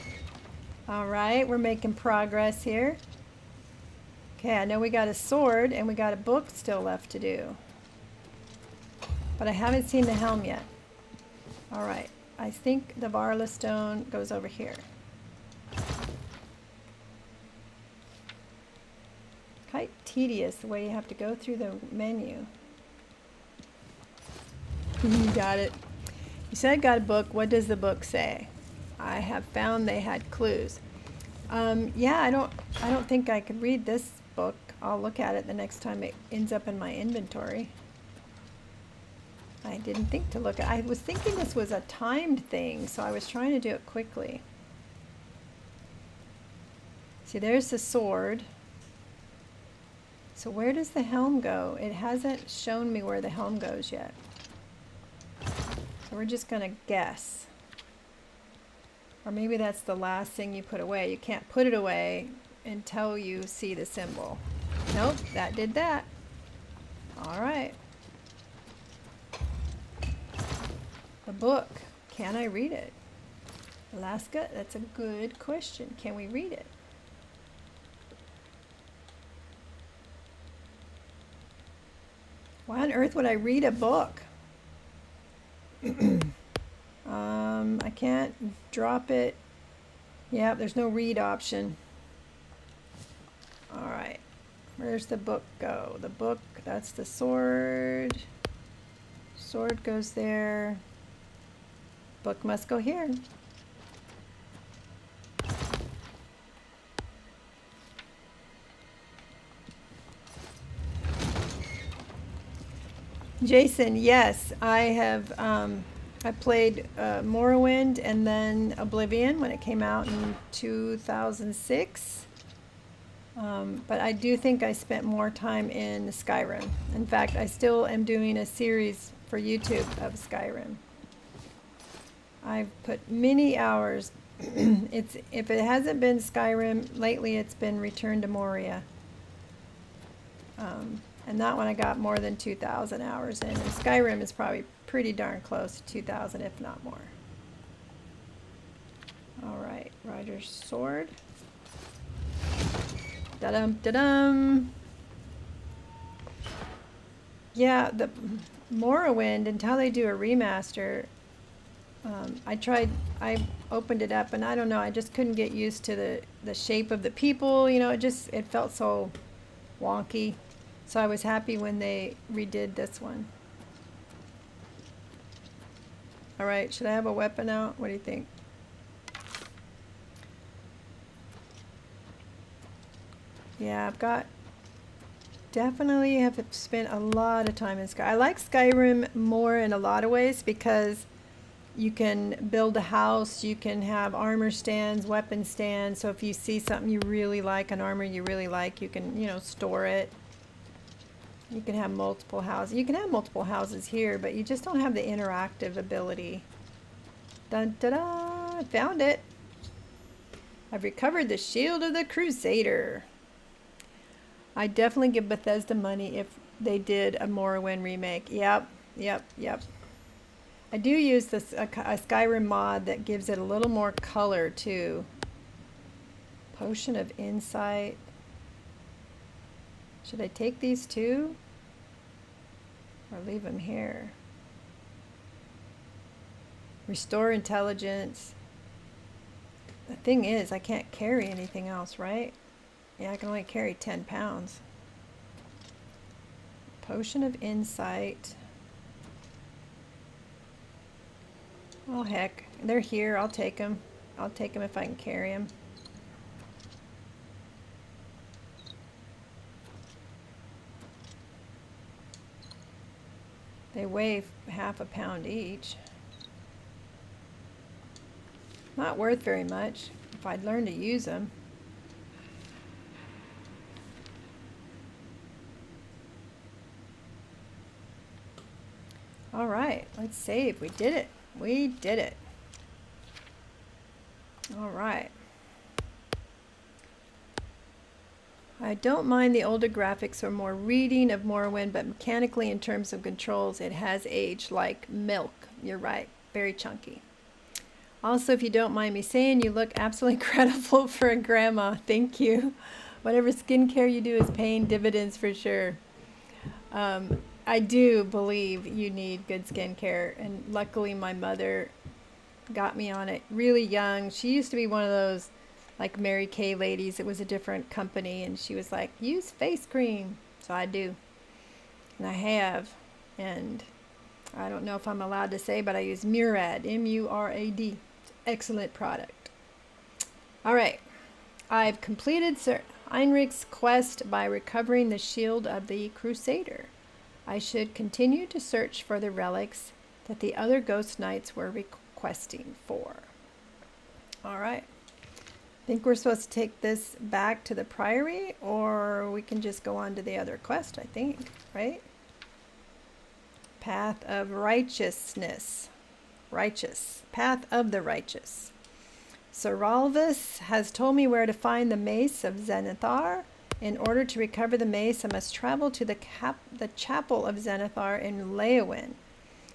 All right, we're making progress here. Okay, I know we got a sword and we got a book still left to do. But I haven't seen the helm yet. All right, I think the Varla stone goes over here. Quite tedious the way you have to go through the menu. You got it. You said got a book. What does the book say? I have found they had clues. Yeah, I don't think I could read this book. I'll look at it the next time it ends up in my inventory. I didn't think to look at. I was thinking this was a timed thing, so I was trying to do it quickly. See, there's the sword. So where does the helm go? It hasn't shown me where the helm goes yet. So we're just going to guess. Or maybe that's the last thing you put away. You can't put it away until you see the symbol. Nope, that did that. All right. The book. Can I read it? Alaska, that's a good question. Can we read it? Why on earth would I read a book? I can't drop it. Yeah, there's no read option. All right. Where's the book go? The book, that's the sword. Sword goes there. Book must go here. Jason, yes, I have I played Morrowind and then Oblivion when it came out in 2006. But I do think I spent more time in Skyrim. In fact, I still am doing a series for YouTube of Skyrim. I've put many hours. If it hasn't been Skyrim lately, it's been Return to Moria. And that one I got more than 2,000 hours in. And Skyrim is probably pretty darn close to 2,000, if not more. All right, Rider's Sword. Da-dum, da-dum. Yeah, the Morrowind, until they do a remaster, I opened it up and I don't know, I just couldn't get used to the shape of the people, you know, it felt so wonky. So I was happy when they redid this one. All right, should I have a weapon out? What do you think? Yeah, definitely have spent a lot of time in Skyrim. I like Skyrim more in a lot of ways because you can build a house, you can have armor stands, weapon stands. So if you see something you really like, an armor you really like, you can, you know, store it. You can have multiple houses. You can have multiple houses here, but you just don't have the interactive ability. Dun da da! I found it. I've recovered the Shield of the Crusader. I definitely give Bethesda money if they did a Morrowind remake. Yep. I do use this a Skyrim mod that gives it a little more color too. Potion of Insight. Should I take these two? Or leave them here? Restore Intelligence. The thing is, I can't carry anything else, right? Yeah, I can only carry 10 pounds. Potion of Insight. Oh, heck. They're here. I'll take them. I'll take them if I can carry them. They weigh half a pound each. Not worth very much if I'd learn to use them. All right, let's save. We did it. We did it. All right. I don't mind the older graphics or more reading of Morrowind, but mechanically in terms of controls, it has aged like milk. You're right. Very chunky. Also, if you don't mind me saying, you look absolutely incredible for a grandma. Thank you. Whatever skincare you do is paying dividends for sure. I do believe you need good skincare, and luckily my mother got me on it really young. She used to be one of those like Mary Kay ladies. It was a different company, and she was like, use face cream. So I do, and I have, and I don't know if I'm allowed to say, but I use Murad, M-U-R-A-D. Excellent product. All right, I've completed Sir Heinrich's quest by recovering the Shield of the Crusader. I should continue to search for the relics that the other ghost knights were requesting for. All right. I think we're supposed to take this back to the priory, or we can just go on to the other quest, I think, right? Path of Righteousness. Righteous. Path of the Righteous. Sir Ralvus has told me where to find the Mace of Zenithar. In order to recover the mace, I must travel to the chapel of Zenithar in Leowyn.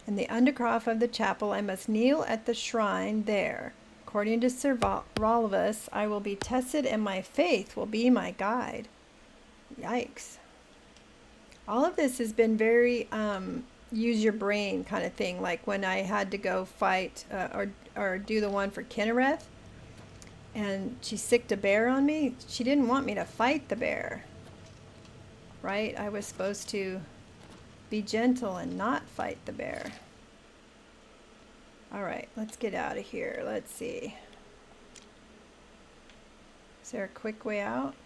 In the undercroft of the chapel, I must kneel at the shrine there. According to Sir Ralvus, I will be tested and my faith will be my guide. Yikes. All of this has been very use your brain kind of thing, like when I had to go fight or do the one for Kinnereth. And she sicked a bear on me. She didn't want me to fight the bear, right? I was supposed to be gentle and not fight the bear. All right, let's get out of here. Let's see. Is there a quick way out?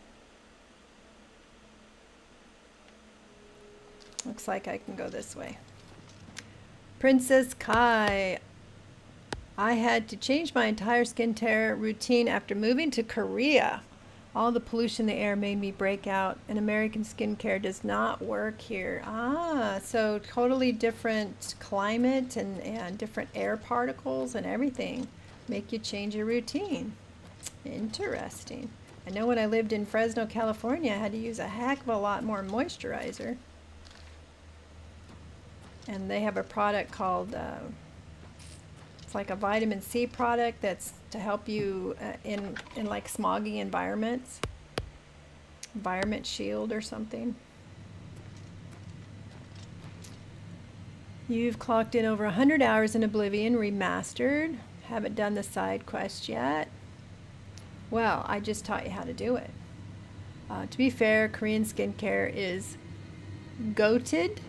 Looks like I can go this way. Princess Kai. I had to change my entire skincare routine after moving to Korea. All the pollution in the air made me break out, and American skincare does not work here. Ah, so totally different climate and different air particles and everything make you change your routine. Interesting. I know when I lived in Fresno, California, I had to use a heck of a lot more moisturizer. And they have a product called, it's like a vitamin C product that's to help you in like smoggy environments. Environment Shield or something. You've clocked in over 100 hours in Oblivion Remastered. Haven't done the side quest yet. Well, I just taught you how to do it. To be fair, Korean skincare is goated.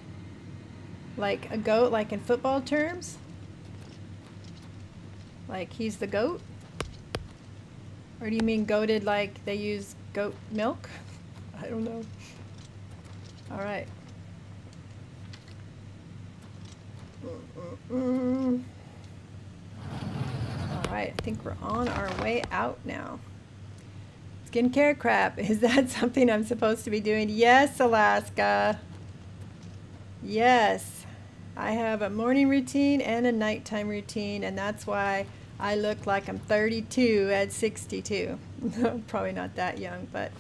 Like a goat, like in football terms. Like he's the goat? Or do you mean goated like they use goat milk? I don't know. Alright. Alright, I think we're on our way out now. Skincare crap. Is that something I'm supposed to be doing? Yes, Alaska. Yes. I have a morning routine and a nighttime routine, and that's why I look like I'm 32 at 62. Probably not that young, but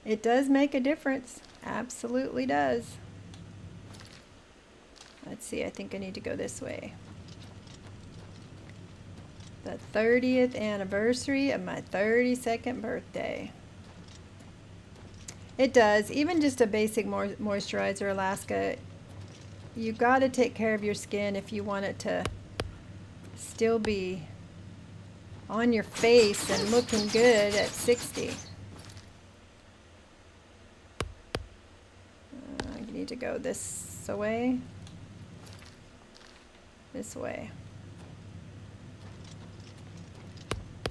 it does make a difference. Absolutely does. Let's see, I think I need to go this way. The 30th anniversary of my 32nd birthday. It does. Even just a basic moisturizer, Alaska, you got to take care of your skin if you want it to still be on your face and looking good at 60. You need to go this way. This way.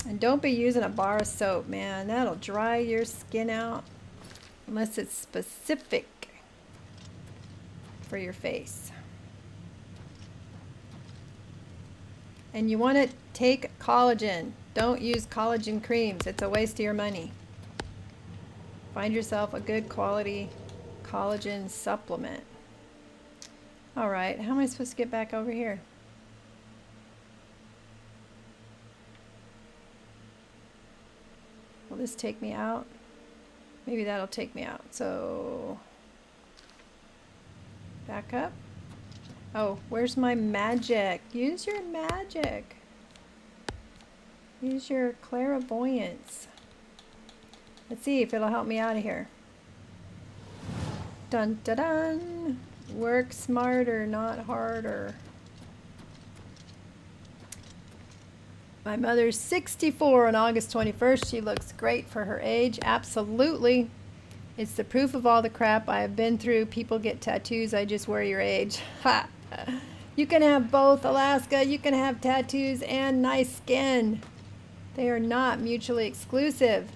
And don't be using a bar of soap, man. That'll dry your skin out unless it's specific for your face. And you want to take collagen. Don't use collagen creams. It's a waste of your money. Find yourself a good quality collagen supplement. All right, how am I supposed to get back over here? Will this take me out? Maybe that'll take me out. So back up. Oh, where's my magic? Use your magic. Use your clairvoyance. Let's see if it'll help me out of here. Dun dun dun. Work smarter, not harder. My mother's 64 on August 21st. She looks great for her age. Absolutely. It's the proof of all the crap I have been through. People get tattoos. I just wear your age. Ha! You can have both, Alaska. You can have tattoos and nice skin. They are not mutually exclusive.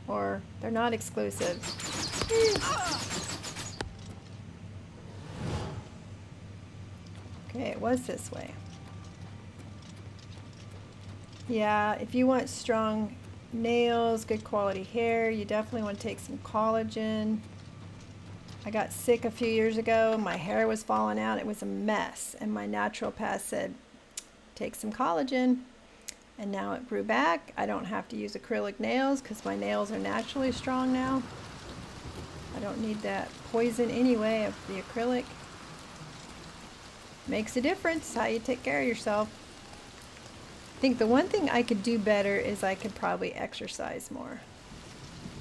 Or they're not exclusive. Okay, it was this way. Yeah, if you want strong nails, good quality hair, you definitely want to take some collagen. I got sick a few years ago. My hair was falling out. It was a mess. And my naturopath said, take some collagen. And now it grew back. I don't have to use acrylic nails because my nails are naturally strong now. I don't need that poison anyway of the acrylic. Makes a difference how you take care of yourself. I think the one thing I could do better is I could probably exercise more.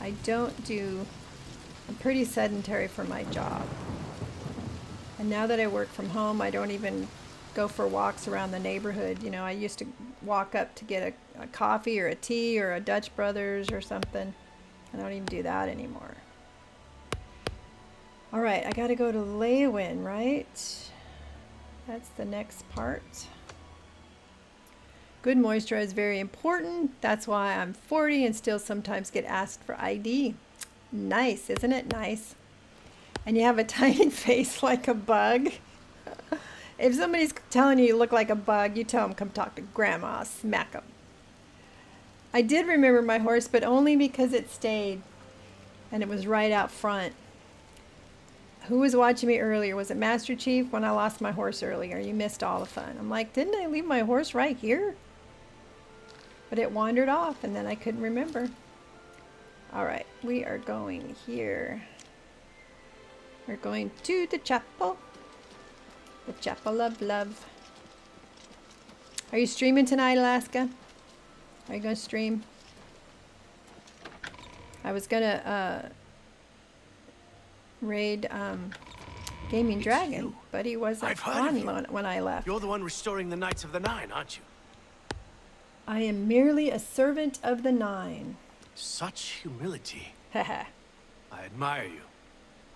I don't do, I'm pretty sedentary for my job. And now that I work from home, I don't even go for walks around the neighborhood. You know, I used to walk up to get a coffee or a tea or a Dutch Brothers or something. I don't even do that anymore. All right, I gotta go to Leywin, right? That's the next part. Good moisture is very important. That's why I'm 40 and still sometimes get asked for ID. Nice, isn't it nice? And you have a tiny face like a bug. If somebody's telling you look like a bug, you tell them come talk to Grandma. Smack them. I did remember my horse, but only because it stayed. And it was right out front. Who was watching me earlier? Was it Master Chief when I lost my horse earlier? You missed all the fun. I'm like, didn't I leave my horse right here? But it wandered off and then I couldn't remember. Alright, we are going here. We're going to the chapel. The chapel of love. Are you streaming tonight, Alaska? Are you going to stream? I was going to raid Gaming Dragon, you. but he wasn't I've heard of you. on when I left. You're the one restoring the Knights of the Nine, aren't you? I am merely a servant of the Nine. Such humility. Haha. I admire you.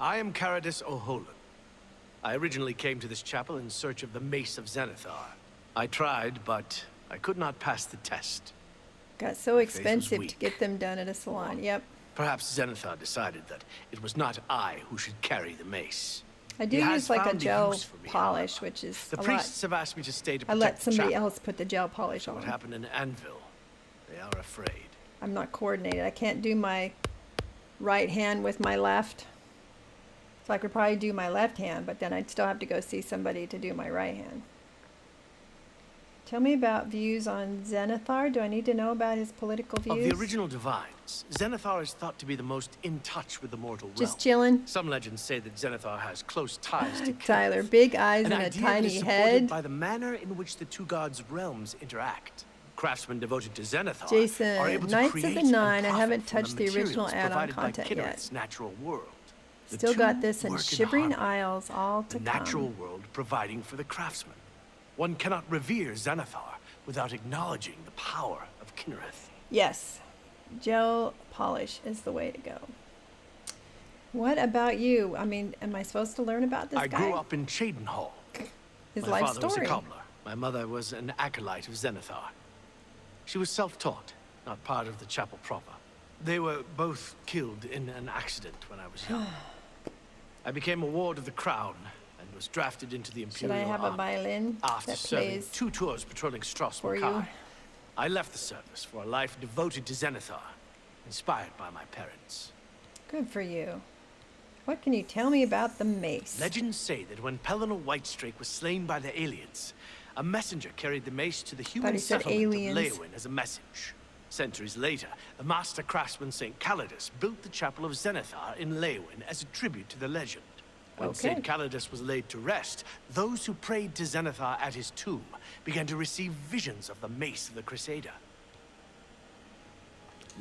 I am Caradus O'Holan. I originally came to this chapel in search of the Mace of Zenithar. I tried, but I could not pass the test. Got so My faith was expensive to weak. get them done at a salon. Yep. Perhaps Zenithar decided that it was not I who should carry the mace. I do He has use like a found a gel use for me, polish, however. which is The a priests lot. have asked me to stay to I protect let the somebody chapel. else put the gel polish What on. happened in Anvil? They are afraid. I'm not coordinated. I can't do my right hand with my left. So I could probably do my left hand, but then I'd still have to go see somebody to do my right hand. Tell me about views on Zenithar. Do I need to know about his political views? Of the original divines, Zenithar is thought to be the most in touch with the mortal realm. Just chilling. Some legends say that Zenithar has close ties to Tyler, Kenneth, big eyes an and a idea that tiny is supported head. by the manner in which the two gods' realms interact. Craftsmen devoted to Zenithar Jason, are able to Knights of create the and Nine. I profit haven't from touched the original materials add-on provided by content yet. Kinnereth's natural world. The Still two got this in work Shivering harmony. Isles all to The come. natural world providing for the craftsman. One cannot revere Zenithar without acknowledging the power of Kinnereth. Yes, gel polish is the way to go. What about you? I mean, am I supposed to learn about this I guy? grew up in Chedenhall. His My life father was a story. cobbler. My mother was an acolyte of Zenithar. She was self-taught, not part of the chapel proper. They were both killed in an accident when I was young. I became a ward of the crown and was drafted into the Should Imperial I have a Army. violin After that serving plays? 2 tours patrolling for you? Strasbourg, I left the service for a life devoted to Zenithar, inspired by my parents. Good for you. What can you tell me about the mace? Legends say that when Pellinor Whitestrake was slain by the aliens, a messenger carried the mace to the human he said settlement aliens. of Leowyn as a message. Centuries later, the master craftsman St. Calidus built the Chapel of Zenithar in Leowyn as a tribute to the legend. When Okay. St. Calidus was laid to rest, those who prayed to Zenithar at his tomb began to receive visions of the mace of the Crusader.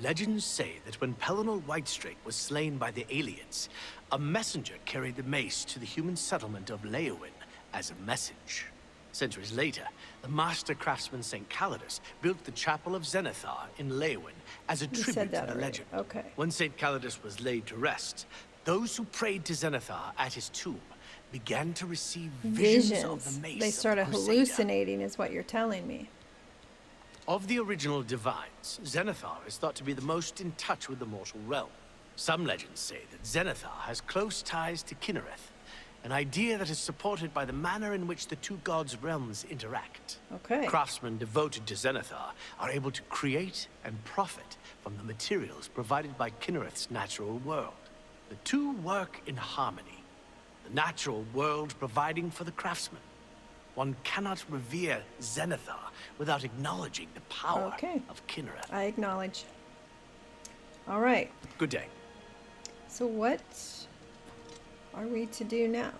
Legends say that when Pellinor Whitestrake was slain by the aliens, a messenger carried the mace to the human settlement of Leowyn as a message. Centuries later, the master craftsman St. Calidus built the Chapel of Zenithar in Leowyn as a You said tribute to that the already. legend. Okay. When St. Calidus was laid to rest, those who prayed to Zenithar at his tomb began to receive visions of the mace They of started the Crusader. hallucinating, is what you're telling me. Of the original divines, Zenithar is thought to be the most in touch with the mortal realm. Some legends say that Zenithar has close ties to Kinnereth, an idea that is supported by the manner in which the two gods' realms interact. Okay. Craftsmen devoted to Zenithar are able to create and profit from the materials provided by Kinnereth's natural world. The two work in harmony, the natural world providing for the craftsman. One cannot revere Zenithar without acknowledging the power Okay. of Kinnereth. I acknowledge. All right. Good day. So what are we to do now?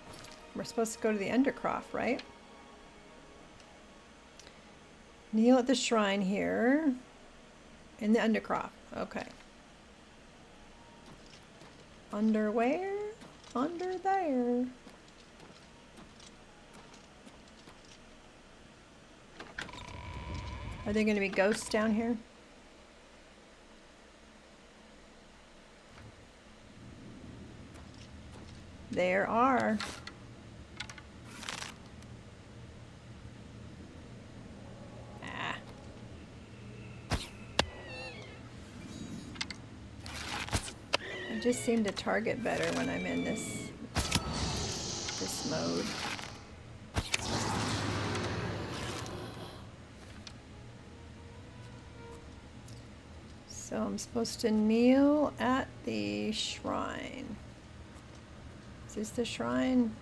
We're supposed to go to the Undercroft, right? Kneel at the shrine here. In the Undercroft. Okay. Under where? Under there. Are there going to be ghosts down here? There are. Ah. I just seem to target better when I'm in this mode. I'm supposed to kneel at the shrine. Is this the shrine?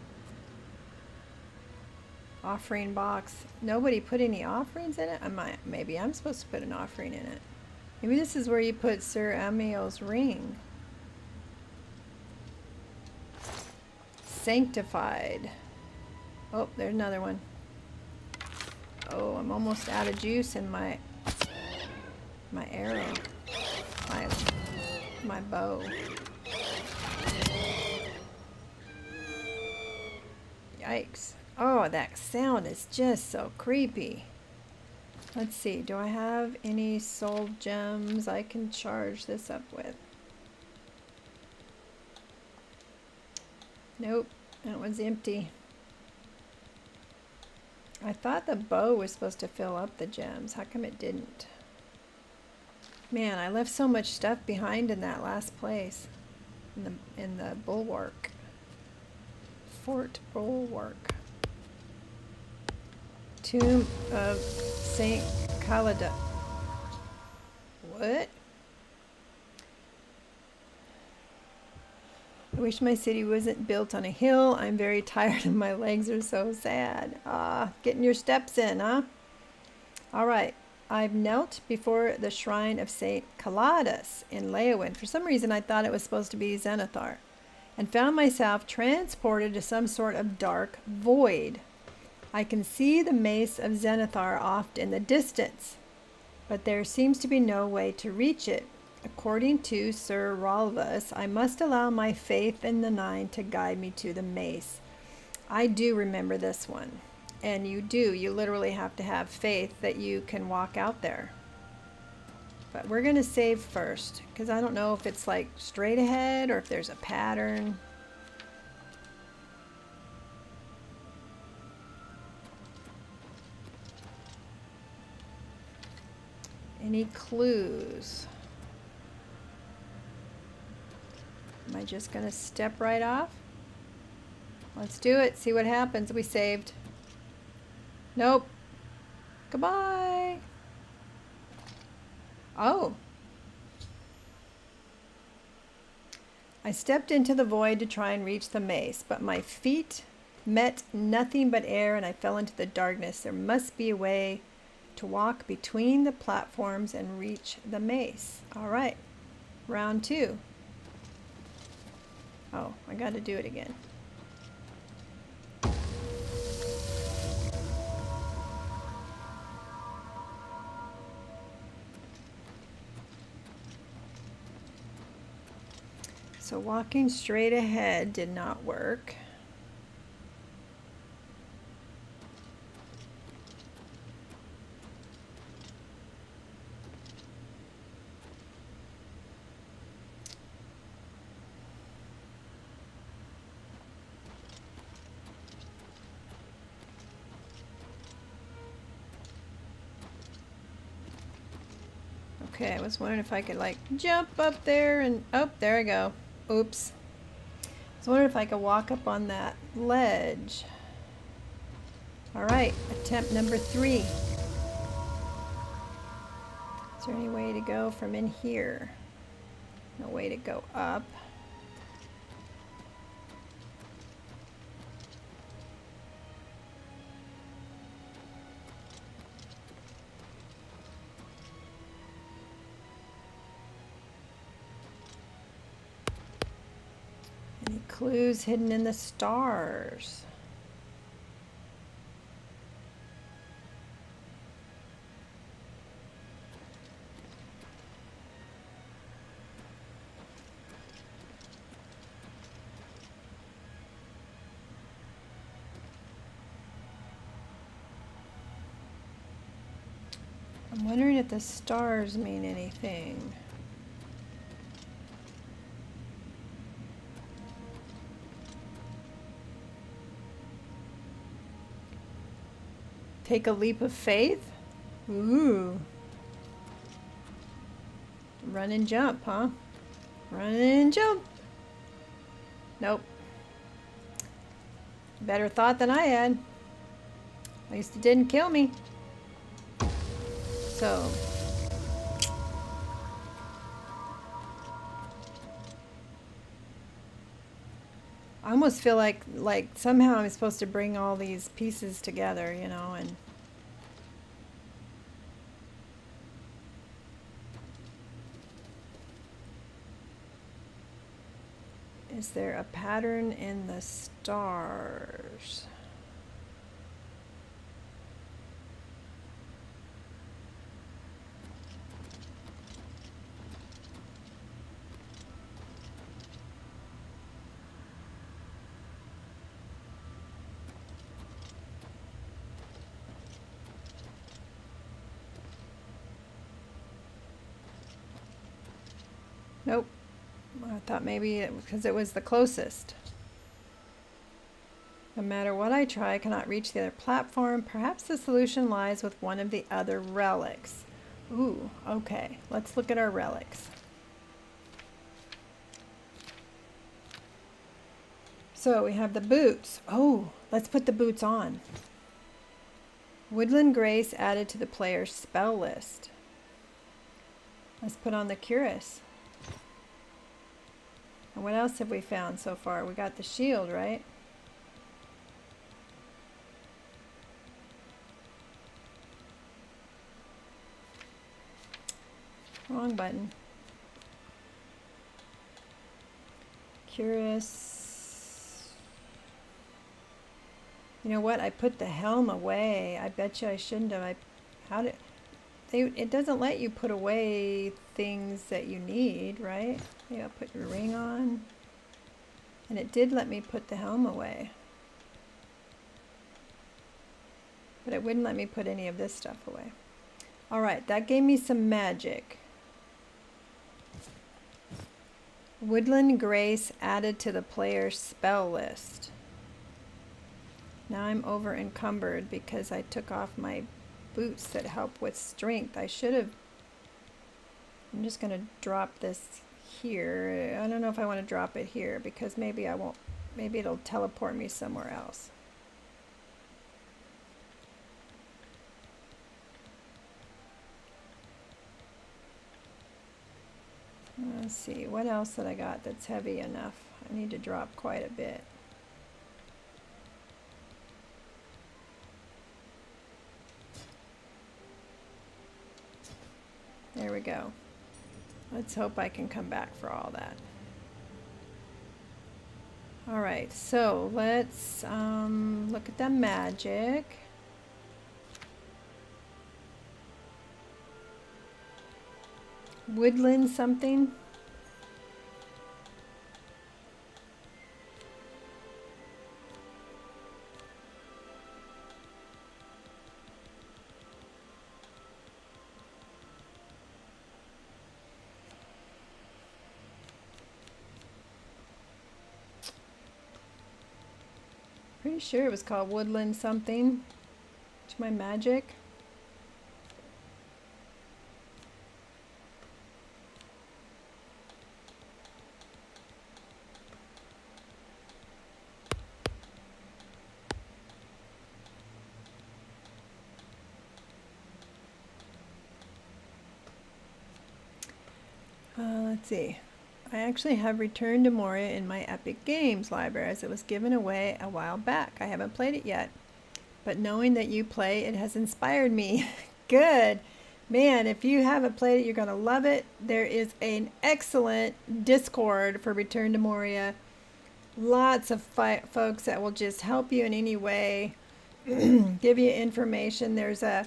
Offering box. Nobody put any offerings in it? Maybe I'm supposed to put an offering in it. Maybe this is where you put Sir Amiel's ring. Sanctified. Oh, there's another one. Oh, I'm almost out of juice in my arrow. My bow. Yikes. Oh, that sound is just so creepy. Let's see, do I have any soul gems I can charge this up with? Nope, that one's empty. I thought the bow was supposed to fill up the gems. How come it didn't? Man, I left so much stuff behind in that last place. In the bulwark. Fort Bulwark. Tomb of Saint Calada. What? I wish my city wasn't built on a hill. I'm very tired and my legs are so sad. Getting your steps in, huh? All right. I've knelt before the shrine of Saint Caladas in Leowyn. For some reason, I thought it was supposed to be Zenithar, and found myself transported to some sort of dark void. I can see the mace of Zenithar off in the distance, but there seems to be no way to reach it. According to Sir Ralvus, I must allow my faith in the Nine to guide me to the mace. I do remember this one. And you literally have to have faith that you can walk out there. But we're going to save first, because I don't know if it's like straight ahead or if there's a pattern. Any clues? Am I just going to step right off? Let's do it. See what happens. We saved. Nope. Goodbye. Oh. I stepped into the void to try and reach the mace, but my feet met nothing but air and I fell into the darkness. There must be a way to walk between the platforms and reach the mace. All right. Round 2. Oh, I got to do it again. So walking straight ahead did not work. Okay, I was wondering if I could like jump up there and, oh, there I go. Oops. I was wondering if I could walk up on that ledge. All right, attempt number 3. Is there any way to go from in here? No way to go up. Any clues hidden in the stars? I'm wondering if the stars mean anything. Take a leap of faith? Ooh. Run and jump, huh? Run and jump. Nope. Better thought than I had. At least it didn't kill me. So. I almost feel like somehow I'm supposed to bring all these pieces together, you know, and is there a pattern in the stars? Nope. I thought maybe it was because it was the closest. No matter what I try, I cannot reach the other platform. Perhaps the solution lies with one of the other relics. Ooh, okay. Let's look at our relics. So we have the boots. Oh, let's put the boots on. Woodland Grace added to the player's spell list. Let's put on the Cuirass. And what else have we found so far? We got the shield, right? Wrong button. Cuirass. You know what? I put the helm away. I bet you I shouldn't have. It doesn't let you put away things that you need, right? Yeah, put your ring on. And it did let me put the helm away. But it wouldn't let me put any of this stuff away. All right, that gave me some magic. Woodland Grace added to the player's spell list. Now I'm over encumbered because I took off my boots that help with strength. I should have. I'm just going to drop this here. I don't know if I want to drop it here because maybe I won't. Maybe it'll teleport me somewhere else. Let's see, what else that I got that's heavy enough? I need to drop quite a bit. There we go. Let's hope I can come back for all that. All right, so let's look at the magic. Woodland something. Pretty sure it was called Woodland something. It's my magic. Let's see. I actually have Return to Moria in my Epic Games library as it was given away a while back. I haven't played it yet, but knowing that you play it has inspired me. Good. Man, if you haven't played it, you're going to love it. There is an excellent Discord for Return to Moria. Lots of folks that will just help you in any way, give you information. There's a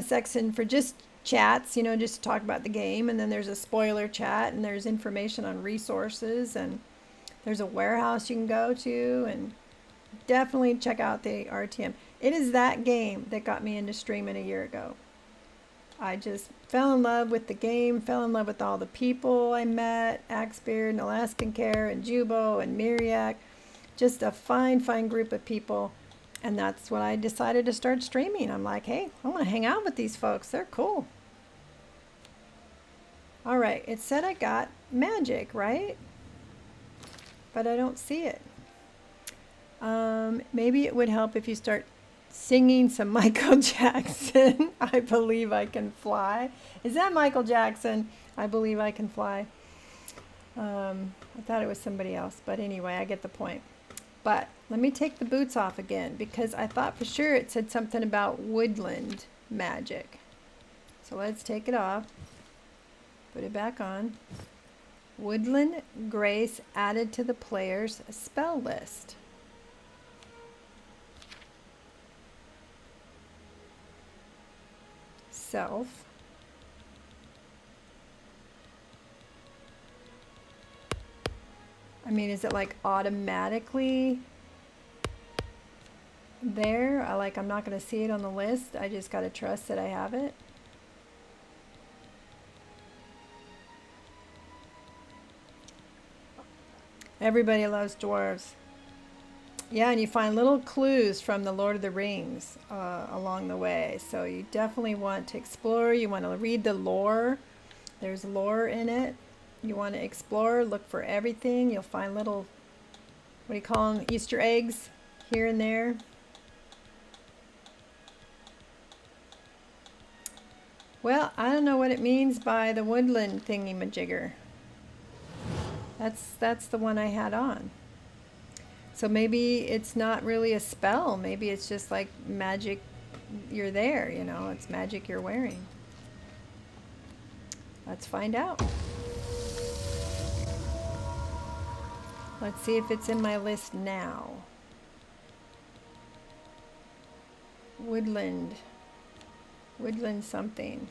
section for just chats, you know, just to talk about the game, and then there's a spoiler chat, and there's information on resources, and there's a warehouse you can go to, and definitely check out the RTM. It is that game that got me into streaming a year ago. I just fell in love with the game, fell in love with all the people I met, Axebeard and Alaskan Care and Jubo and Miriak. Just a fine group of people. And that's when I decided to start streaming. I'm like, hey, I want to hang out with these folks. They're cool. All right, it said I got magic, right? But I don't see it. Maybe it would help if you start singing some Michael Jackson. I Believe I Can Fly. Is that Michael Jackson? I Believe I Can Fly. I thought it was somebody else, but anyway, I get the point. But let me take the boots off again because I thought for sure it said something about woodland magic. So let's take it off. Put it back on. Woodland Grace added to the player's spell list. Self. I mean, is it like automatically there? I'm not going to see it on the list. I just got to trust that I have it. Everybody loves dwarves. Yeah, and you find little clues from the Lord of the Rings along the way. So you definitely want to explore. You want to read the lore. There's lore in it. You want to explore, look for everything. You'll find little, what do you call them, Easter eggs here and there. Well, I don't know what it means by the woodland thingy-majigger. That's the one I had on. So maybe it's not really a spell. Maybe it's just like magic, you're there, you know, it's magic you're wearing. Let's find out. Let's see if it's in my list now. Woodland. Woodland something.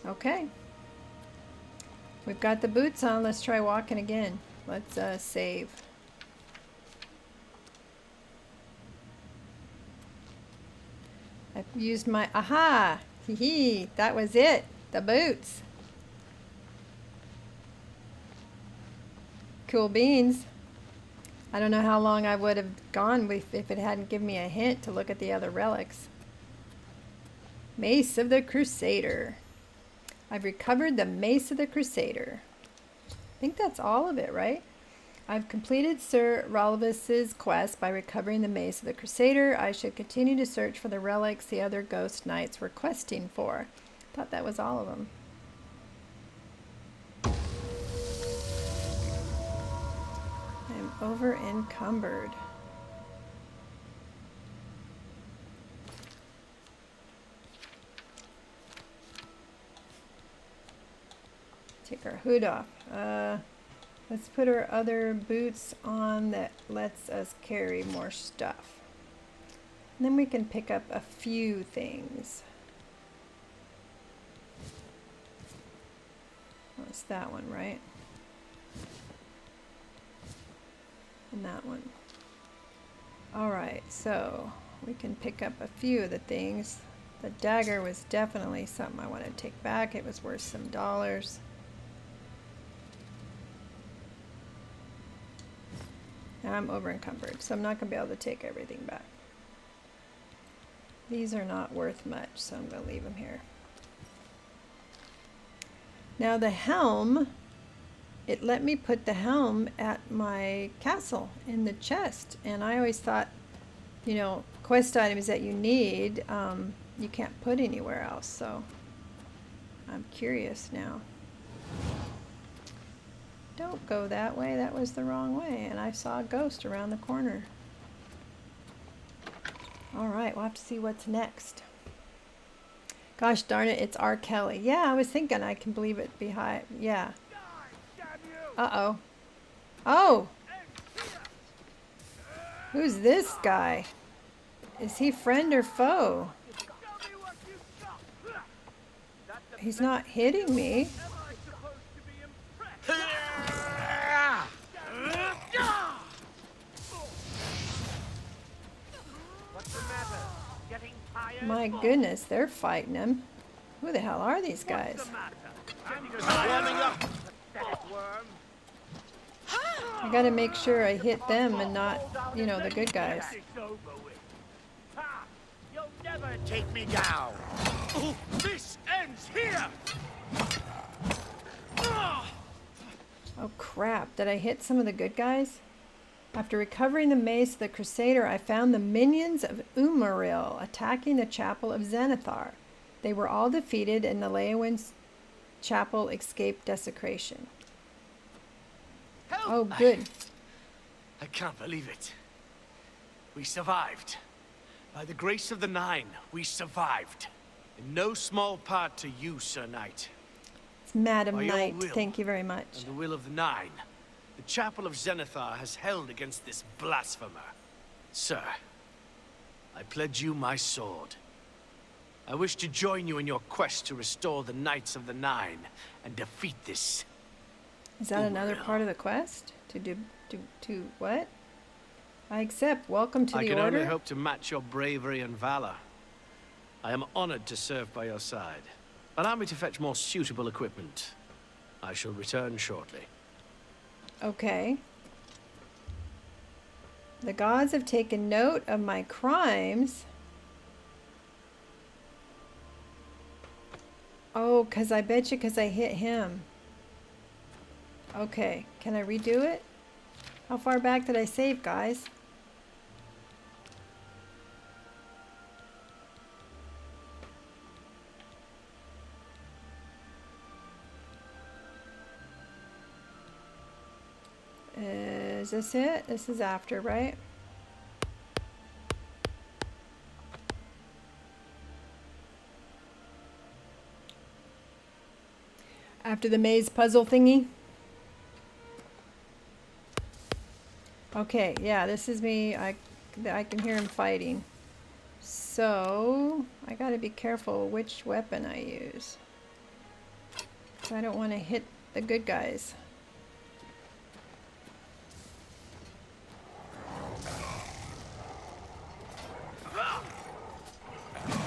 Okay. We've got the boots on. Let's try walking again. Let's save. I've used my... Aha! Hee hee! That was it! The boots! Cool beans. I don't know how long I would have gone if it hadn't given me a hint to look at the other relics. Mace of the Crusader. I've recovered the Mace of the Crusader. I think that's all of it, right? I've completed Sir Rolivus's quest by recovering the Mace of the Crusader. I should continue to search for the relics the other ghost knights were questing for. Thought that was all of them. I'm over encumbered. Take our hood off. Let's put our other boots on that lets us carry more stuff. And then we can pick up a few things. That's that one, right? And that one. Alright, so we can pick up a few of the things. The dagger was definitely something I want to take back. It was worth some dollars. I'm over encumbered, so I'm not going to be able to take everything back. These are not worth much, so I'm going to leave them here. Now the helm, it let me put the helm at my castle in the chest, and I always thought, you know, quest items that you need, you can't put anywhere else, so I'm curious now. Don't go that way, that was the wrong way, and I saw a ghost around the corner. Alright, we'll have to see what's next. Gosh darn it, it's R. Kelly. Yeah, I was thinking I can believe it behind, yeah. Uh-oh. Oh! Who's this guy? Is he friend or foe? He's not hitting me. My goodness, they're fighting him. Who the hell are these guys? I gotta make sure I hit them and not, you know, the good guys. You'll never take me down. This ends here. Oh crap, did I hit some of the good guys? After recovering the Mace of the Crusader, I found the minions of Umaril attacking the Chapel of Zenithar. They were all defeated and the Leowin's chapel escaped desecration. Help! Oh, good. I can't believe it. We survived. By the grace of the Nine, we survived. In no small part to you, Sir Knight. It's Madam By your Knight. will Thank you very much. And the will of the Nine, the Chapel of Zenithar has held against this blasphemer. Sir, I pledge you my sword. I wish to join you in your quest to restore the Knights of the Nine and defeat this. Is that another part of the quest? To what? I accept. Welcome to I the can order. only hope to match your bravery and valor. I am honored to serve by your side. Allow me to fetch more suitable equipment. I shall return shortly. Okay. The gods have taken note of my crimes. Oh, because I bet you because I hit him. Okay. Can I redo it? How far back did I save, guys? Is this it? This is after, right? After the maze puzzle thingy? Okay, yeah, this is me. I can hear him fighting. So, I gotta be careful which weapon I use. I don't want to hit the good guys.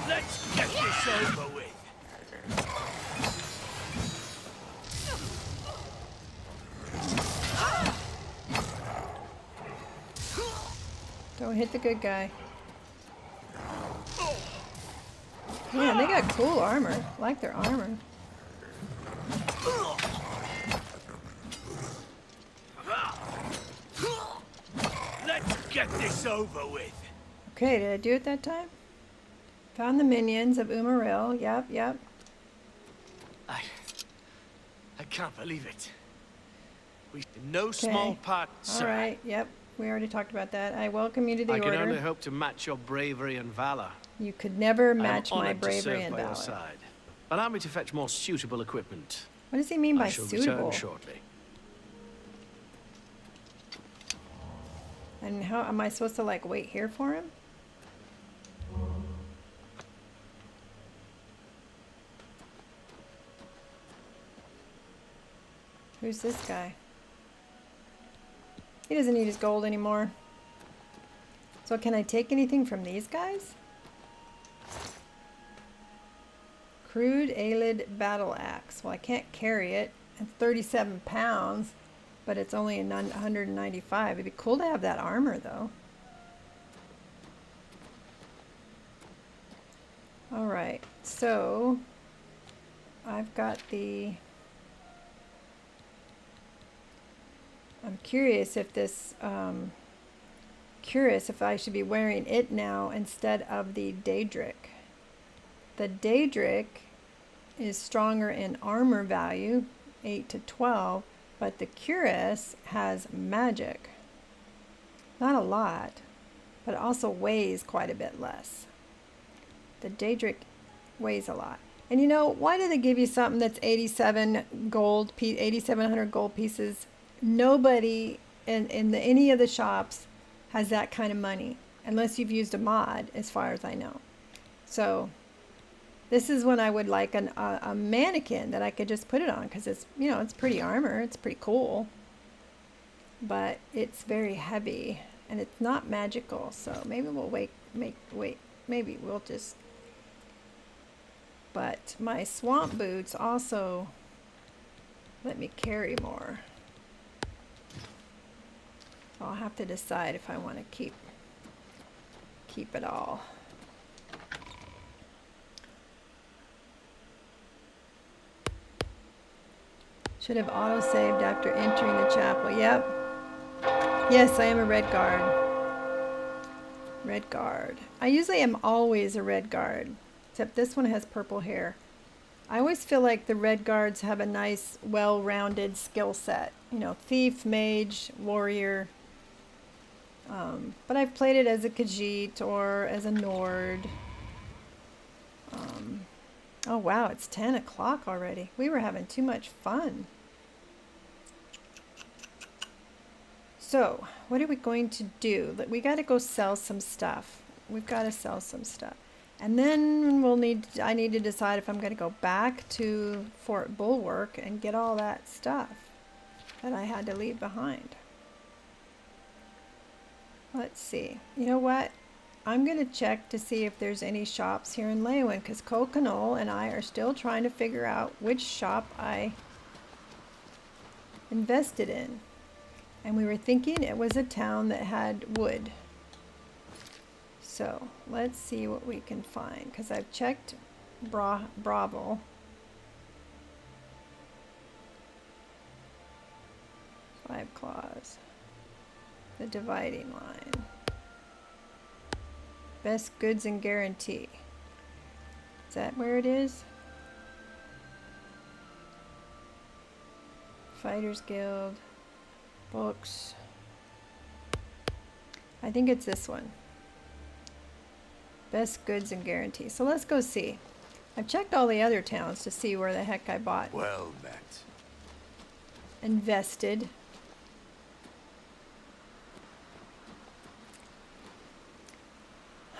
Let's get this over with. Don't hit the good guy. Man, they got cool armor. I like their armor. Let's get this over with. Okay, did I do it that time? Found the minions of Umaril. Yep, yep. I can't believe it. We in no small part, sir. All right, yep. We already talked about that. I welcome you to the I order. can only hope to match your bravery and valor. You could never I am match my honored to bravery serve and by your valor. side. Allow me to fetch more suitable equipment. What does he mean by I shall suitable? return shortly. And how am I supposed to like wait here for him? Who's this guy? He doesn't need his gold anymore. So can I take anything from these guys? Crude Aelid battle axe. Well, I can't carry it. It's 37 pounds, but it's only a 195. It'd be cool to have that armor, though. All right, so I've got the... I'm curious if this, curious if I should be wearing it now instead of the Daedric. The Daedric is stronger in armor value, 8 to 12, but the Cuirass has magic. Not a lot, but it also weighs quite a bit less. The Daedric weighs a lot. And you know, why do they give you something that's 87 gold, 8,700 gold pieces? Nobody in any of the shops has that kind of money, unless you've used a mod, as far as I know. So this is when I would like a mannequin that I could just put it on, because it's, you know, it's pretty armor, it's pretty cool, but it's very heavy and it's not magical. So maybe we'll wait, maybe we'll just. But my swamp boots also let me carry more. I'll have to decide if I want to keep it all. Should have auto-saved after entering the chapel. Yep. Yes, I am a red guard. Red guard. I usually am always a red guard. except this one has purple hair. I always feel like the red guards have a nice, well-rounded skill set. You know, thief, mage, warrior. But I've played it as a Khajiit or as a Nord. Oh wow, it's 10 o'clock already. We were having too much fun. So, what are we going to do? We got to go sell some stuff. We've got to sell some stuff. And then I need to decide if I'm going to go back to Fort Bulwark and get all that stuff that I had to leave behind. Let's see. You know what? I'm going to check to see if there's any shops here in Leeuwin, because Coconut and I are still trying to figure out which shop I invested in. And we were thinking it was a town that had wood. So let's see what we can find, because I've checked Bravo. Five Claws. The dividing line. Best goods and guarantee. Is that where it is? Fighters Guild. Books. I think it's this one. Best goods and guarantee. So let's go see. I've checked all the other towns to see where the heck I bought. Well met. Invested.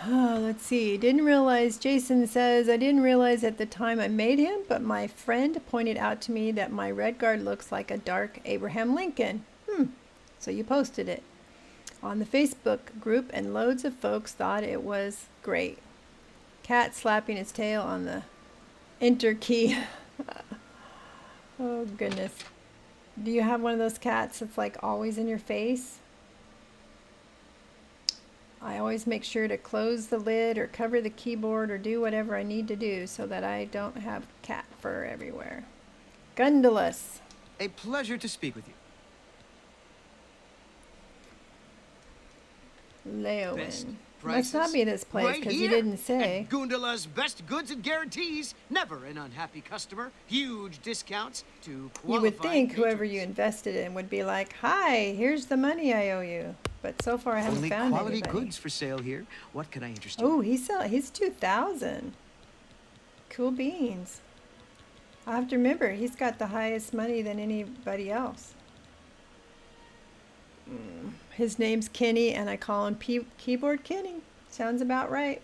Let's see. Didn't realize, Jason says, I didn't realize at the time I made him, but my friend pointed out to me that my red guard looks like a dark Abraham Lincoln. So you posted it on the Facebook group, and loads of folks thought it was great. Cat slapping its tail on the enter key. Oh goodness. Do you have one of those cats that's like always in your face? I always make sure to close the lid or cover the keyboard or do whatever I need to do so that I don't have cat fur everywhere. Gundulus. A pleasure to speak with you. Leeuwin. Must not be this place because you didn't say. Gundula's best goods and guarantees. Never an unhappy customer. Huge discounts to qualified You would think whoever patrons. you invested in would be like, hi, here's the money I owe you. But so far I haven't Only found quality anybody. goods for sale here. What can I interest you? Oh, he's 2,000. Cool beans. I have to remember, he's got the highest money than anybody else. His name's Kenny, and I call him Keyboard Kenny. Sounds about right.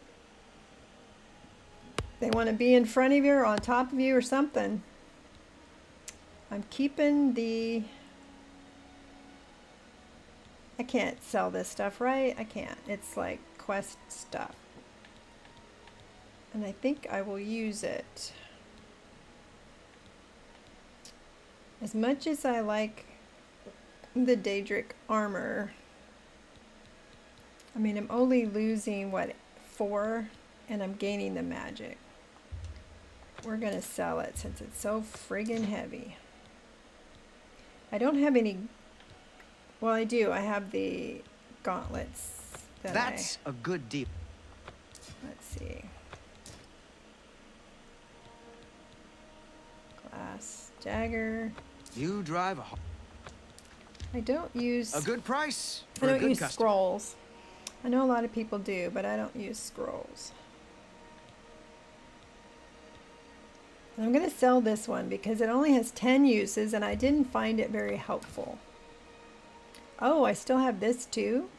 They want to be in front of you or on top of you or something. I'm keeping the... I can't sell this stuff, right? I can't. It's like quest stuff. And I think I will use it. As much as I like the Daedric armor, I mean, I'm only losing, what, 4? And I'm gaining the magic. We're going to sell it since it's so friggin' heavy. I don't have any... Well, I do. I have the gauntlets. That's a good deal. Let's see. Glass dagger. You drive I don't use... a good price for I a don't good use customer. scrolls. I know a lot of people do, but I don't use scrolls. And I'm going to sell this one because it only has 10 uses and I didn't find it very helpful. Oh, I still have this too.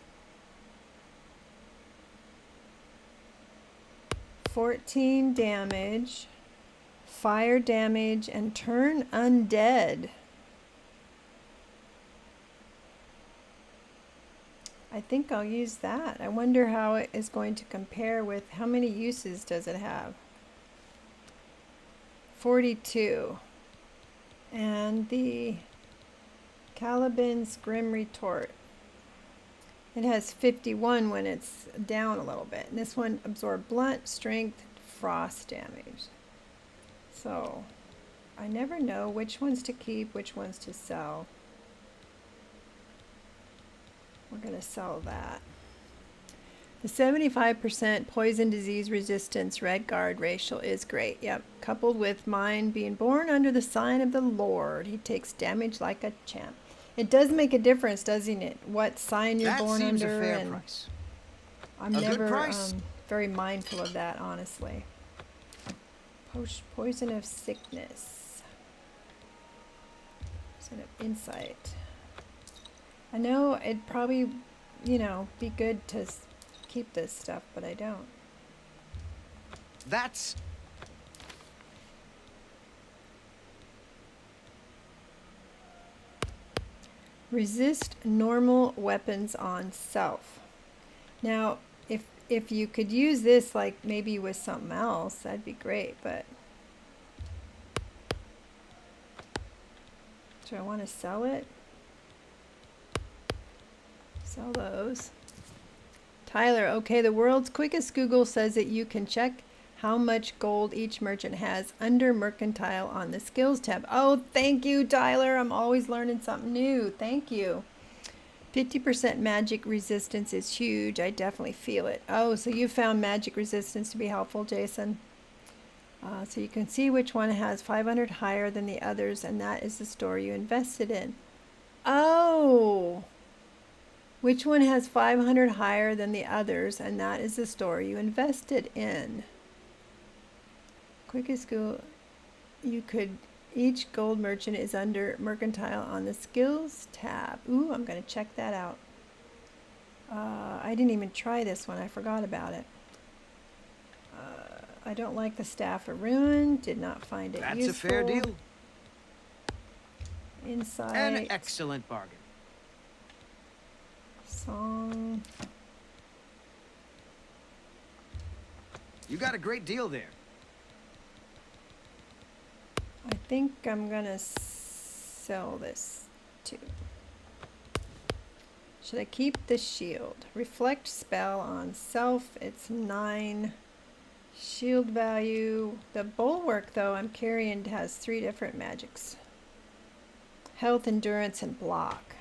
14 damage, fire damage, and turn undead. I think I'll use that. I wonder how it is going to compare with how many uses does it have. 42. And the Caliban's Grim Retort. It has 51 when it's down a little bit. And this one absorbed blunt, strength, frost damage. So I never know which ones to keep, which ones to sell. We're going to sell that. The 75% poison disease resistance red guard racial is great. Yep. Coupled with mine being born under the sign of the Lord. He takes damage like a champ. It does make a difference, doesn't it? What sign you're That born seems under. a fair and price. I'm A good never price. very mindful of that, honestly. Poison of sickness. Poison of insight. I know it'd probably, you know, be good to keep this stuff, but I don't. That's... Resist normal weapons on self. Now, if you could use this like maybe with something else, that'd be great, but do I want to sell it? Sell those. Tyler, okay, the world's quickest Google says that you can check how much gold each merchant has under Mercantile on the Skills tab. Oh, thank you, Tyler. I'm always learning something new. Thank you. 50% magic resistance is huge. I definitely feel it. Oh, so you found magic resistance to be helpful, Jason. So you can see which one has 500 higher than the others, and that is the store you invested in. Oh! Which one has 500 higher than the others, and that is the store you invested in. Quickest go, you could, each gold merchant is under Mercantile on the Skills tab. Ooh, I'm going to check that out. I didn't even try this one. I forgot about it. I don't like the Staff of Ruin. Did not find it useful. That's a fair deal. Insight. An excellent bargain. Song. You got a great deal there. I think I'm gonna sell this too. Should I keep the shield? Reflect spell on self. It's 9 shield value. The bulwark though I'm carrying has 3 different magics. Health, endurance, and block.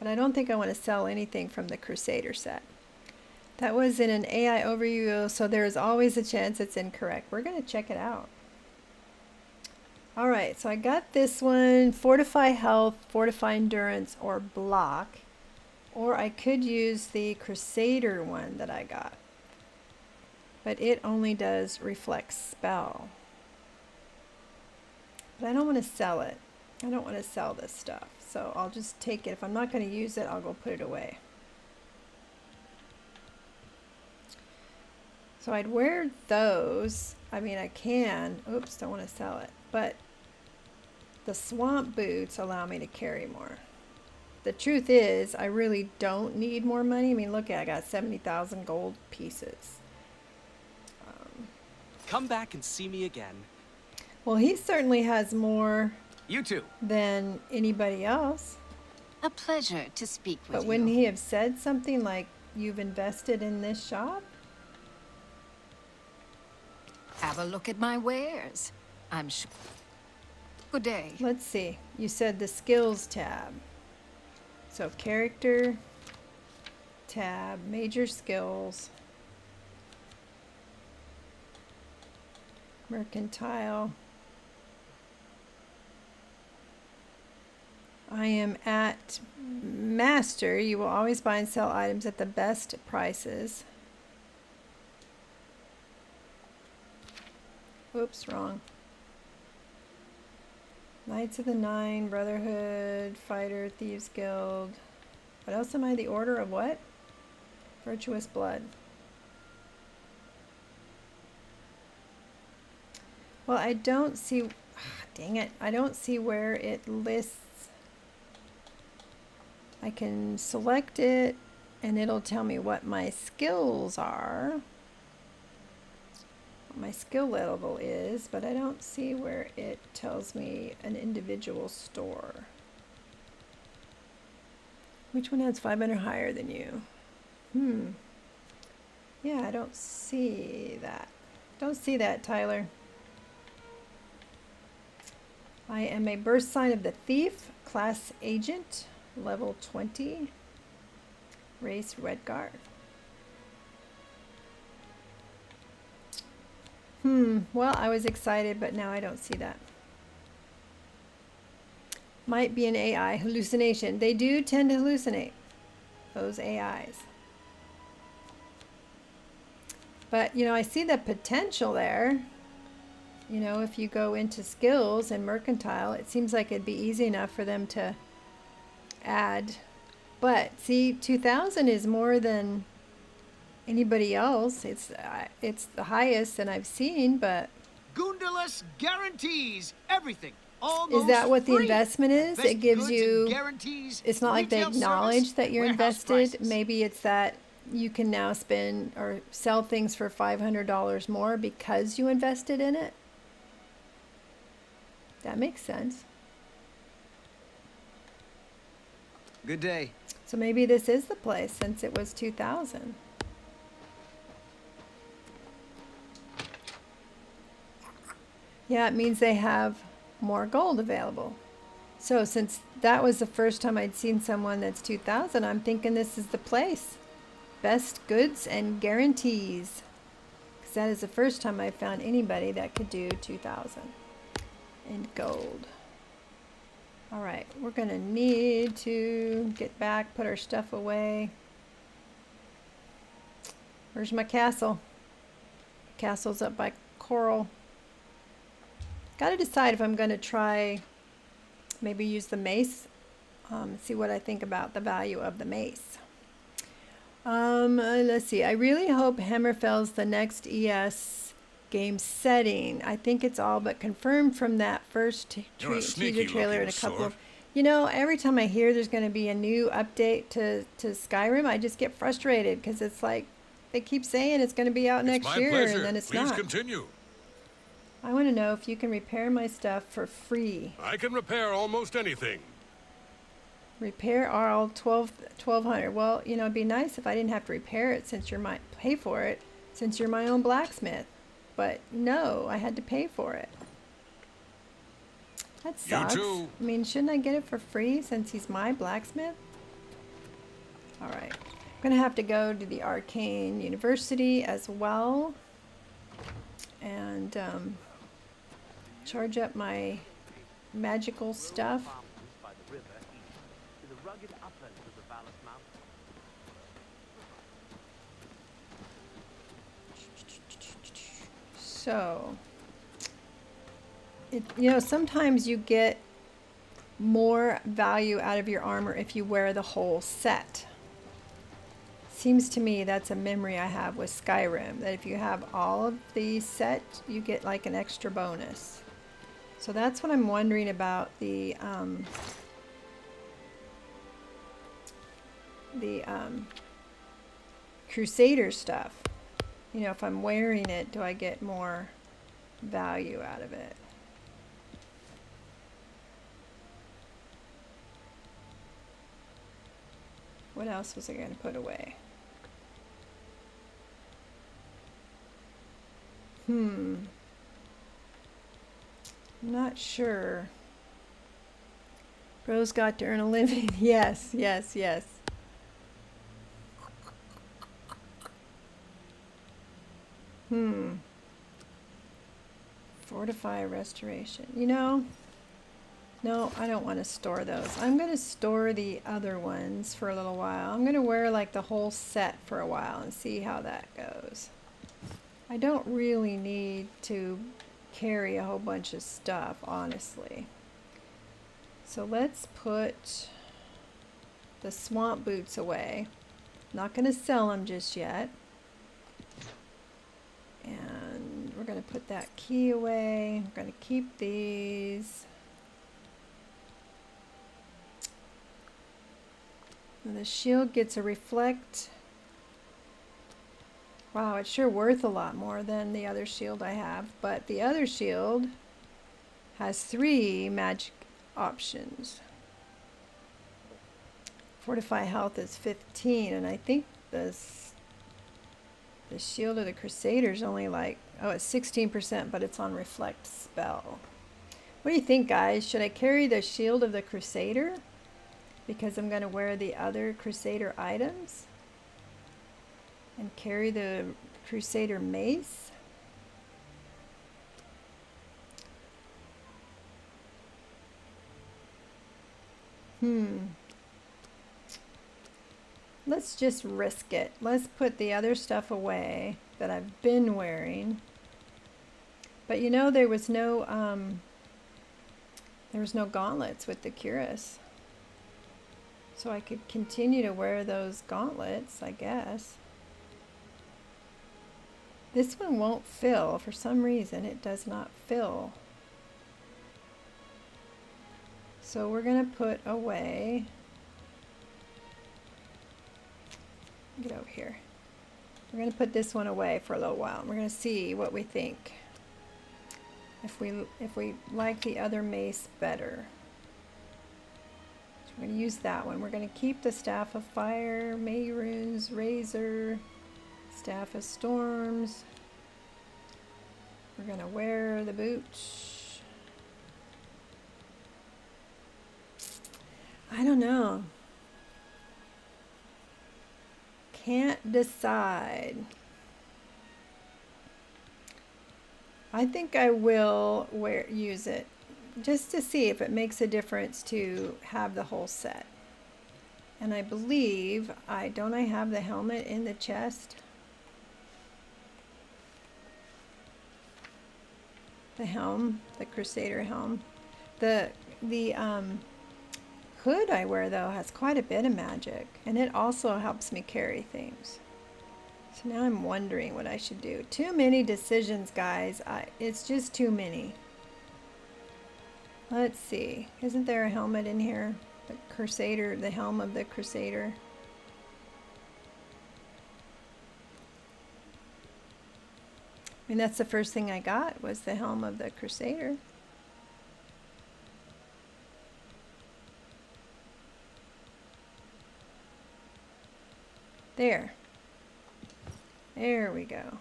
But I don't think I want to sell anything from the Crusader set. That was in an AI overview, so there is always a chance it's incorrect. We're going to check it out. Alright, so I got this one, Fortify Health, Fortify Endurance, or Block. Or I could use the Crusader one that I got. But it only does Reflect Spell. But I don't want to sell it. I don't want to sell this stuff. So I'll just take it. If I'm not going to use it, I'll go put it away. So I'd wear those. I mean, I can. Oops, don't want to sell it. But the swamp boots allow me to carry more. The truth is, I really don't need more money. I mean, look, I got 70,000 gold pieces. Come back and see me again. Well, he certainly has more You too. than anybody else. A pleasure to speak with you. But wouldn't he have said something like, you've invested in this shop? Have a look at my wares. I'm sure. Good day. Let's see. You said the skills tab. So character tab, major skills, mercantile. I am at master. You will always buy and sell items at the best prices. Oops, wrong. Knights of the Nine, Brotherhood, Fighter, Thieves Guild. What else am I? The Order of what? Virtuous Blood. Well, I don't see... dang it. I don't see where it lists. I can select it, and it'll tell me what my skills are. My skill level is, but I don't see where it tells me an individual store. Which one has 500 higher than you? Yeah, I don't see that. Don't see that, Tyler. I am a burst sign of the thief, class agent, level 20, race red guard. Well, I was excited, but now I don't see that. Might be an AI hallucination. They do tend to hallucinate, those AIs. But, you know, I see the potential there. You know, if you go into skills and mercantile, it seems like it'd be easy enough for them to add. But, see, 2,000 is more than anybody else. It's the highest that I've seen, but... Goondalus guarantees everything. Almost Is that what the free. investment is? Best It gives goods and you... guarantees, It's not like they retail acknowledge service, that you're warehouse invested. prices. Maybe it's that you can now spend or sell things for $500 more because you invested in it. That makes sense. Good day. So maybe this is the place since it was 2,000. Yeah, it means they have more gold available. So since that was the first time I'd seen someone that's 2,000, I'm thinking this is the place. Best goods and guarantees. Because that is the first time I found anybody that could do 2,000 in gold. All right, we're going to need to get back, put our stuff away. Where's my castle? Castle's up by Coral. Got to decide if I'm going to try, maybe use the mace. See what I think about the value of the mace. Let's see. I really hope Hammerfell's the next ES game setting. I think it's all but confirmed from that first teaser trailer and a couple of... You know, every time I hear there's going to be a new update to Skyrim, I just get frustrated because it's like they keep saying it's going to be out next year and then it's not. Please continue. I want to know if you can repair my stuff for free. I can repair almost anything. Repair all 1,200. Well, you know, it'd be nice if I didn't have to repair it since you're pay for it since you're my own blacksmith. But no, I had to pay for it. That sucks. You too. I mean, shouldn't I get it for free since he's my blacksmith? All right. I'm going to have to go to the Arcane University as well. And charge up my magical stuff. So, you know, sometimes you get more value out of your armor if you wear the whole set. Seems to me that's a memory I have with Skyrim, that if you have all of the set, you get like an extra bonus. So that's what I'm wondering about the Crusader stuff. You know, if I'm wearing it, do I get more value out of it? What else was I going to put away? I'm not sure. Bros got to earn a living. Yes, yes, yes. Fortify restoration. You know, no, I don't want to store those. I'm going to store the other ones for a little while. I'm going to wear like the whole set for a while and see how that goes. I don't really need to carry a whole bunch of stuff, honestly. So let's put the swamp boots away. Not going to sell them just yet. And we're going to put that key away. We're going to keep these. And the shield gets a reflect. Wow, it's sure worth a lot more than the other shield I have. But the other shield has 3 magic options. Fortify health is 15, and I think the shield of the Crusader is only like, oh, it's 16%, but it's on reflect spell. What do you think, guys? Should I carry the shield of the Crusader because I'm going to wear the other Crusader items and carry the Crusader mace? Let's just risk it. Let's put the other stuff away that I've been wearing. But you know, there was no gauntlets with the cuirass. So I could continue to wear those gauntlets, I guess. This one won't fill. For some reason, it does not fill. So we're going to put away... Get over here. We're going to put this one away for a little while. We're going to see what we think. If we like the other mace better. So we're going to use that one. We're going to keep the Staff of Fire, Mayrune's Razor, Staff of Storms. We're going to wear the boots. I don't know. Can't decide. I think I will use it just to see if it makes a difference to have the whole set. And I believe don't I have the helmet in the chest? The helm, the Crusader helm. The hood I wear though has quite a bit of magic, and it also helps me carry things. So now I'm wondering what I should do. Too many decisions, guys. It's just too many. Let's see. Isn't there a helmet in here? The Crusader, the helm of the Crusader. I mean, that's the first thing I got was the helm of the Crusader. There we go.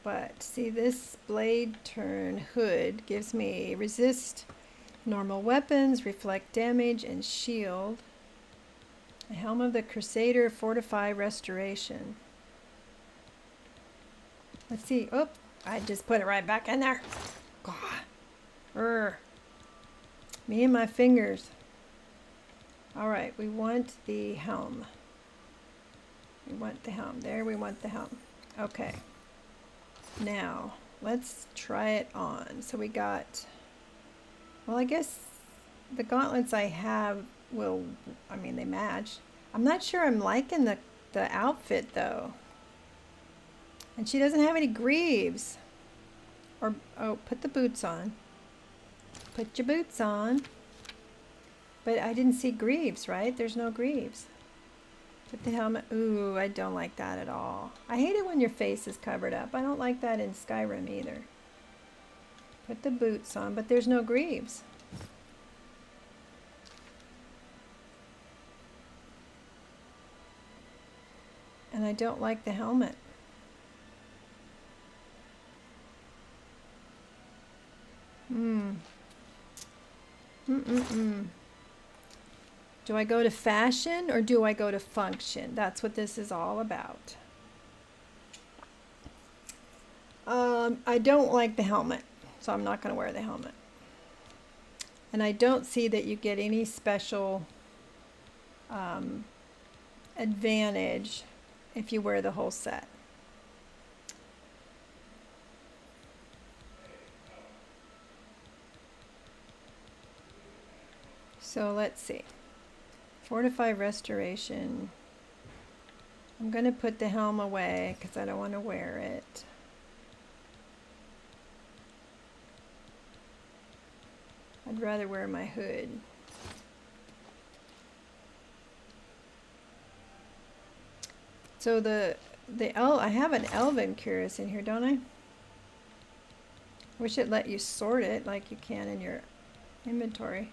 But see, this blade turn hood gives me resist normal weapons, reflect damage, and shield. The helm of the Crusader, fortify restoration. Let's see. Oh, I just put it right back in there. God. Me and my fingers. All right, we want the helm. We want the helm. There, we want the helm. Okay. Now, let's try it on. So we got, well, I guess the gauntlets I have will, I mean, they match. I'm not sure I'm liking the outfit, though. And she doesn't have any greaves. Or, oh, put the boots on. Put your boots on. But I didn't see greaves, right? There's no greaves. Put the helmet. Ooh, I don't like that at all. I hate it when your face is covered up. I don't like that in Skyrim either. Put the boots on, but there's no greaves. And I don't like the helmet. Do I go to fashion or do I go to function? That's what this is all about. I don't like the helmet, so I'm not going to wear the helmet. And I don't see that you get any special advantage if you wear the whole set. So let's see. Fortify restoration. I'm going to put the helm away because I don't want to wear it. I'd rather wear my hood. So I have an elven cuirass in here, don't I? Wish it let you sort it like you can in your inventory.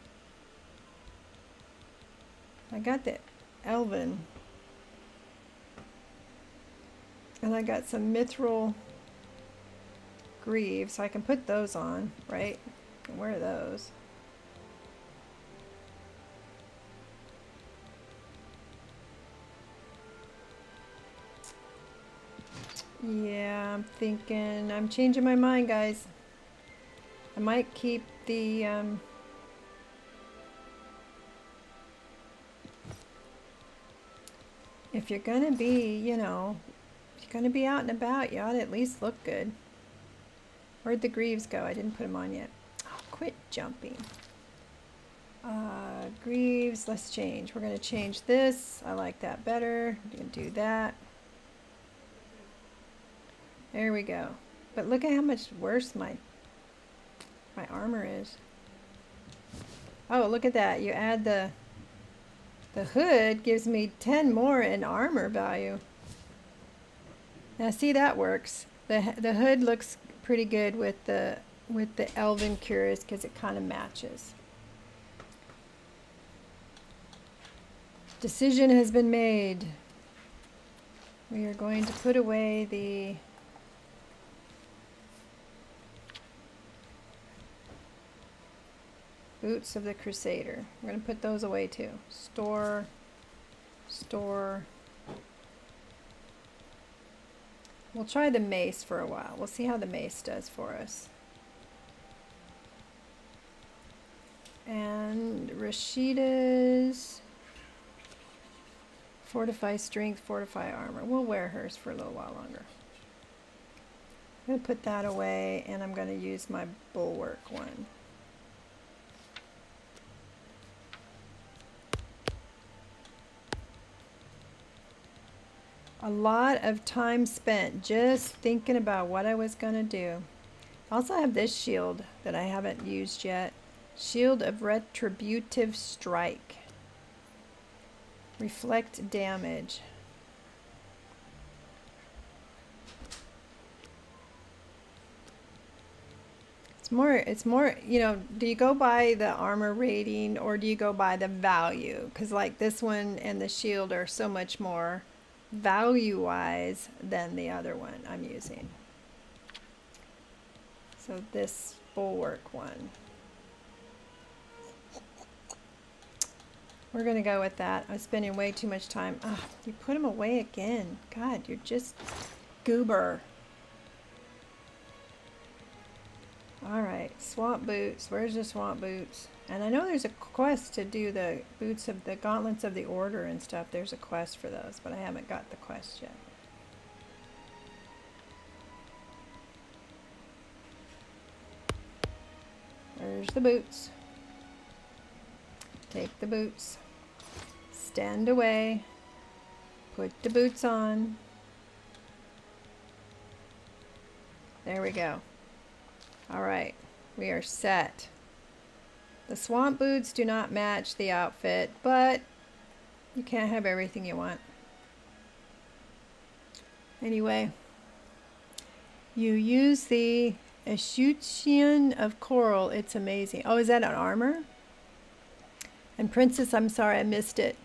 I got the elven. And I got some mithril greaves, so I can put those on, right? I can wear those. Yeah, I'm changing my mind, guys. I might keep the if you're gonna be, you know, if you're gonna be out and about, you ought to at least look good. Where'd the greaves go? I didn't put them on yet. Oh, quit jumping. Greaves, let's change. We're gonna change this. I like that better. I'm gonna do that. There we go. But look at how much worse my armor is. Oh, look at that. You add the hood gives me 10 more in armor value. Now see, that works. The hood looks pretty good with the elven cuirass because it kind of matches. Decision has been made. We are going to put away the boots of the Crusader. We're going to put those away too. Store. We'll try the mace for a while. We'll see how the mace does for us. And Rashida's fortify strength, fortify armor. We'll wear hers for a little while longer. I'm going to put that away, and I'm going to use my bulwark one. A lot of time spent just thinking about what I was going to do. I also have this shield that I haven't used yet. Shield of Retributive Strike. Reflect damage. It's more, you know, do you go by the armor rating or do you go by the value? Because like this one and the shield are so much more value-wise than the other one I'm using. So this bulwark one. We're going to go with that. I'm spending way too much time. Ugh, you put them away again. God, you're just goober. Alright, swamp boots. Where's the swamp boots? And I know there's a quest to do the boots of the gauntlets of the order and stuff. There's a quest for those, but I haven't got the quest yet. There's the boots. Take the boots. Stand away. Put the boots on. There we go. Alright, we are set. The swamp boots do not match the outfit, but you can't have everything you want. Anyway, you use the escutcheon of coral. It's amazing. Oh, is that an armor? And Princess, I'm sorry I missed it.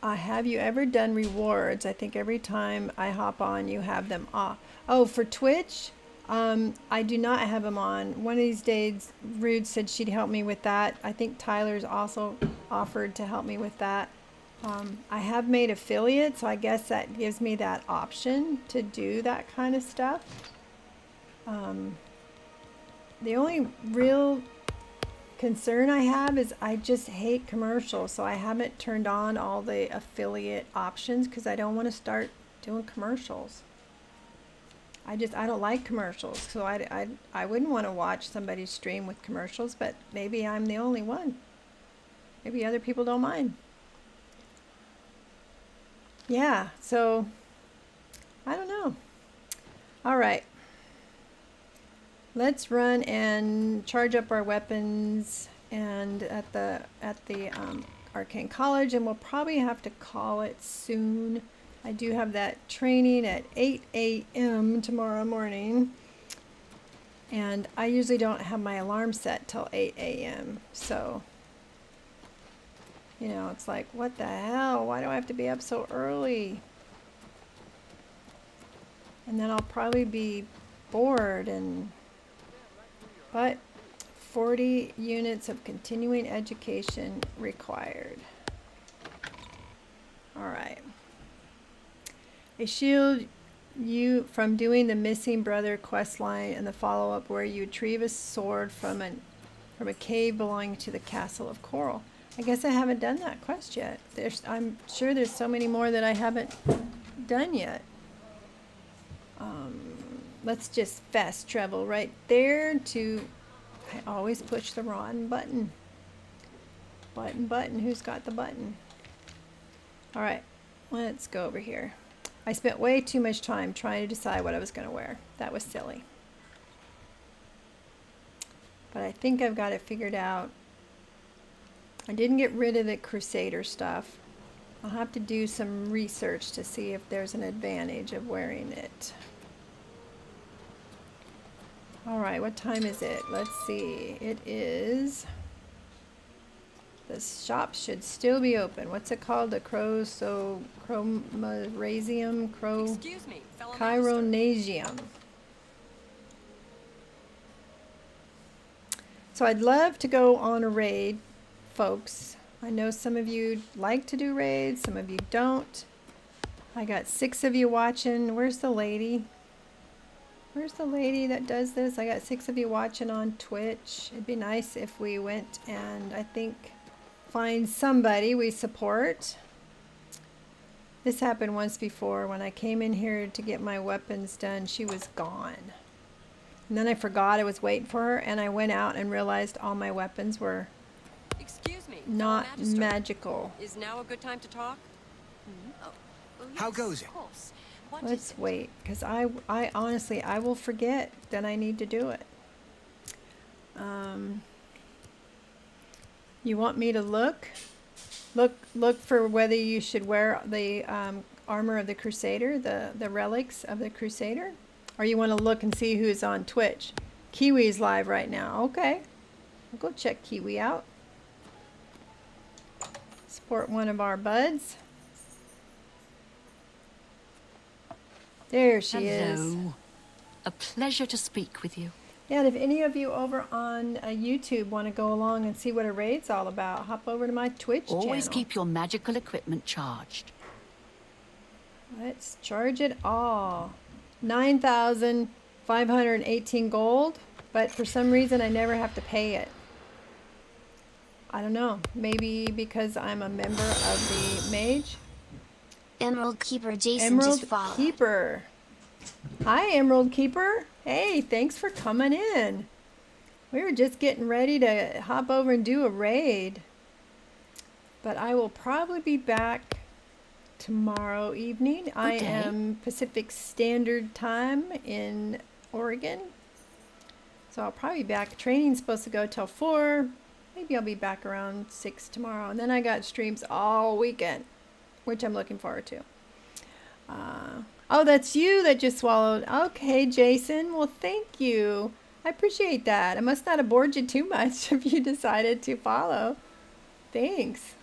Have you ever done rewards? I think every time I hop on, you have them off. Oh, for Twitch? I do not have them on. One of these days, Rude said she'd help me with that. I think Tyler's also offered to help me with that. I have made affiliate, so I guess that gives me that option to do that kind of stuff. The only real concern I have is I just hate commercials, so I haven't turned on all the affiliate options because I don't want to start doing commercials. I don't like commercials, so I wouldn't want to watch somebody's stream with commercials, but maybe I'm the only one. Maybe other people don't mind. Yeah, so I don't know. All right. Let's run and charge up our weapons and at the Arcane College, and we'll probably have to call it soon. I do have that training at 8 a.m. tomorrow morning, and I usually don't have my alarm set till 8 a.m. So, you know, it's like, what the hell? Why do I have to be up so early? And then I'll probably be bored but 40 units of continuing education required. All right. A shield you from doing the missing brother quest line and the follow-up where you retrieve a sword from a cave belonging to the Castle of Coral. I guess I haven't done that quest yet. I'm sure there's so many more that I haven't done yet. Let's just fast travel right there to... I always push the wrong button. Button. Who's got the button? Alright, let's go over here. I spent way too much time trying to decide what I was going to wear. That was silly. But I think I've got it figured out. I didn't get rid of the Crusader stuff. I'll have to do some research to see if there's an advantage of wearing it. Alright, what time is it? Let's see. It is... The shop should still be open. What's it called? The Chromarasium? Excuse me, fellow Chironasium. So I'd love to go on a raid, folks. I know some of you like to do raids, some of you don't. I got 6 of you watching. Where's the lady? Where's the lady that does this? I got 6 of you watching on Twitch. It'd be nice if we went and, I think, find somebody we support. This happened once before. When I came in here to get my weapons done, she was gone. And then I forgot I was waiting for her, and I went out and realized all my weapons were Excuse me, not Magister. magical. Is now a good time to talk? Oh, How yes, goes it? Of course. What is Let's it? wait, because I honestly, I will forget that I need to do it. You want me to look for whether you should wear the armor of the Crusader, the relics of the Crusader? Or you want to look and see who's on Twitch? Kiwi's live right now. Okay. I'll go check Kiwi out. Support one of our buds. There she is. Hello. A pleasure to speak with you. Yeah, and if any of you over on YouTube want to go along and see what a raid's all about, hop over to my Twitch Always channel. keep your magical equipment charged. Let's charge it all. 9,518 gold, but for some reason I never have to pay it. I don't know. Maybe because I'm a member of the mage. Emerald Keeper Jason Emerald just followed. Keeper. Hi, Emerald Keeper. Hey, thanks for coming in. We were just getting ready to hop over and do a raid. But I will probably be back tomorrow evening. I day. am Pacific Standard Time in Oregon. So I'll probably be back. Training's supposed to go till 4. Maybe I'll be back around 6 tomorrow. And then I got streams all weekend, which I'm looking forward to. Oh, that's you that just swallowed. Okay, Jason. Well, thank you. I appreciate that. I must not have bored you too much if you decided to follow. Thanks.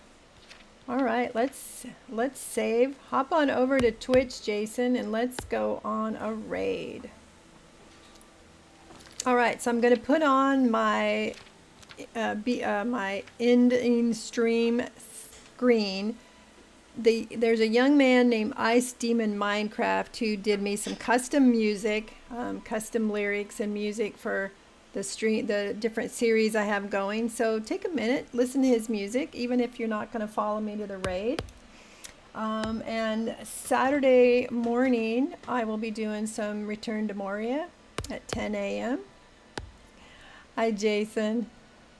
All right, let's save. Hop on over to Twitch, Jason, and let's go on a raid. All right, so I'm going to put on my my ending stream screen. There's a young man named Ice Demon Minecraft who did me some custom music, custom lyrics and music for the different series I have going. So take a minute, listen to his music, even if you're not going to follow me to the raid. And Saturday morning, I will be doing some Return to Moria at 10 a.m. Hi, Jason.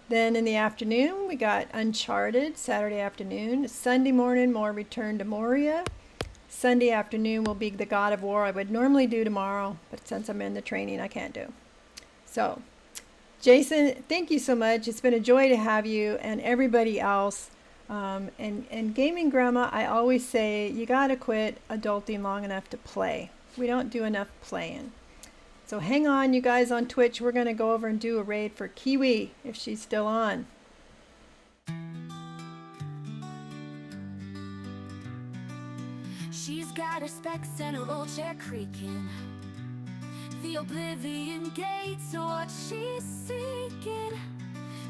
Then in the afternoon, we got Uncharted, Saturday afternoon. Sunday morning, more Return to Moria. Sunday afternoon will be the God of War I would normally do tomorrow, but since I'm in the training, I can't do. So, Jason, thank you so much. It's been a joy to have you and everybody else. And Gaming Grandma, I always say, you got to quit adulting long enough to play. We don't do enough playing. So hang on, you guys on Twitch. We're going to go over and do a raid for Kiwi, if she's still on. She's got her specs and her old chair creaking. The Oblivion gates are what she's seeking.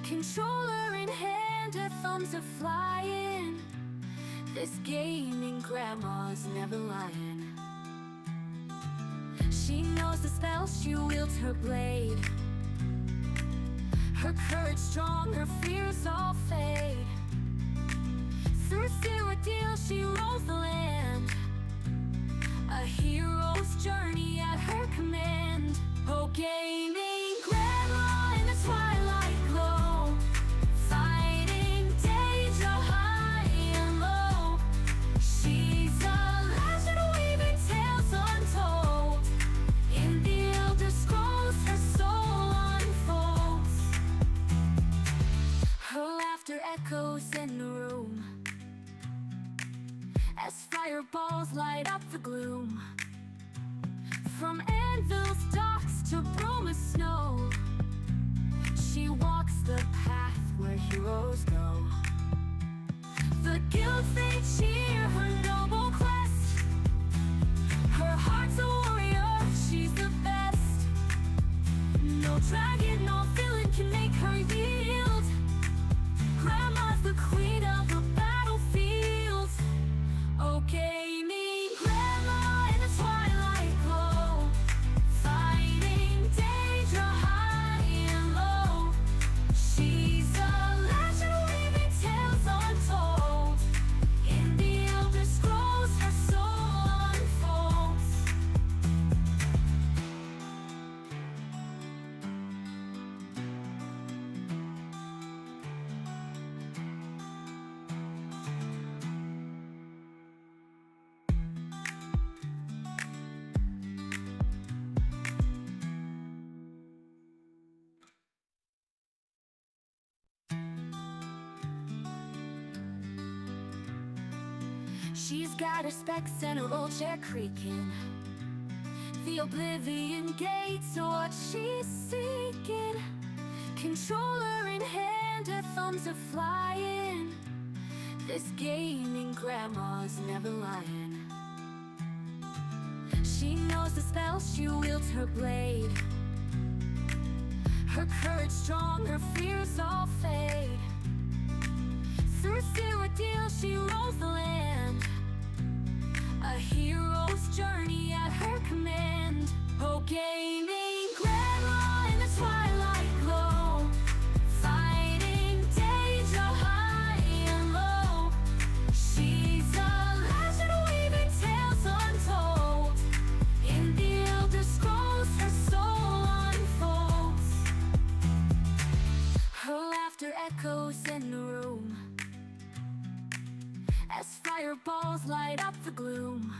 Controller in hand, her thumbs are flying. This gaming grandma's never lying. She knows the spells, she wields her blade. Her courage strong, her fears all fade. Cyrodiil, she rules the land. A hero's journey at her command. Oh, gaming grandma in the twilight glow, fighting danger high and low. She's a legend weaving tales untold. In the Elder Scrolls, her soul unfolds. Her laughter echoes in the room as fireballs light up the gloom. From anvil's docks to Broma's snow, she walks the path where heroes go. The guilds, they cheer her noble quest. Her heart's a warrior, she's the best. No dragon, no villain can make her yield. Grandma's the queen of the battlefield. Oh, gaming grandma in the twilight glow, fighting danger high and low. She's a legend weaving tales untold. In the Elder Scrolls, her soul unfolds. She's got her specs and her old chair creaking. The Oblivion gates are what she's seeking. Controller in hand, her thumbs are flying. This gaming grandma's never lying. She knows the spells, she wields her blade. Her courage strong, her fears all fade. Through Cyrodiil, she rules the land. A hero's journey at her command. Oh, gaming grandma in the twilight glow, fighting danger high and low. She's a legend weaving tales untold. In the Elder Scrolls, her soul unfolds. Her laughter echoes in the room as fireballs light up the gloom.